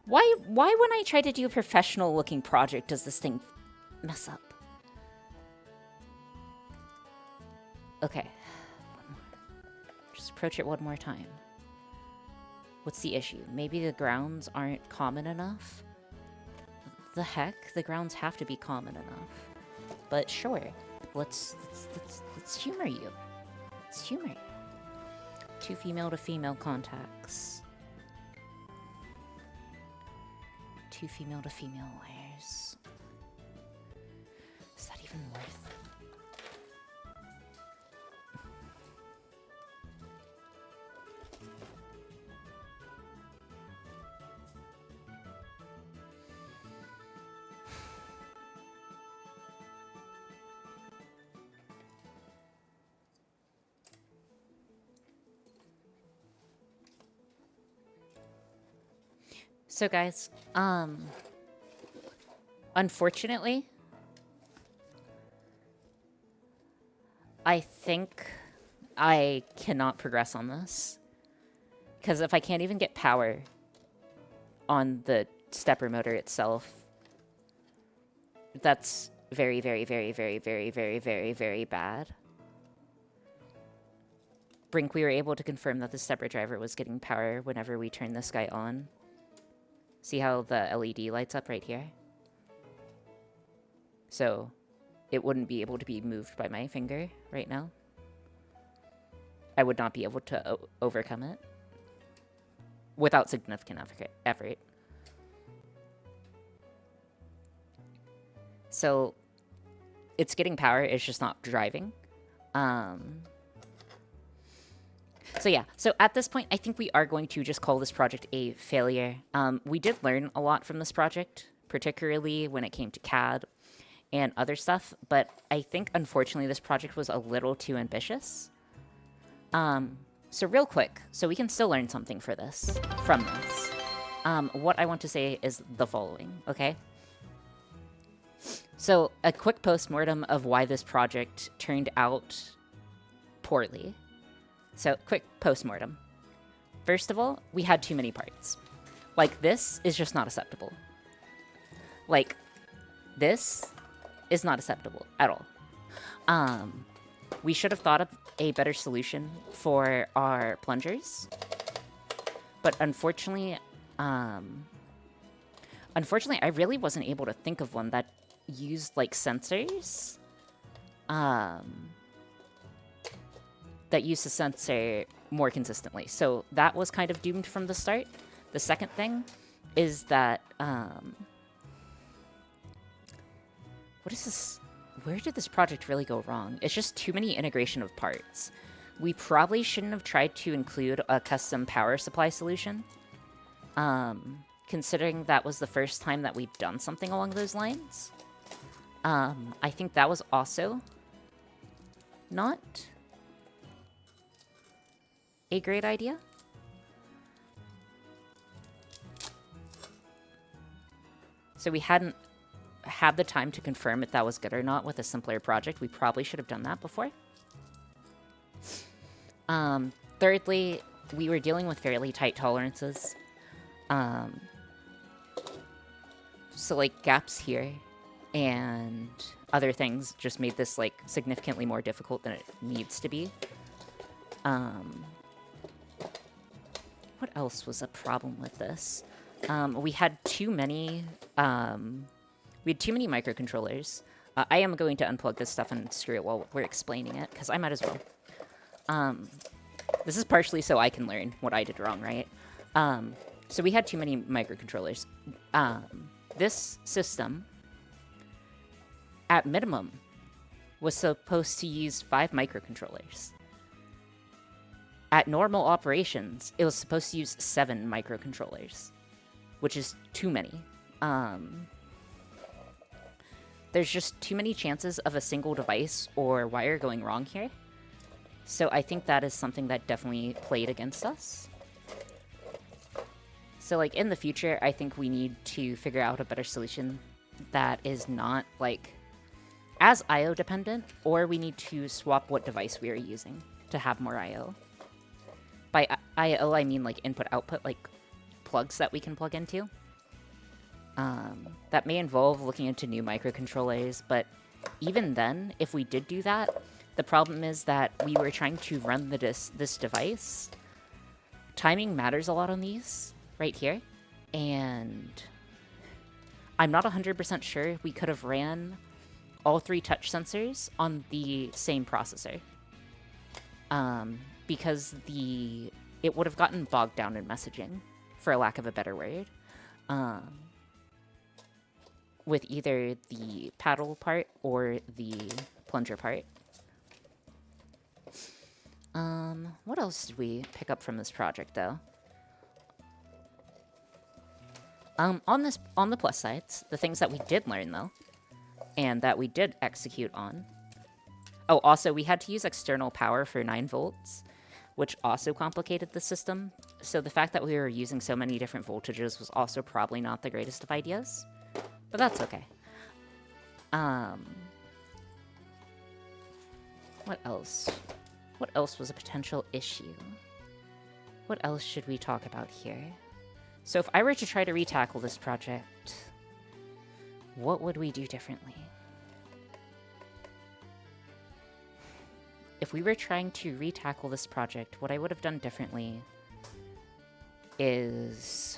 Why when I try to do a professional looking project does this thing mess up? Okay. Just approach it one more time. What's the issue? Maybe the grounds aren't common enough? The heck? The grounds have to be common enough. But sure. Let's humor you. Let's humor you. 2 female to female contacts. 2 female to female wires. Is that even worth? So guys, unfortunately, I think I cannot progress on this. Because if I can't even get power on the stepper motor itself. That's very, very, very, very, very, very, very, very bad. Brink, we were able to confirm that the stepper driver was getting power whenever we turned this guy on. See how the LED lights up right here? So it wouldn't be able to be moved by my finger right now. I would not be able to overcome it without significant effort. So it's getting power, it's just not driving. So yeah, so at this point, I think we are going to just call this project a failure. We did learn a lot from this project, particularly when it came to CAD and other stuff, but I think, unfortunately, this project was a little too ambitious. So real quick, so we can still learn something from this. What I want to say is the following, okay? So a quick postmortem of why this project turned out poorly. So quick postmortem. First of all, we had too many parts. Like, this is just not acceptable. Like, this is not acceptable at all. We should have thought of a better solution for our plungers. But unfortunately, I really wasn't able to think of one that used, like, sensors. That used the sensor more consistently. So that was kind of doomed from the start. The second thing is that, what is this? Where did this project really go wrong? It's just too many integration of parts. We probably shouldn't have tried to include a custom power supply solution. Considering that was the first time that we've done something along those lines. I think that was also not a great idea. So we hadn't had the time to confirm if that was good or not with a simpler project. We probably should have done that before. Thirdly, we were dealing with fairly tight tolerances. So, like, gaps here and other things just made this, like, significantly more difficult than it needs to be. What else was a problem with this? We had too many microcontrollers. I am going to unplug this stuff and screw it while we're explaining it, because I might as well. This is partially so I can learn what I did wrong, right? So we had too many microcontrollers. This system, at minimum, was supposed to use 5 microcontrollers. At normal operations, it was supposed to use 7 microcontrollers, which is too many. There's just too many chances of a single device or wire going wrong here. So I think that is something that definitely played against us. So, like, in the future, I think we need to figure out a better solution that is not, like, as I/O dependent, or we need to swap what device we are using to have more I/O. By I/O, I mean, like, input-output, like, plugs that we can plug into. That may involve looking into new microcontrollers, but even then, if we did do that, the problem is that we were trying to run this device. Timing matters a lot on these, right here, and I'm not 100% sure we could have ran all 3 touch sensors on the same processor. Because it would have gotten bogged down in messaging, for a lack of a better word. With either the paddle part or the plunger part. What else did we pick up from this project, though? On the plus sides, the things that we did learn, though, and that we did execute on. Oh, also, we had to use external power for 9 volts, which also complicated the system. So the fact that we were using so many different voltages was also probably not the greatest of ideas. But that's okay. What else? What else was a potential issue? What else should we talk about here? So if I were to try to retackle this project, what would we do differently? If we were trying to retackle this project, what I would have done differently is...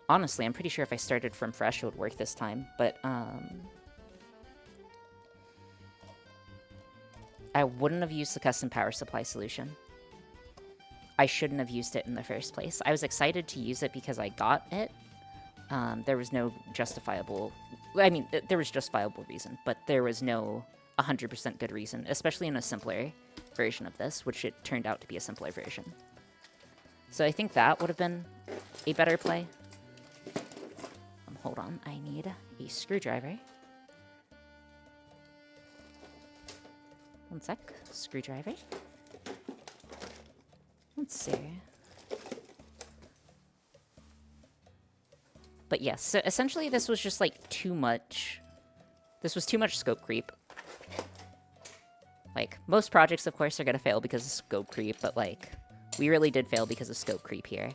Honestly, I'm pretty sure if I started from fresh, it would work this time, but, I wouldn't have used the custom power supply solution. I shouldn't have used it in the first place. I was excited to use it because I got it. There was no justifiable... I mean, there was justifiable reason, but there was no 100% good reason, especially in a simpler version of this, which it turned out to be a simpler version. So I think that would have been a better play. Hold on, I need a screwdriver. One sec, screwdriver. Let's see. But yes, so essentially this was just like too much. This was too much scope creep. Like, most projects, of course, are gonna fail because of scope creep, but like, we really did fail because of scope creep here.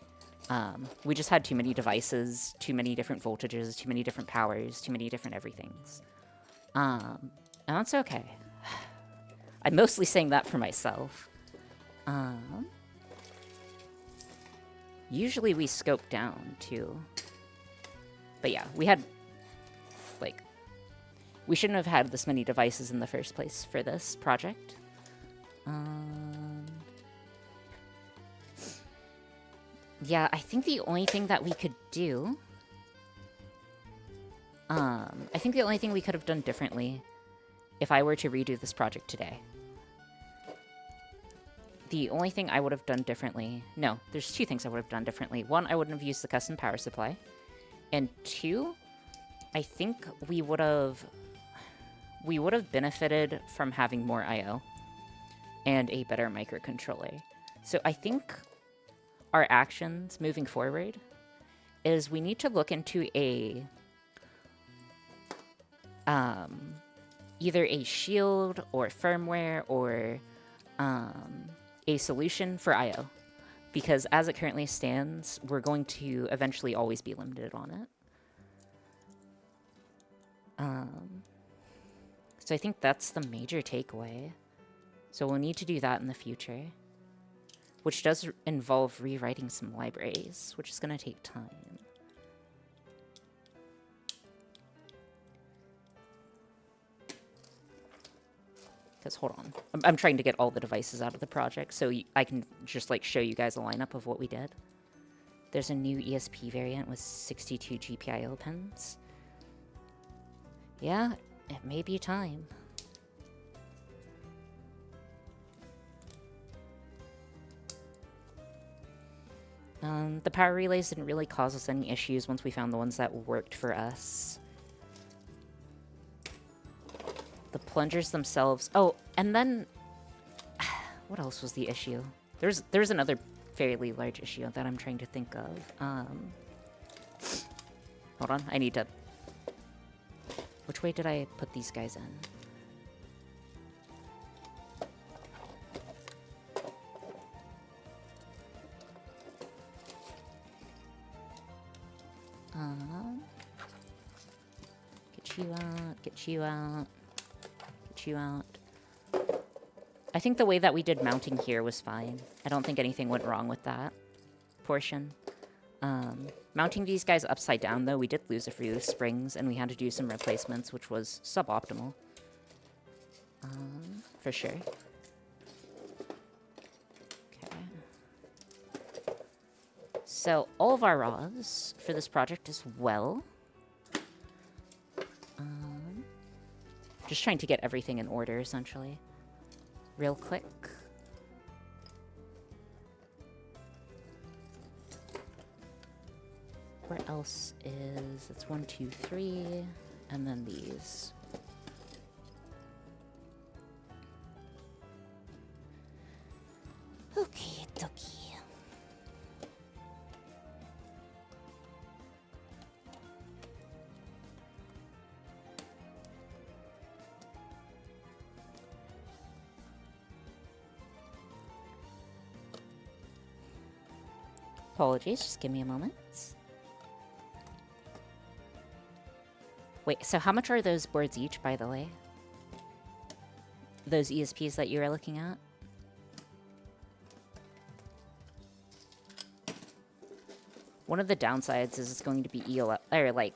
We just had too many devices, too many different voltages, too many different powers, too many different everythings. And that's okay. I'm mostly saying that for myself. Usually we scope down, too. But yeah, we had, like... We shouldn't have had this many devices in the first place for this project. Yeah, I think the only thing that we could do... I think the only thing we could have done differently if I were to redo this project today. The only thing I would have done differently... No, there's two things I would have done differently. One, I wouldn't have used the custom power supply. And two, I think we would have benefited from having more I/O and a better microcontroller. So I think our actions moving forward is we need to look into either a shield or firmware or a solution for I/O, because as it currently stands, we're going to eventually always be limited on it. So I think that's the major takeaway. So we'll need to do that in the future, which does involve rewriting some libraries, which is going to take time. Because, hold on. I'm trying to get all the devices out of the project, so I can just, like, show you guys a lineup of what we did. There's a new ESP variant with 62 GPIO pins. Yeah, it may be time. The power relays didn't really cause us any issues once we found the ones that worked for us. The plungers themselves... Oh, and then... What else was the issue? There's another fairly large issue that I'm trying to think of. Hold on, I need to... Which way did I put these guys in? Get you out, get you out, get you out. I think the way that we did mounting here was fine. I don't think anything went wrong with that portion. Mounting these guys upside down, though, we did lose a few springs, and we had to do some replacements, which was suboptimal. For sure. Okay. So, all of our RAWs for this project as well. Just trying to get everything in order, essentially. Real quick. Where else is... It's 1, 2, 3, and then these. Okay, dokie. Apologies, just give me a moment. Wait, so how much are those boards each, by the way? Those ESPs that you were looking at? One of the downsides is it's going to be EOL, or like,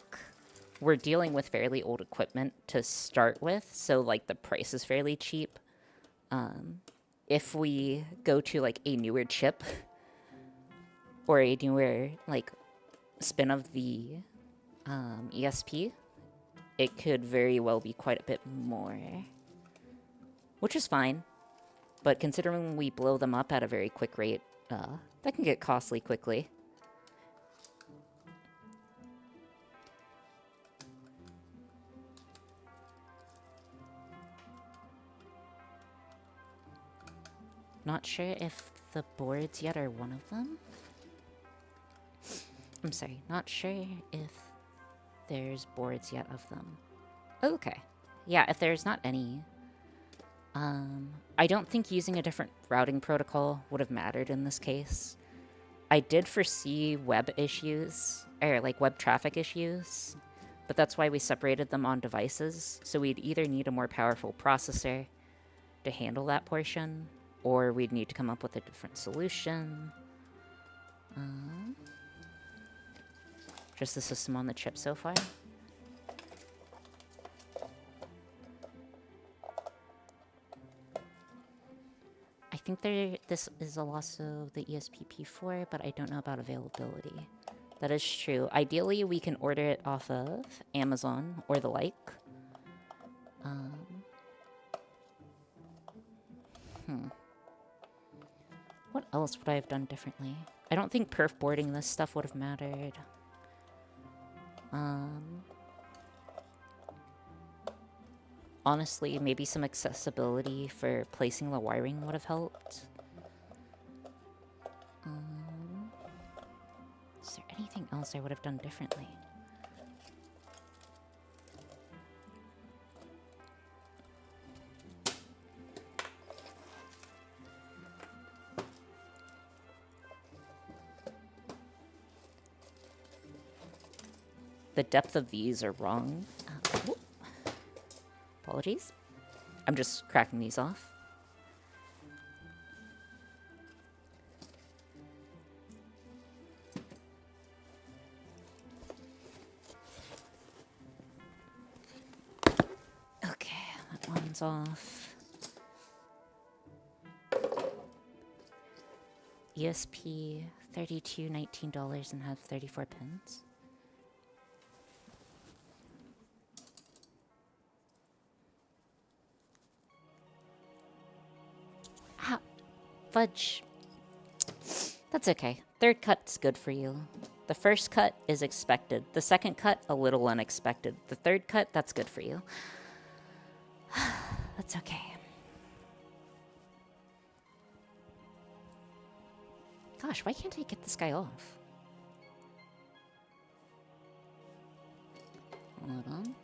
we're dealing with fairly old equipment to start with, so like the price is fairly cheap. If we go to like a newer chip or a newer like spin of the ESP, it could very well be quite a bit more, which is fine. But considering we blow them up at a very quick rate, that can get costly quickly. Not sure if the boards yet are one of them. I'm sorry, not sure if there's boards yet of them. Okay. Yeah, if there's not any. I don't think using a different routing protocol would have mattered in this case. I did foresee web issues, or like web traffic issues, but that's why we separated them on devices. So we'd either need a more powerful processor to handle that portion, or we'd need to come up with a different solution. Just the system on the chip so far. I think this is also the ESP-P4, but I don't know about availability. That is true. Ideally, we can order it off of Amazon or the like. What else would I have done differently? I don't think perf boarding this stuff would have mattered. Honestly, maybe some accessibility for placing the wiring would have helped. Is there anything else I would have done differently? The depth of these are wrong. Apologies. I'm just cracking these off. Okay, that one's off. ESP, $32, $19 and have 34 pins. Fudge. That's okay. Third cut's good for you. The first cut is expected. The second cut, a little unexpected. The third cut, that's good for you. That's okay. Gosh, why can't I get this guy off? Hold on.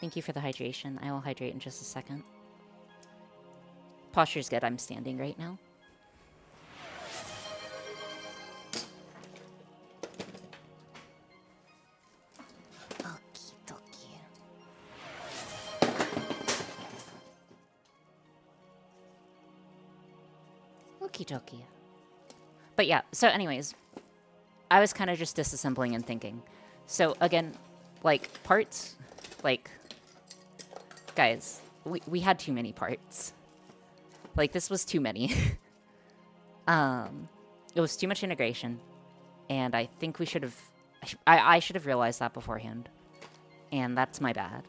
Thank you for the hydration. I will hydrate in just a second. Posture's good. I'm standing right now. Okie dokie. Okie dokie. But yeah, so anyways, I was kind of just disassembling and thinking. So again, like, parts, like, guys, we had too many parts. Like, this was too many. It was too much integration. And I think we should have... I should have realized that beforehand. And that's my bad.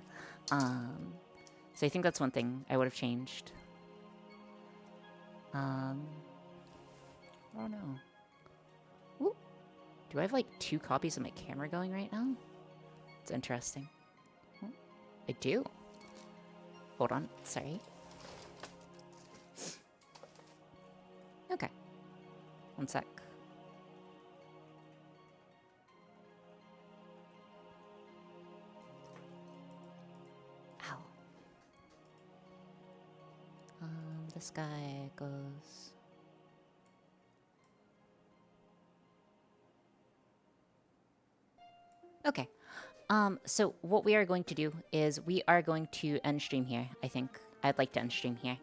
So I think that's one thing I would have changed. I don't know. Ooh. Do I have, like, 2 copies of my camera going right now? It's interesting. Oh, I do. Hold on. Sorry. Okay. One sec. Ow. This guy goes... Okay. So what we are going to do is we are going to end stream here. I think I'd like to end stream here.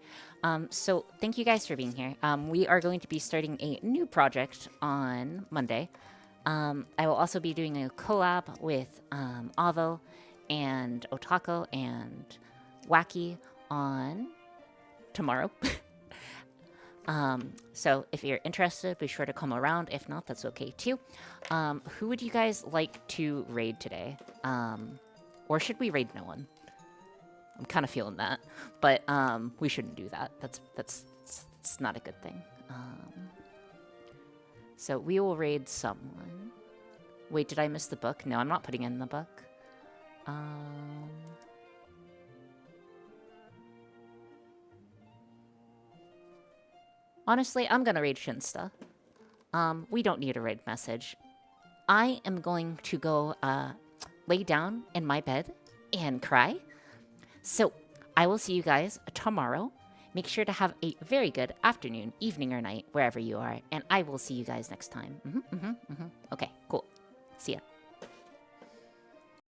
So thank you guys for being here. We are going to be starting a new project on Monday. I will also be doing a collab with Avo and Otako and Wacky on tomorrow. So if you're interested, be sure to come around. If not, that's okay too. Who would you guys like to raid today? Or should we raid no one? I'm kind of feeling that, but we shouldn't do that. That's not a good thing. So we will raid someone. Wait, did I miss the book? No, I'm not putting in the book. Honestly, I'm gonna raid Shinsta. We don't need a raid message. I am going to go lay down in my bed and cry. So I will see you guys tomorrow. Make sure to have a very good afternoon, evening, or night, wherever you are. And I will see you guys next time. Okay.